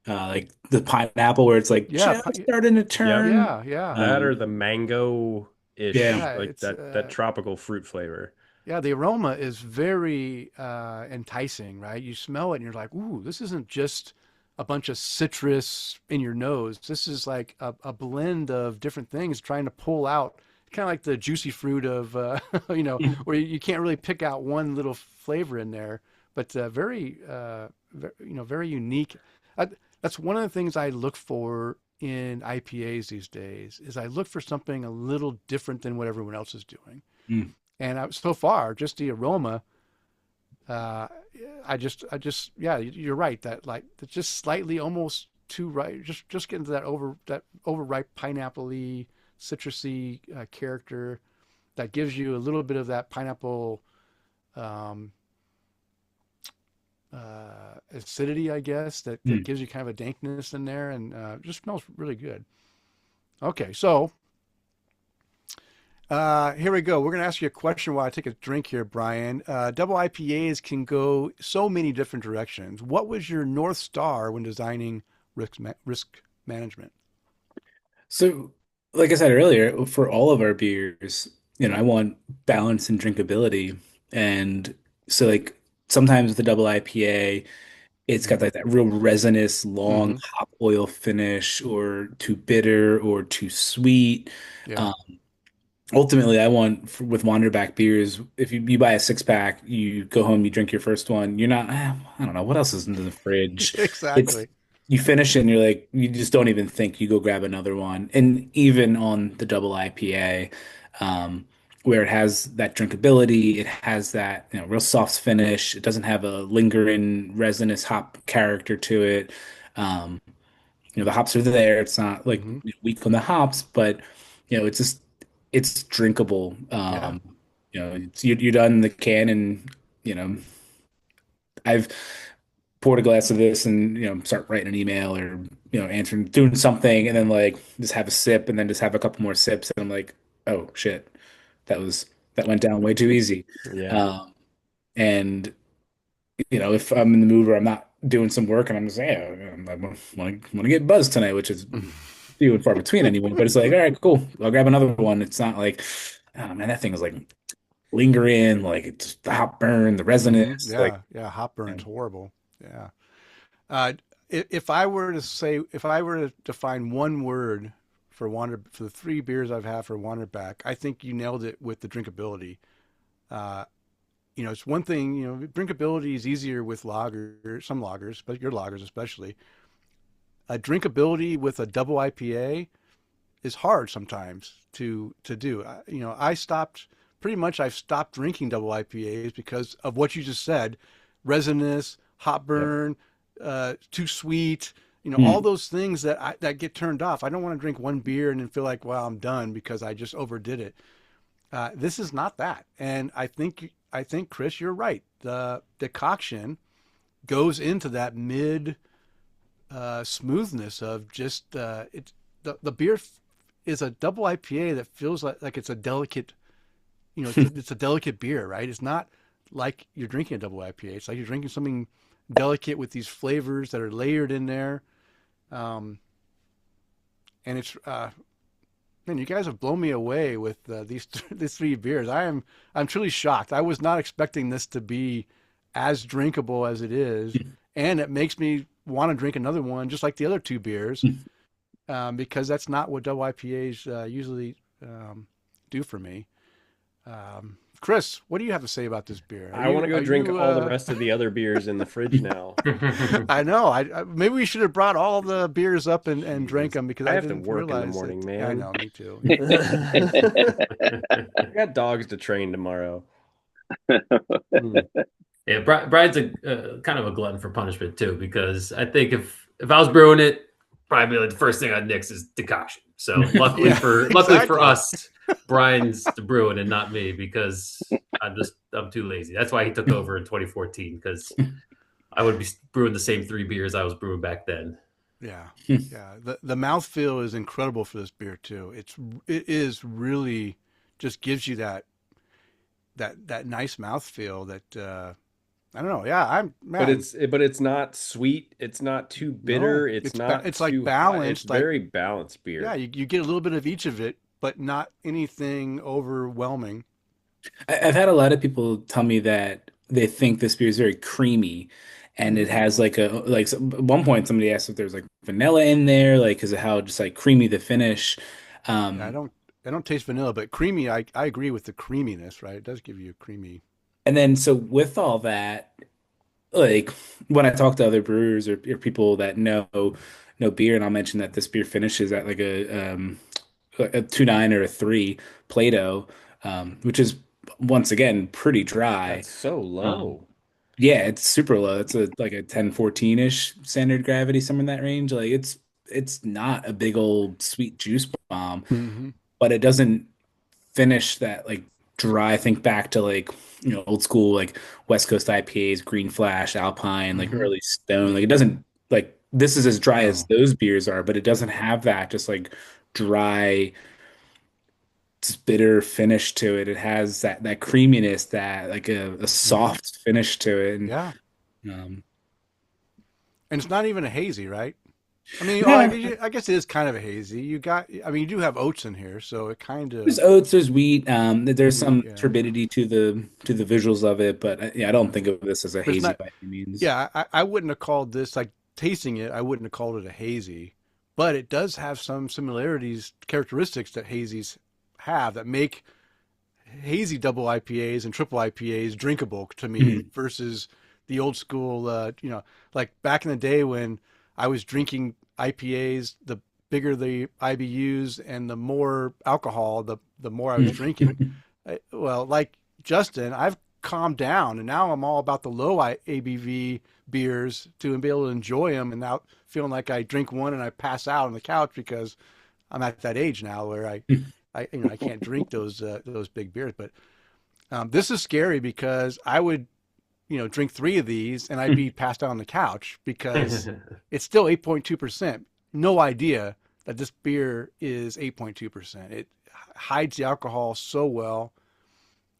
like the pineapple where it's like
yeah,
just starting to
Yep.
turn.
yeah,
That or
Um,
the mango-ish,
yeah,
yeah.
like
It's
that tropical fruit flavor.
yeah. The aroma is very enticing, right? You smell it and you're like, ooh, this isn't just a bunch of citrus in your nose. This is like a blend of different things trying to pull out, kind of like the juicy fruit of, where you can't really pick out one little flavor in there, but very unique. I, that's one of the things I look for in IPAs these days is I look for something a little different than what everyone else is doing.
Mm.
And so far, just the aroma, uh, yeah, you're right. That like it's just slightly almost too ripe. Just getting to that overripe pineapple-y, citrusy character that gives you a little bit of that pineapple um, acidity, I guess. That
Mm.
gives you kind of a dankness in there, and just smells really good. Okay, so here we go. We're going to ask you a question while I take a drink here, Brian. Double IPAs can go so many different directions. What was your North Star when designing risk management?
So, like I said earlier, for all of our beers, I want balance and drinkability. And so, like, sometimes with the double IPA, it's got
Hmm.
like that real resinous, long
Hmm.
hop oil finish, or too bitter or too sweet.
Yeah.
Um, Ultimately, I want with Wanderback beers, if you buy a 6 pack, you go home, you drink your first one, you're not, I don't know, what else is in the fridge? It's
Exactly.
you finish it and you're like, you just don't even think, you go grab another one. And even on the double IPA, um, where it has that drinkability, it has that, real soft finish. It doesn't have a lingering resinous hop character to it. Um, the hops are there. It's not like
Hmm.
weak on the hops, but it's just it's drinkable.
Yeah.
You're done the can, and you know, I've poured a glass of this and start writing an email or answering doing something, and then like just have a sip, and then just have a couple more sips, and I'm like, oh shit, that was that went down way too easy.
Yeah.
Um, and if I'm in the mood where I'm not doing some work and I'm just saying, I want to get buzzed tonight, which is few and far between anyway. But it's like, all right, cool. I'll grab another one. It's not like, oh man, that thing is like lingering, like it's the hot burn, the resinous, like
Yeah. Yeah. Hop
you
burn's horrible. Yeah. Uh, if I were to define one word for the 3 beers I've had for Wanderback, I think you nailed it with the drinkability. Uh, it's one thing, drinkability is easier with some lagers, but your lagers especially. Drinkability with a double IPA is hard sometimes to do. I've stopped drinking double IPAs because of what you just said, resinous, hot
Yep.
burn, too sweet, all
Hmm.
those things that get turned off. I don't want to drink one beer and then feel like, well, I'm done because I just overdid it. This is not that, and I think Kris, you're right. The decoction goes into that mid smoothness of just the beer is a double IPA that feels like it's a delicate, it's a delicate beer, right? It's not like you're drinking a double IPA. It's like you're drinking something delicate with these flavors that are layered in there, um, and Man, you guys have blown me away with these three beers. I'm truly shocked. I was not expecting this to be as drinkable as it is, and it makes me want to drink another one, just like the other two beers, because that's not what double IPAs usually do for me. Kris, what do you have to say about this beer?
I want to go drink all the rest of the other beers in the fridge now.
I know. I maybe we should have brought all the beers up and drank them, because I
have to
didn't
work in the
realize
morning,
that.
man.
I know, me too.
I got dogs to train tomorrow.
Yeah, Brian's a kind of a glutton for punishment too, because I think if I was brewing it, probably like the first thing I'd nix is decoction. So luckily
Yeah,
luckily for
exactly.
us, Brian's the brewing and not me, because I'm too lazy. That's why he took over in 2014, because I would be brewing the same 3 beers I was brewing back then.
Yeah, yeah. The mouthfeel is incredible for this beer too. It is really just gives you that nice mouthfeel that I don't know. Yeah, man.
But it's not sweet. It's not too bitter.
No,
it's not.
It's like
too
balanced.
It's very balanced beer.
Yeah, you get a little bit of each of it, but not anything overwhelming.
I've had a lot of people tell me that they think this beer is very creamy, and it has like at one point somebody asked if there's like vanilla in there, like because of how just like creamy the finish.
Yeah, I don't taste vanilla, but creamy. I agree with the creaminess. Right, it does give you a creamy.
And then so with all that, like when I talk to other brewers or people that know beer, and I'll mention that this beer finishes at like a 2.9 or a 3 Plato, which is once again pretty dry.
That's so low.
Yeah, it's super low. It's like a 10, 14-ish standard gravity, somewhere in that range. Like it's not a big old sweet juice bomb,
Mm-hmm.
but it doesn't finish that like dry. Think back to like old school like West Coast IPAs, Green Flash, Alpine, like early Stone. Like it doesn't like this is as dry as those beers are, but it doesn't have that just like dry, just bitter finish to it. It has that creaminess, that like a soft finish to it, and
Yeah,
um,
and it's not even a hazy, right? I mean,
Yeah.
I guess it is kind of a hazy. You do have oats in here, so it kind of.
there's oats, there's wheat. There's some
Yeah.
turbidity to the visuals of it, but yeah, I don't think of this as a
But it's
hazy
not.
by any means.
Yeah, I wouldn't have called this, like tasting it. I wouldn't have called it a hazy, but it does have some similarities, characteristics that hazies have that make hazy double IPAs and triple IPAs drinkable to me versus the old school. Like back in the day when I was drinking IPAs, the bigger the IBUs and the more alcohol, the more I was drinking. Well, like Justin, I've calmed down, and now I'm all about the low ABV beers to be able to enjoy them, and not feeling like I drink one and I pass out on the couch, because I'm at that age now where I can't drink those big beers. But this is scary, because I would drink 3 of these and I'd be passed out on the couch, because it's still 8.2%. No idea that this beer is 8.2%. It hides the alcohol so well.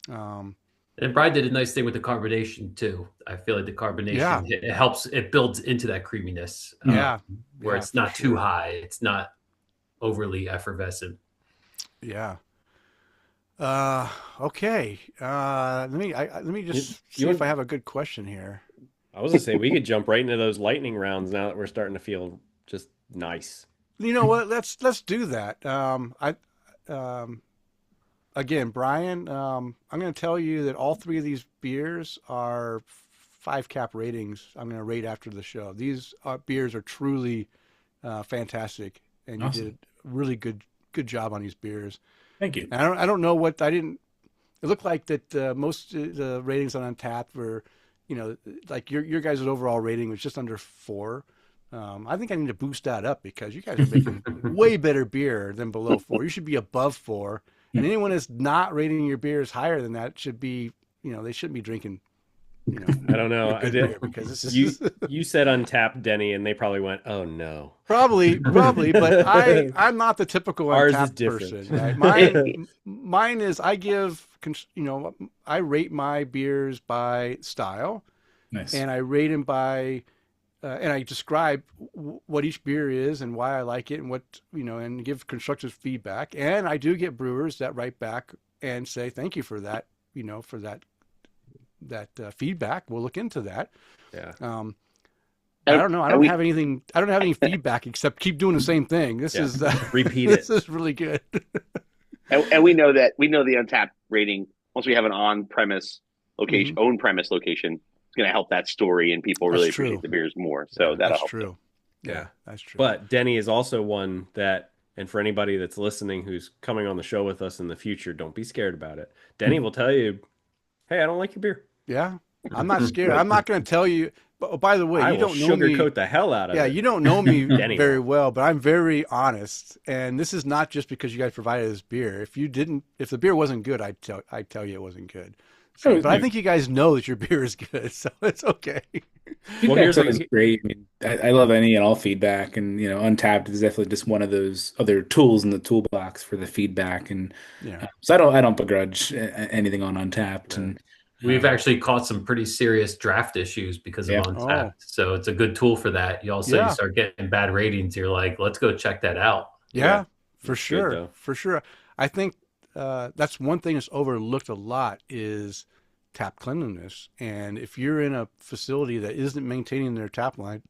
And Brian did a nice thing with the carbonation too. I feel like the carbonation it helps. It builds into that creaminess. Where it's not too high. It's not overly effervescent.
Yeah. Okay. Let me just see if I have a good question here.
I was gonna say we could jump right into those lightning rounds now that we're starting to feel just nice.
You know what? Let's do that. Again, Brian, I'm going to tell you that all 3 of these beers are 5 cap ratings. I'm going to rate after the show. These beers are truly fantastic, and
Awesome.
you did a really good job on these beers.
Thank you.
And I don't know what I didn't. It looked like that most of the ratings on Untappd were, like your guys' overall rating was just under 4. I think I need to boost that up, because you guys are making way better beer than below 4. You should be above 4. And anyone that's not rating your beers higher than that should be, they shouldn't be drinking.
I don't know.
Beer, because this is
You said Untappd, Denny, and they probably went, "Oh no."
Probably, but I'm not the typical
Ours is
Untappd
different.
person. Right? Mine is I rate my beers by style,
Nice.
and I rate them by and I describe what each beer is and why I like it and what, and give constructive feedback. And I do get brewers that write back and say, thank you for that, for that feedback. We'll look into that.
Yeah.
I don't know. I don't have anything. I don't have any feedback except keep doing the same thing. This is
repeat
this
it.
is really good.
and we know the untapped rating. Once we have an on-premise location, own premise location, it's going to help that story, and people really appreciate the beers more. So that'll help.
True. Yeah, that's true.
But Denny is also one that, and for anybody that's listening who's coming on the show with us in the future, don't be scared about it. Denny will tell you, hey, I don't like your beer.
Yeah, I'm not scared. I'm not going to tell you. But by the way,
I
you don't know me.
Sugarcoat the hell out of it.
Yeah, you don't know me
Denny
very
will.
well, but I'm very honest. And this is not just because you guys provided this beer. If the beer wasn't good, I'd tell you it wasn't good. So, but I think you guys know that your beer is good, so it's okay.
Feedback's always great. I mean, I love any and all feedback, and Untapped is definitely just one of those other tools in the toolbox for the feedback. And so I don't begrudge anything on Untapped. And
we've actually caught some pretty serious draft issues because of Untapped. So it's a good tool for that. You start getting bad ratings. You're like, let's go check that out.
Yeah, for sure, for sure. I think that's one thing that's overlooked a lot is tap cleanliness. And if you're in a facility that isn't maintaining their tap line,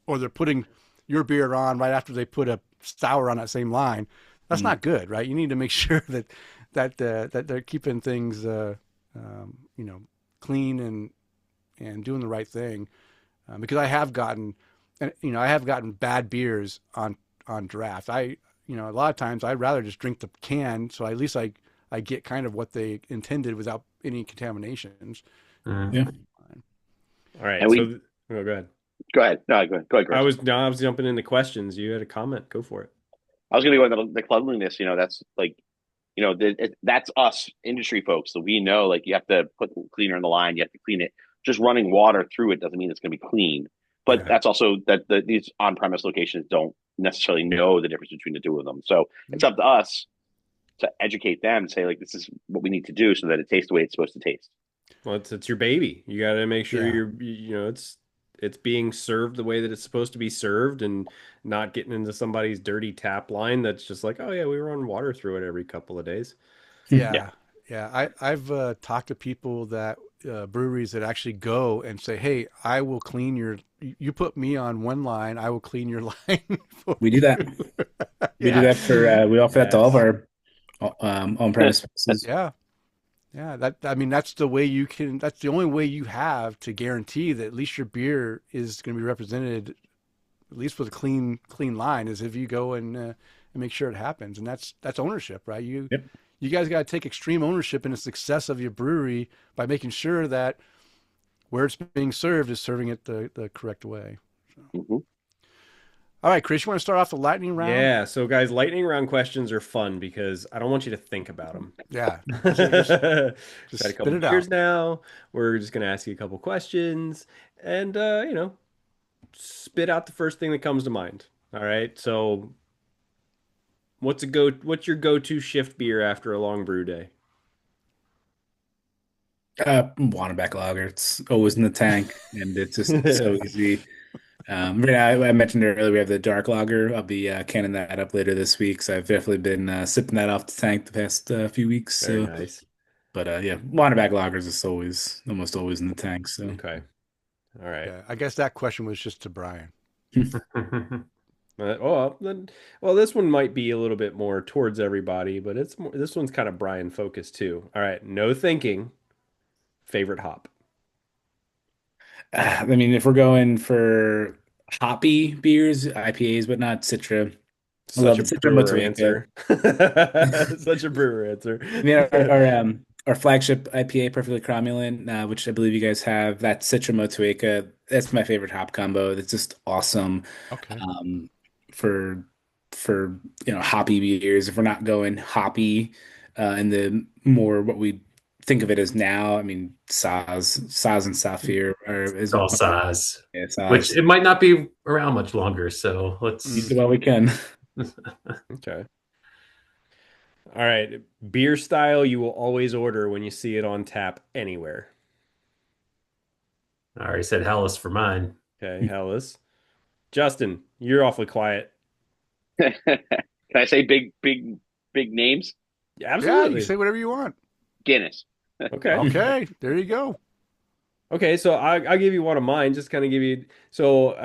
or they're putting your beer on right after they put a sour on that same line, that's not good, right? You need to make sure that they're keeping things clean and doing the right thing. Because I have gotten bad beers on draft. A lot of times I'd rather just drink the can, so at least I get kind of what they intended without any contaminations.
Yeah.
All right.
And
go ahead.
Go ahead. No, go ahead. Chris.
I was jumping into questions. You had a comment. Go for it.
I was going to go into the cleanliness. That's like, that's us industry folks. So we know, like, you have to put the cleaner in the line. You have to clean it. Just running water through it doesn't mean it's going to be clean. But that's also that these on-premise locations don't necessarily know the difference between the two of them. So it's up to us to educate them and say, like, this is what we need to do so that it tastes the way it's supposed to taste.
Well, it's your baby. You got to make sure it's being served the way that it's supposed to be served, and not getting into somebody's dirty tap line that's just like, oh yeah, we run water through it every couple of days.
Yeah. I've talked to people that breweries that actually go and say, hey, I will clean you put me on one line, I will clean your line.
We do that. We do that for we offer that to all of our on-premise spaces.
Yeah, that's the way that's the only way you have to guarantee that at least your beer is going to be represented, at least with a clean line, is if you go and make sure it happens. And that's ownership, right? You guys got to take extreme ownership in the success of your brewery by making sure that where it's being served is serving it the correct way. So. All right, Kris, you want to start off the lightning round?
Yeah. So, guys, lightning round questions are fun because I don't want you to think about them.
Yeah.
Just
Just
had a couple of beers now. We're just going to ask you a couple questions and, spit out the first thing that comes to mind. All right. So, what's your go-to shift beer after a long brew day?
Wannaback lager. It's always in the tank, and it's just so easy. I mentioned earlier we have the dark lager. I'll be canning that up later this week, so I've definitely been sipping that off the tank the past few weeks.
Very
so
nice.
But Wannaback lagers is almost always in the tank. So
okay, all right.
Yeah, I guess that question was just to Brian.
Well, this one might be a little bit more towards everybody, but this one's kind of Brian focused too. All right, no thinking. Favorite hop.
I mean, if we're going for hoppy beers, IPAs, but not Citra.
Such a brewer answer. Such a brewer answer.
I mean, our flagship IPA, Perfectly Cromulent, which I believe you guys have, that Citra Motueka. That's my favorite hop combo. That's just awesome.
Okay.
For hoppy beers, if we're not going hoppy, in the more what we think of it as now, I mean, Saz and Saphir is
all Saz.
Yeah, Saz.
Which it might not be around much longer, so let's
do what we can.
Okay. All right. Beer style you will always order when you see it on tap anywhere.
I already said Helles for mine.
Okay, Helles. Justin, you're awfully quiet.
Can I say big names?
Yeah, you
Absolutely.
say whatever you want.
Guinness.
Okay.
Okay, there you go.
Okay, so I'll give you one of mine, just kind of give you. So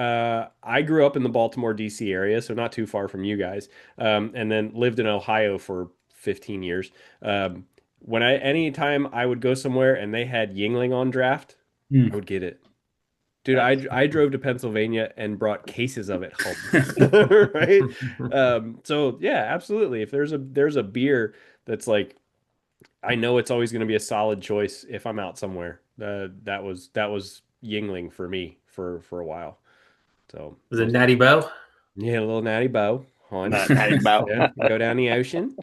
I grew up in the Baltimore, D.C. area, so not too far from you guys, and then lived in Ohio for 15 years. Anytime I would go somewhere and they had Yingling on draft, I
Hmm.
would get it. Dude,
Nice.
I drove to Pennsylvania and brought cases of it home. Right? So yeah, absolutely. If there's a beer that's like I know it's always going to be a solid choice if I'm out somewhere. That was Yingling for me for a while. So
Was it Natty Bow?
yeah, a little natty bow on.
Not about.
Yeah, go down the ocean,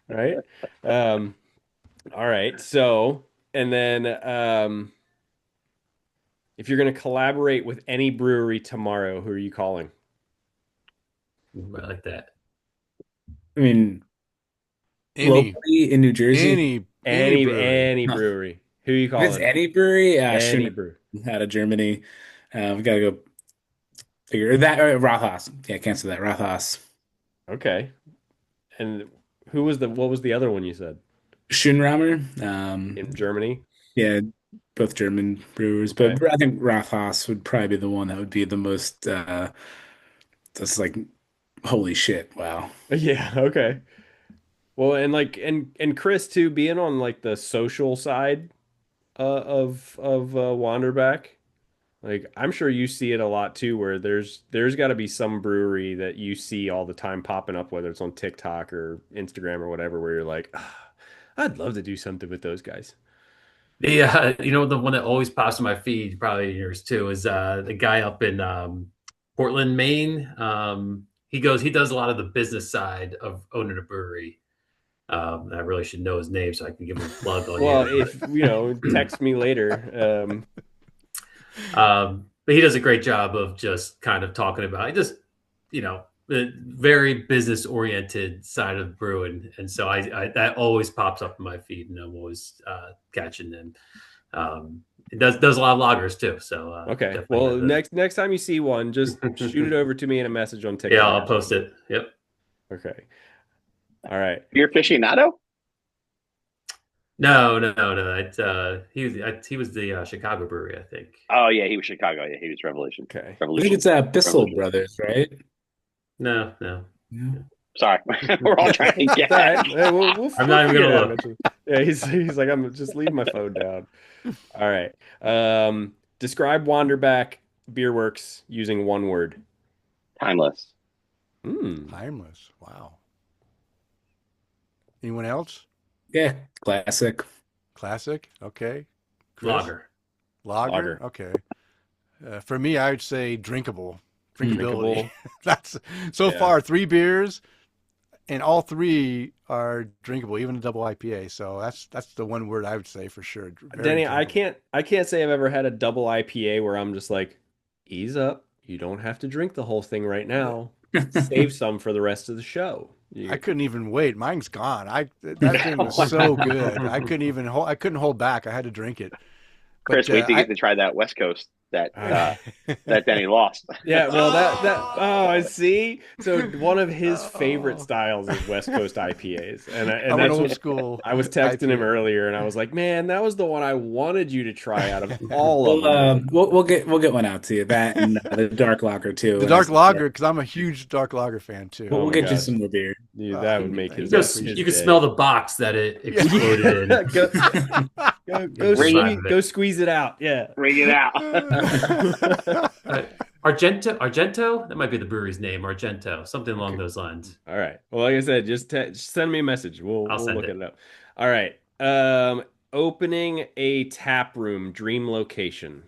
right? Um, all right. So and then if you're going to collaborate with any brewery tomorrow, who are you calling?
I like that.
I mean,
Any
locally in New Jersey,
any brewery.
Any
huh.
brewery. Who are you
If it's
calling?
any brewery,
Any
shouldn't
brewery.
out of Germany. We gotta go figure that. Rathaus. Yeah, cancel that. Rathaus.
Okay. And what was the other one you said?
Schönrammer.
In Germany?
Yeah, both German brewers, but
Okay.
I think Rathaus would probably be the one that would be the most. That's like, holy shit! Wow.
Yeah, okay. Well, and like and Kris too, being on like the social side of Wanderback, like I'm sure you see it a lot too, where there's got to be some brewery that you see all the time popping up, whether it's on TikTok or Instagram or whatever, where you're like, "Ah, I'd love to do something with those guys."
The one that always pops in my feed, probably yours too, is the guy up in Portland, Maine. He does a lot of the business side of owning a brewery. I really should know his name so I can give him a plug on
Well,
here.
if text me later.
But he does a great job of just kind of talking about the very business oriented side of brewing, and so I that always pops up in my feed, and I'm always catching them. It does a lot of loggers too, so
Okay.
definitely
Well,
has
next time you see one, just shoot it over to me in a message on
yeah,
TikTok
I'll
or
post
something.
it. Yep.
Okay. All right.
Beer aficionado?
No. He was the Chicago brewery, I think.
Oh yeah, he was Chicago. Yeah, he was Revolution.
Okay.
I think it's Bissell
Revolution.
Brothers, right?
No.
Yeah.
Sorry, we're all trying to
It's
get.
all right. Hey, we'll
I'm not even
figure
gonna
it out
look.
eventually. Yeah, he's like, I'm just leave my phone down. All right. Describe Wanderback Beerworks using one word.
Timeless.
Timeless. Wow. Anyone else?
Yeah, classic.
Classic. Okay. Kris?
Lager.
Lager.
Lager.
Okay. For me, I would say drinkable.
Drinkable.
Drinkability. That's so
Yeah.
far 3 beers, and all 3 are drinkable, even a double IPA. So that's the one word I would say for sure. Very
Denny, I
drinkable.
can't say I've ever had a double IPA where I'm just like, ease up. You don't have to drink the whole thing right now. Save some for the rest of the show.
I couldn't even wait. Mine's gone. That thing was so good. I couldn't hold back. I had to drink it.
Kris,
But
wait to get to try that West Coast that that Denny lost.
Yeah, well, I see. So one of his favorite
Oh.
styles is West Coast IPAs, and
I'm an
that's
old
what
school
I was texting him
IPA.
earlier, and I was like, "Man, that was the one I wanted you to try out of all of
We'll
them."
we'll get one out to you. That and the dark lager too.
The dark lager, because I'm a huge dark lager fan too.
Oh
We'll
my
get you
gosh.
some more beer.
Dude, that would make
You
his,
can
his
You can
day.
smell the box that it exploded in.
Go
Bring
it.
squeeze it out. Yeah.
Bring it out.
Argento? That might be the brewery's name. Argento, something along those lines.
All right. Well, like I said, just send me a message. We'll
I'll send
look
it.
it up. All right. Opening a tap room, dream location,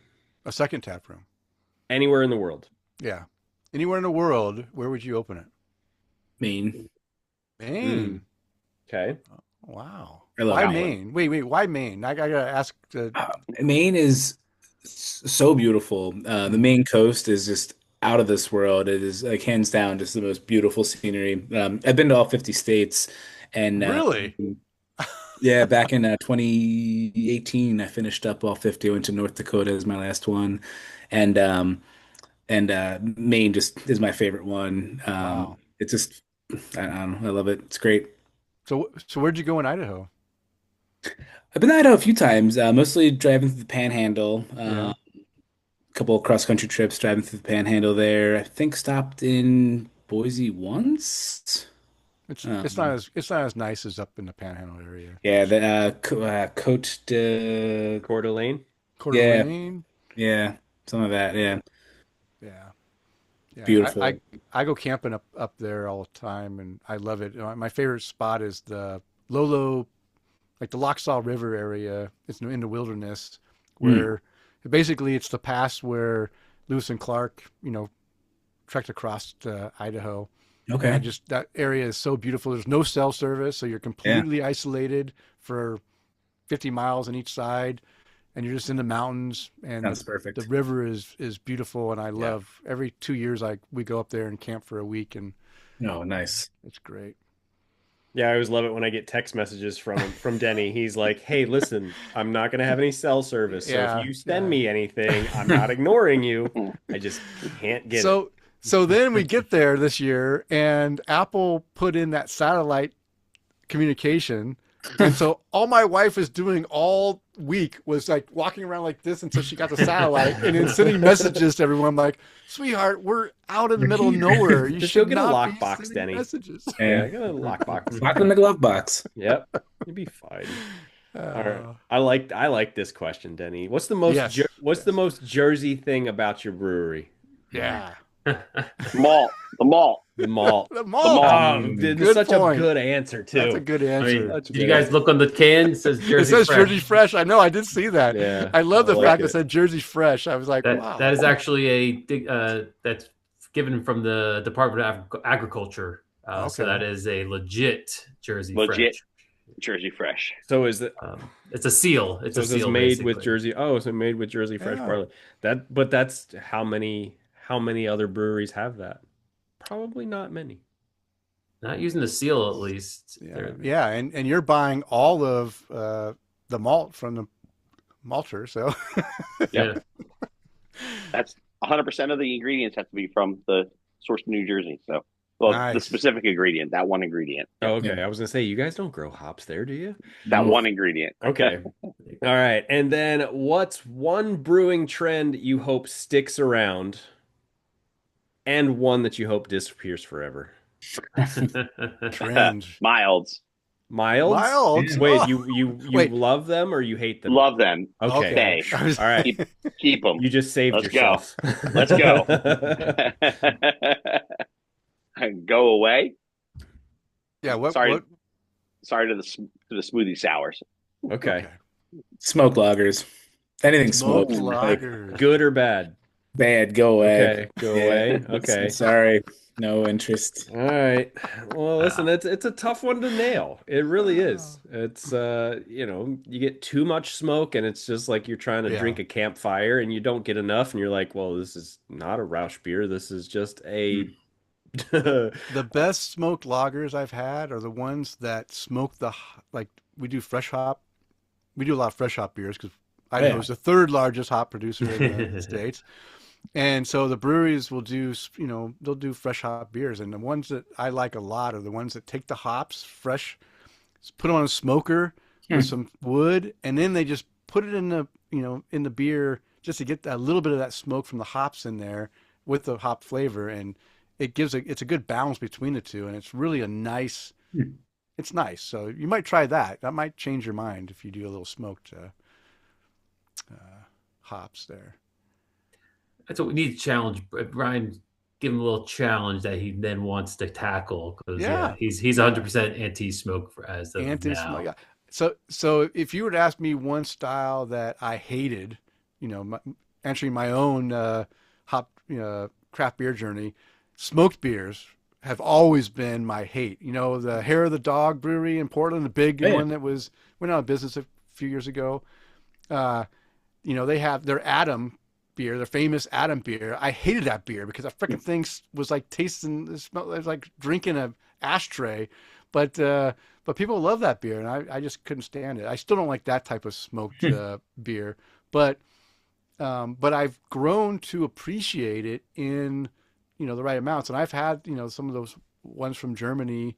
A second tap room.
anywhere in the world.
Yeah. Anywhere in the world, where would you open it?
Maine.
Maine.
Okay.
Wow.
I love
Why
Iowa.
Maine? Wait. Why Maine? I gotta ask.
Maine is so beautiful. The Maine coast is just out of this world. It is like hands down just the most beautiful scenery. I've been to all 50 states, and
Really?
yeah, back in 2018, I finished up all 50. I went to North Dakota as my last one, and and Maine just is my favorite one.
Wow.
It's just I don't know, I love it. It's great.
So where'd you go in Idaho?
I've been to Idaho a few times, mostly driving through the Panhandle.
Yeah.
A couple of cross country trips driving through the Panhandle there. I think stopped in Boise once.
It's not as nice as up in the Panhandle area.
Yeah, the Cote de
Coeur d'Alene.
Coeur
yeah,
d'Alene.
yeah, some of that. Yeah,
Yeah. Yeah. I,
beautiful.
I I go camping up there all the time, and I love it. My favorite spot is the Lolo, like the Lochsaw River area. It's in the wilderness
Mm,
where basically it's the pass where Lewis and Clark, trekked across to Idaho. And
okay.
that area is so beautiful. There's no cell service, so you're
Yeah,
completely isolated for 50 miles on each side, and you're just in the mountains. And
sounds
the
perfect.
river is beautiful, and I
Yeah.
love every 2 years we go up there and camp for a week, and
Oh, nice.
it's great.
Yeah, I always love it when I get text messages from Denny. He's like, "Hey, listen, I'm not gonna have any cell service, so if
Yeah,
you send
yeah.
me anything, I'm not ignoring you. I just can't get it."
So so then we get there this year, and Apple put in that satellite communication. And so all my wife was doing all week was like walking around like this until she got the satellite and then sending messages to everyone. I'm like, sweetheart, we're out in the middle of nowhere. You
Just go
should
get a
not be
lockbox,
sending
Denny.
messages.
Yeah, I
Yeah,
got a lockbox.
lock in the glove box.
Yep, you'd be fine. All right,
Uh,
I like this question, Denny.
yes,
What's the
yes.
most Jersey thing about your brewery?
Yeah.
Malt, the malt,
The malt.
The
the
malt.
malt.
Oh,
Mm.
dude,
Good
such
point.
a good answer
That's a
too.
good
I
answer.
mean,
Such a
did you
good
guys
answer.
look on the can? It says
It
Jersey
says
Fresh.
Jersey Fresh. I know. I did see that.
Yeah,
I love
I
the
like
fact it
it.
said Jersey Fresh. I was like,
That
wow.
is actually that's given from the Department of Agriculture. So
Okay.
that is a legit Jersey
Legit
Fresh.
Jersey Fresh.
So is it?
It's a seal. It's
So
a
it says
seal,
made with
basically.
Jersey. Oh, so made with Jersey fresh
Yeah.
barley. But that's how many other breweries have that? Probably not many.
Not using the seal, at least.
Yeah. Yeah. And you're buying all of the malt from the malter. So
Yeah.
That's 100% of the ingredients have to be from the source in New Jersey. So, well, the
nice.
specific ingredient, that one ingredient,
Oh, okay.
Yeah.
I was gonna say you guys don't grow hops there, do you?
that
No.
one ingredient.
Okay. All right. And then what's one brewing trend you hope sticks around and one that you hope disappears forever?
Trend.
Milds.
Milds?
Milds.
Wait,
Oh.
you
Wait.
love them or you hate them?
Love them.
Okay.
Stay.
I was-
All right.
Keep them.
You just saved
Let's go.
yourself.
Let's go. Go away.
Yeah.
Sorry.
What?
Sorry to the smoothie sours.
Okay.
Smoke loggers. Anything
Smoked
smoked. Like,
lagers.
Good or bad?
bad, go away.
Okay. Go
Yeah.
away. Okay.
Sorry. No interest.
All right. Well, listen, it's a tough one to nail. It really is. It's you get too much smoke and it's just like you're trying to
Yeah.
drink a campfire and you don't get enough and you're like, well, this is not a Rausch beer. This is just a
The best smoked lagers I've had are the ones that smoke like we do fresh hop. We do a lot of fresh hop beers because Idaho is the third largest hop producer in the States. And so the breweries will do, they'll do fresh hop beers. And the ones that I like a lot are the ones that take the hops fresh, put them on a smoker with some wood, and then they just put it in the beer just to get a little bit of that smoke from the hops in there with the hop flavor. And it's a good balance between the two. And it's really it's nice. So you might try that. That might change your mind if you do a little smoked hops there.
That's what we need to challenge Brian. Give him a little challenge that he then wants to tackle because
Yeah.
he's 100% anti-smoke as of
Anti-smoke.
now.
Yeah. So if you were to ask me one style that I hated, entering my own hop craft beer journey, smoked beers have always been my hate. The Hair of the Dog Brewery in Portland, the big
Yeah.
one that went out of business a few years ago. They have their Adam beer, their famous Adam beer. I hated that beer because that freaking thing was like tasting, it was like drinking a ashtray. But people love that beer, and I just couldn't stand it. I still don't like that type of smoked beer. But But I've grown to appreciate it in, the right amounts. And I've had, some of those ones from Germany,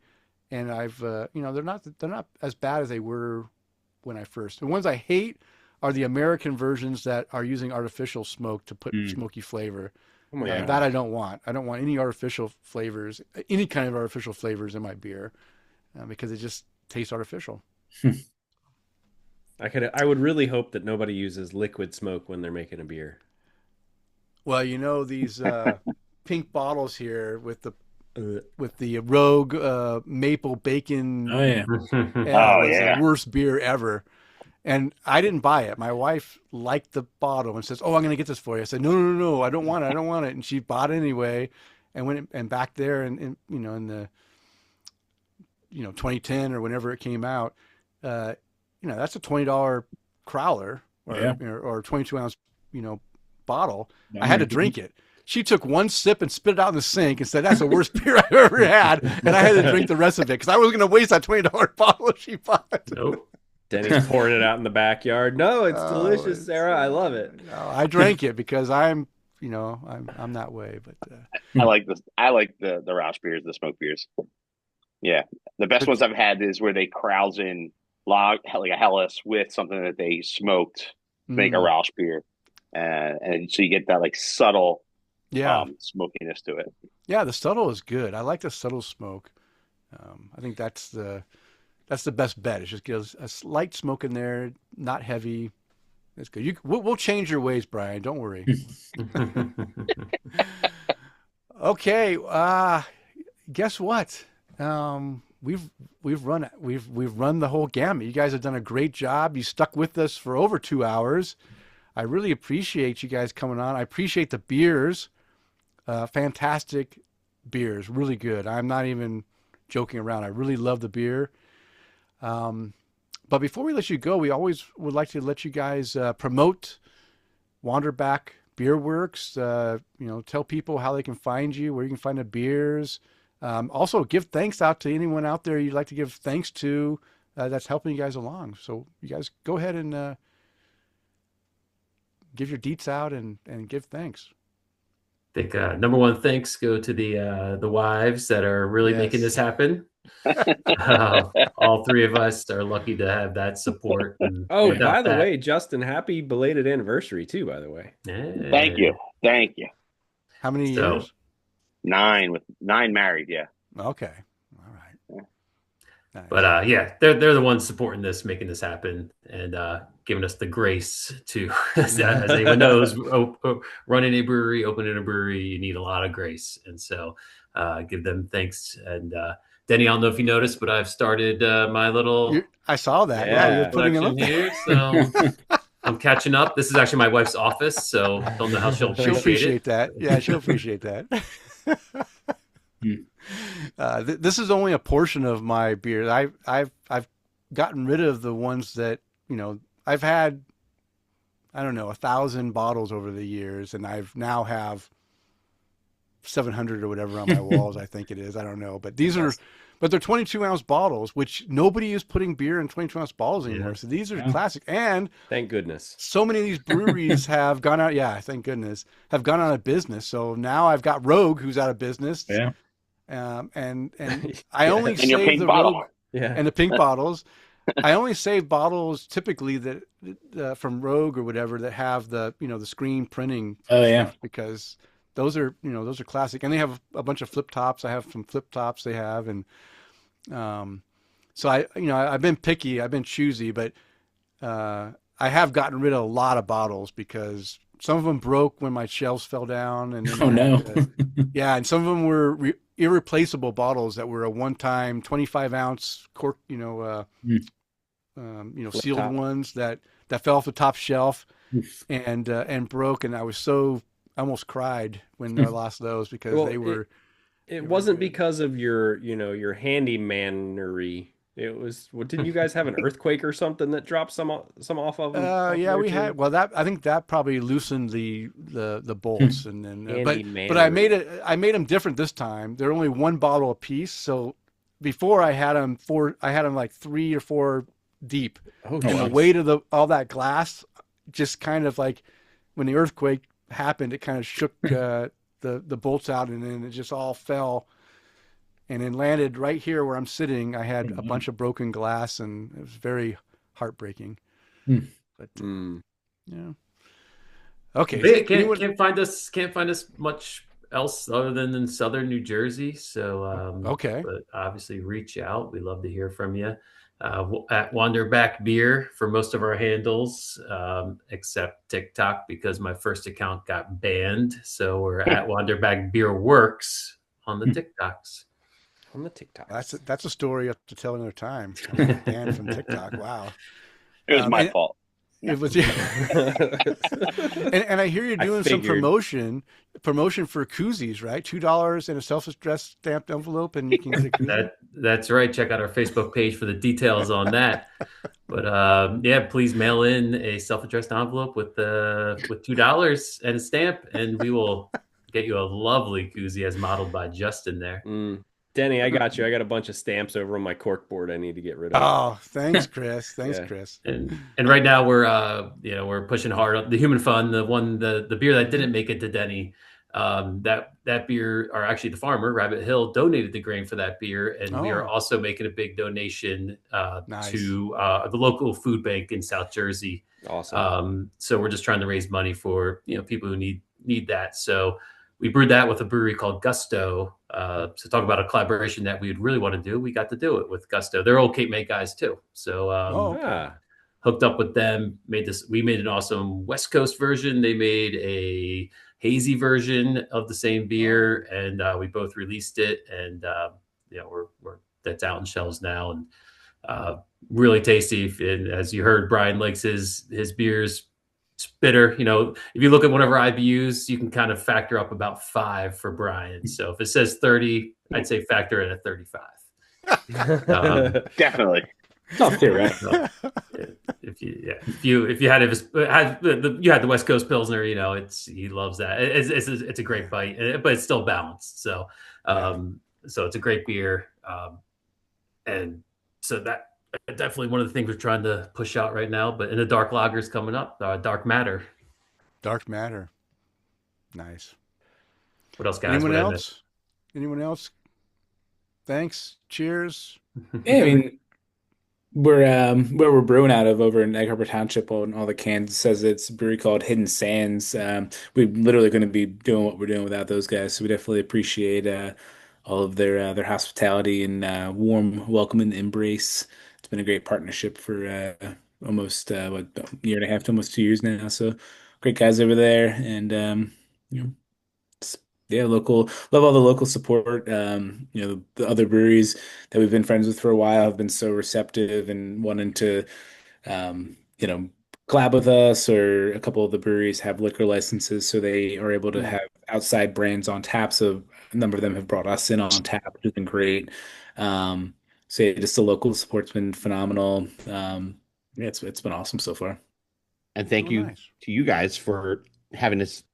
and I've, they're not as bad as they were when I first. The ones I hate are the American versions that are using artificial smoke to put smoky flavor.
Oh my God.
That I don't want. I don't want any artificial flavors, any kind of artificial flavors in my beer, because it just tastes artificial.
I would really hope that nobody uses liquid smoke when they're making a beer.
Well, these pink bottles here with the Rogue maple bacon.
Oh yeah.
It was the worst beer ever. And I didn't buy it. My wife liked the bottle and says, "Oh, I'm going to get this for you." I said, "No, I don't want it. I don't want it." And she bought it anyway. And and back there in the 2010 or whenever it came out, that's a $20 crowler or 22-ounce bottle. I had to drink it. She took one sip and spit it out in the sink and said, "That's the worst beer I've ever had." And I had to drink the rest of it because I wasn't going to waste that $20 bottle she bought.
Nope.
Denny's pouring it out in the backyard. No, it's delicious, Sarah. I love it.
No, I drank it because I'm that way. But
I like this. I like the Roush beers, the smoke beers. Yeah, the best ones I've had is where they crowds in like a Helles with something that they smoked to make a Roush beer, and so you get that like subtle smokiness to it.
Yeah, the subtle is good. I like the subtle smoke. I think that's the best bet. It just gives a slight smoke in there, not heavy. That's good. We'll change your ways, Brian. Don't worry. Okay. Guess what? We've run the whole gamut. You guys have done a great job. You stuck with us for over 2 hours. I really appreciate you guys coming on. I appreciate the beers. Fantastic beers. Really good. I'm not even joking around. I really love the beer. But before we let you go, we always would like to let you guys promote Wanderback Beerworks. Tell people how they can find you, where you can find the beers. Also, give thanks out to anyone out there you'd like to give thanks to that's helping you guys along. So you guys go ahead and give your deets out and give thanks.
I think number one thanks go to the wives that are really making this happen. All three of us are lucky to have that support. And
by the way, Justin, happy belated anniversary too, by the way.
Thank you.
How many years?
9 with 9 married. Yeah.
Okay. All right.
Nice. But they're the ones supporting this, making this happen, and giving us the grace to, as anyone knows, running a brewery, opening a brewery, you need a lot of grace, and so give them thanks. And Denny, I don't know if you noticed, but I've started my little.
I saw that. Yeah, you're putting it up
here, so I'm catching up. This is actually my wife's office, so don't know how she'll appreciate
that. Yeah, she'll appreciate that. This is only a portion of my beer. I've gotten rid of the ones that I've had. I don't know, 1,000 bottles over the years, and I've now have 700 or whatever on my walls. I think it is. I don't know, but but they're 22-ounce bottles, which nobody is putting beer in 22-ounce bottles anymore. Yeah. So these are classic. And
thank goodness,
so many of these breweries have gone out. Yeah, thank goodness, have gone out of business. So now I've got Rogue, who's out of business.
Yeah.
And I only save the Rogue and the pink bottles. I only save bottles typically that from Rogue or whatever that have the the screen printing.
Oh yeah,
because those are classic, and they have a bunch of flip tops. I have some flip tops they have, and so I've been picky, I've been choosy, but I have gotten rid of a lot of bottles because some of them broke when my shelves fell down, and and some of them were irreplaceable bottles that were a one-time 25-ounce cork, sealed top ones that fell off the top shelf and broke, and I was so. I almost cried when I lost those because they were.
It wasn't because of your handymanery. It was. Didn't you guys have an earthquake or something that dropped some off of them?
Yeah, we had. Well, I think that probably loosened the bolts, and then. But I made them different this time. They're only one bottle a piece. So before I had them like 3 or 4 deep. Oh, and the weight of all that glass just kind of like when the earthquake happened, it kind of shook the bolts out, and then it just all fell, and then landed right here where I'm sitting. I had a bunch of broken glass, and it was very heartbreaking.
Mm.
But
Mm.
yeah. Okay.
They
Anyone?
can't find us much else other than in southern New Jersey. So
Okay.
but obviously reach out. We love to hear from you. At Wanderback Beer for most of our handles, except TikTok because my first account got banned. So we're at Wanderback Beerworks on the TikToks.
On the TikToks.
That's a story you have to tell another time. I was banned from TikTok. Wow.
It was my
And
fault.
it was, and I hear you're doing some promotion for koozies, right? $2 in a self-addressed stamped envelope, and you can get a koozie.
That's right. Check out our Facebook page for the details on that. But yeah, please mail in a self-addressed envelope with $2 and a stamp, and we will get you a lovely koozie as modeled by Justin there.
Denny, I got you. I got a bunch of stamps over on my cork board I need to get rid of.
Oh, thanks, Kris. Thanks,
Yeah.
Kris.
And right now we're pushing hard on the Human Fun, the beer that didn't make it to Denny. That beer, or actually the farmer Rabbit Hill, donated the grain for that beer, and we are also making a big donation
Nice.
to the local food bank in South Jersey.
Awesome.
So we're just trying to raise money for people who need that. So we brewed that with a brewery called Gusto. So talk about a collaboration that we'd really want to do. We got to do it with Gusto. They're old Cape May guys too. So hooked up with them. We made an awesome West Coast version. They made a hazy version of the same beer, and we both released it. And that's out in shelves now, and really tasty. And as you heard, Brian likes his beers. Bitter, if you look at one of our IBUs, you can kind of factor up about 5 for Brian. So if it says 30, I'd say factor in a 35.
Definitely.
Not fair, right?
If you had the West Coast Pilsner, he loves that. It's a great bite, but it's still balanced. So so it's a great beer, and so that. Definitely one of the things we're trying to push out right now, but in the dark lagers coming up, Dark Matter.
Dark Matter. Nice.
What else, guys?
Anyone else? Thanks. Cheers.
Yeah, I mean, where we're brewing out of over in Egg Harbor Township on all the cans says it's a brewery called Hidden Sands. We're literally going to be doing what we're doing without those guys, so we definitely appreciate all of their hospitality and warm welcome and embrace. It's been a great partnership for almost a year and a half to almost 2 years now. So great guys over there, and local. Love all the local support. The other breweries that we've been friends with for a while have been so receptive and wanting to, collab with us. Or a couple of the breweries have liquor licenses, so they are able to have outside brands on tap. So a number of them have brought us in on tap, which has been great. So yeah, just the local support's been phenomenal. It's been awesome so far.
And thank you to you guys for having this,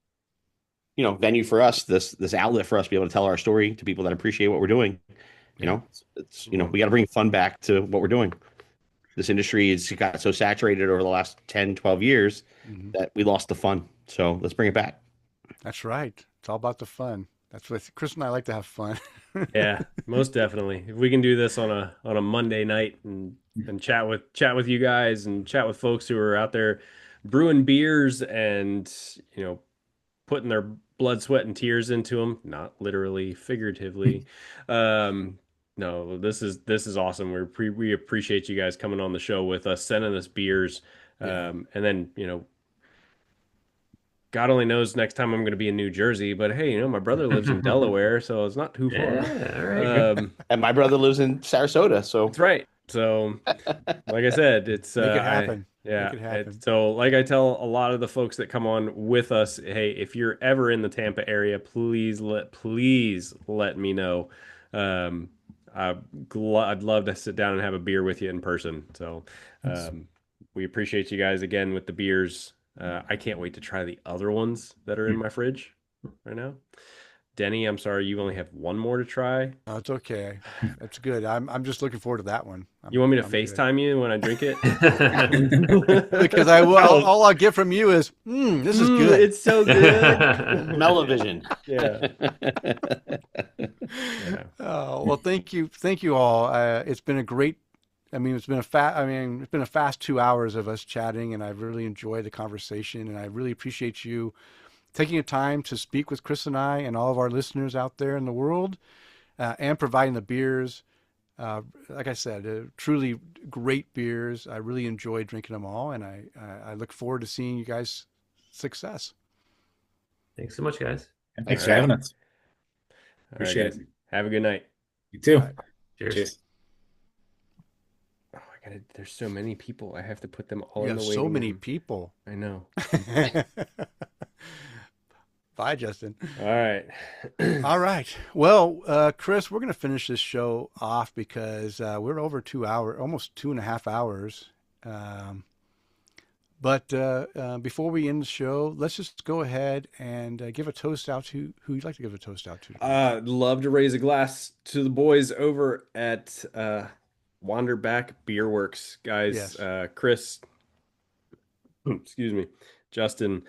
venue for us, this outlet for us to be able to tell our story to people that appreciate what we're doing. We got to bring fun back to what we're doing. This industry has got so saturated over the last 10, 12 years that we lost the fun. So let's bring it back.
That's right. It's all about the fun. That's what Kris and I like to have fun.
Yeah, most definitely. If we can do this on a Monday night and chat with you guys and chat with folks who are out there brewing beers and putting their blood, sweat, and tears into them, not literally, figuratively. No, this is awesome. We appreciate you guys coming on the show with us, sending us beers, and then God only knows next time I'm going to be in New Jersey, but hey, my brother lives in Delaware, so it's not too far.
Right.
And my brother lives in Sarasota, so
that's right. So, like I said, it's
Make it happen. Make it happen.
So, like I tell a lot of the folks that come on with us, hey, if you're ever in the Tampa area, please let me know. I'd love to sit down and have a beer with you in person. So, we appreciate you guys again with the beers. I can't wait to try the other ones that are in my fridge right now. Denny, I'm sorry, you only have one more to try.
Oh, it's okay. It's good. I'm just looking forward to that one.
You want me to
I'm good.
FaceTime you when I drink it?
Because I will. All I'll get from you is, this is good.
It's so good.
Smell-o-vision.
Yeah.
Oh, well, thank you all. It's been a great. It's been a fast 2 hours of us chatting, and I've really enjoyed the conversation, and I really appreciate you taking the time to speak with Kris and I and all of our listeners out there in the world, and providing the beers. Like I said, truly great beers. I really enjoyed drinking them all, and I look forward to seeing you guys' success.
Thanks so much, guys.
Thanks for having us.
Appreciate it. Have a good night.
You too.
Bye.
Cheers.
Cheers.
Oh, there's so many people. I have to put them all
You
in
have
the
so
waiting
many
room.
people.
I know.
Bye, Justin.
All right.
All right. Well, Kris, we're going to finish this show off because we're over 2 hours, almost 2.5 hours. But before we end the show, let's just go ahead and give a toast out to who you'd like to give a toast out to.
Love to raise a glass to the boys over at Wanderback Beerworks, guys.
Yes.
Kris, excuse me, Justin,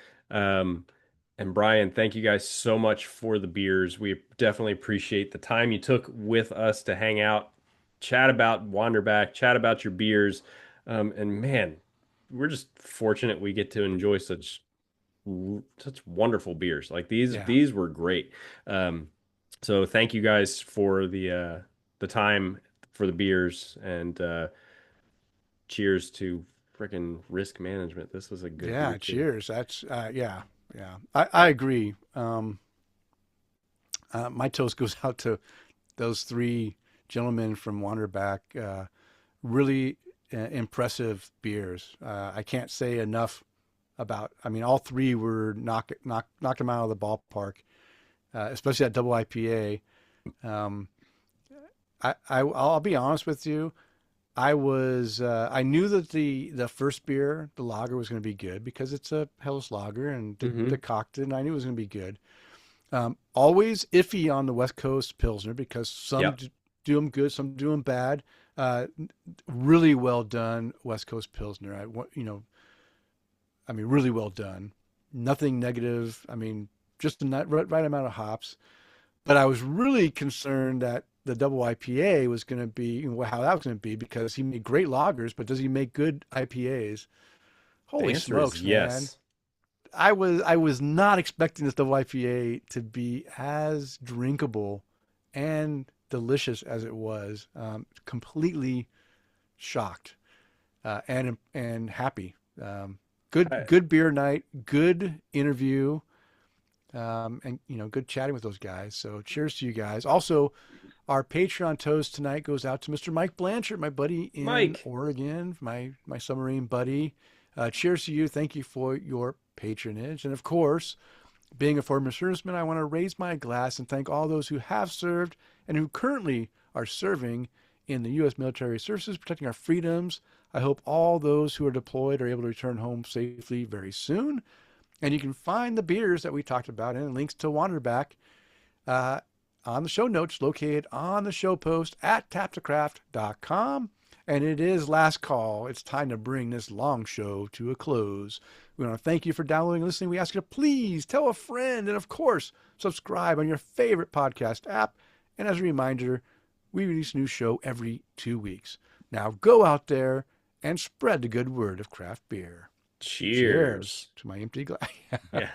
and Brian, thank you guys so much for the beers. We definitely appreciate the time you took with us to hang out, chat about Wanderback, chat about your beers. And man, we're just fortunate we get to enjoy such wonderful beers. Like these were great. So thank you guys for the time for the beers, and cheers to freaking Risk Management. This was a good beer too.
Cheers. That's yeah. I agree. My toast goes out to those three gentlemen from Wanderback. Really impressive beers. I can't say enough about. All three were knocked them out of the ballpark, especially that double IPA. I'll be honest with you. I knew that the first beer, the lager, was going to be good because it's a Helles lager and decocted, and I knew it was going to be good. Always iffy on the West Coast Pilsner because some do them good, some do them bad. Really well done West Coast Pilsner. Really well done. Nothing negative. Just the right amount of hops. But I was really concerned that the double IPA was going to be, how that was going to be, because he made great lagers, but does he make good IPAs? Holy smokes, man.
Yes.
I was not expecting this double IPA to be as drinkable and delicious as it was. Completely shocked and happy. Good beer night, good interview. And good chatting with those guys. So cheers to you guys. Also, our Patreon toast tonight goes out to Mr. Mike Blanchard, my buddy in Oregon, my submarine buddy. Cheers to you. Thank you for your patronage. And of course, being a former serviceman, I want to raise my glass and thank all those who have served and who currently are serving in the U.S. military services, protecting our freedoms. I hope all those who are deployed are able to return home safely very soon. And you can find the beers that we talked about and links to Wanderback on the show notes located on the show post at taptocraft.com. And it is last call. It's time to bring this long show to a close. We want to thank you for downloading and listening. We ask you to please tell a friend and, of course, subscribe on your favorite podcast app. And as a reminder, we release a new show every 2 weeks. Now go out there and spread the good word of craft beer.
Cheers
To my empty glass.
Yeah.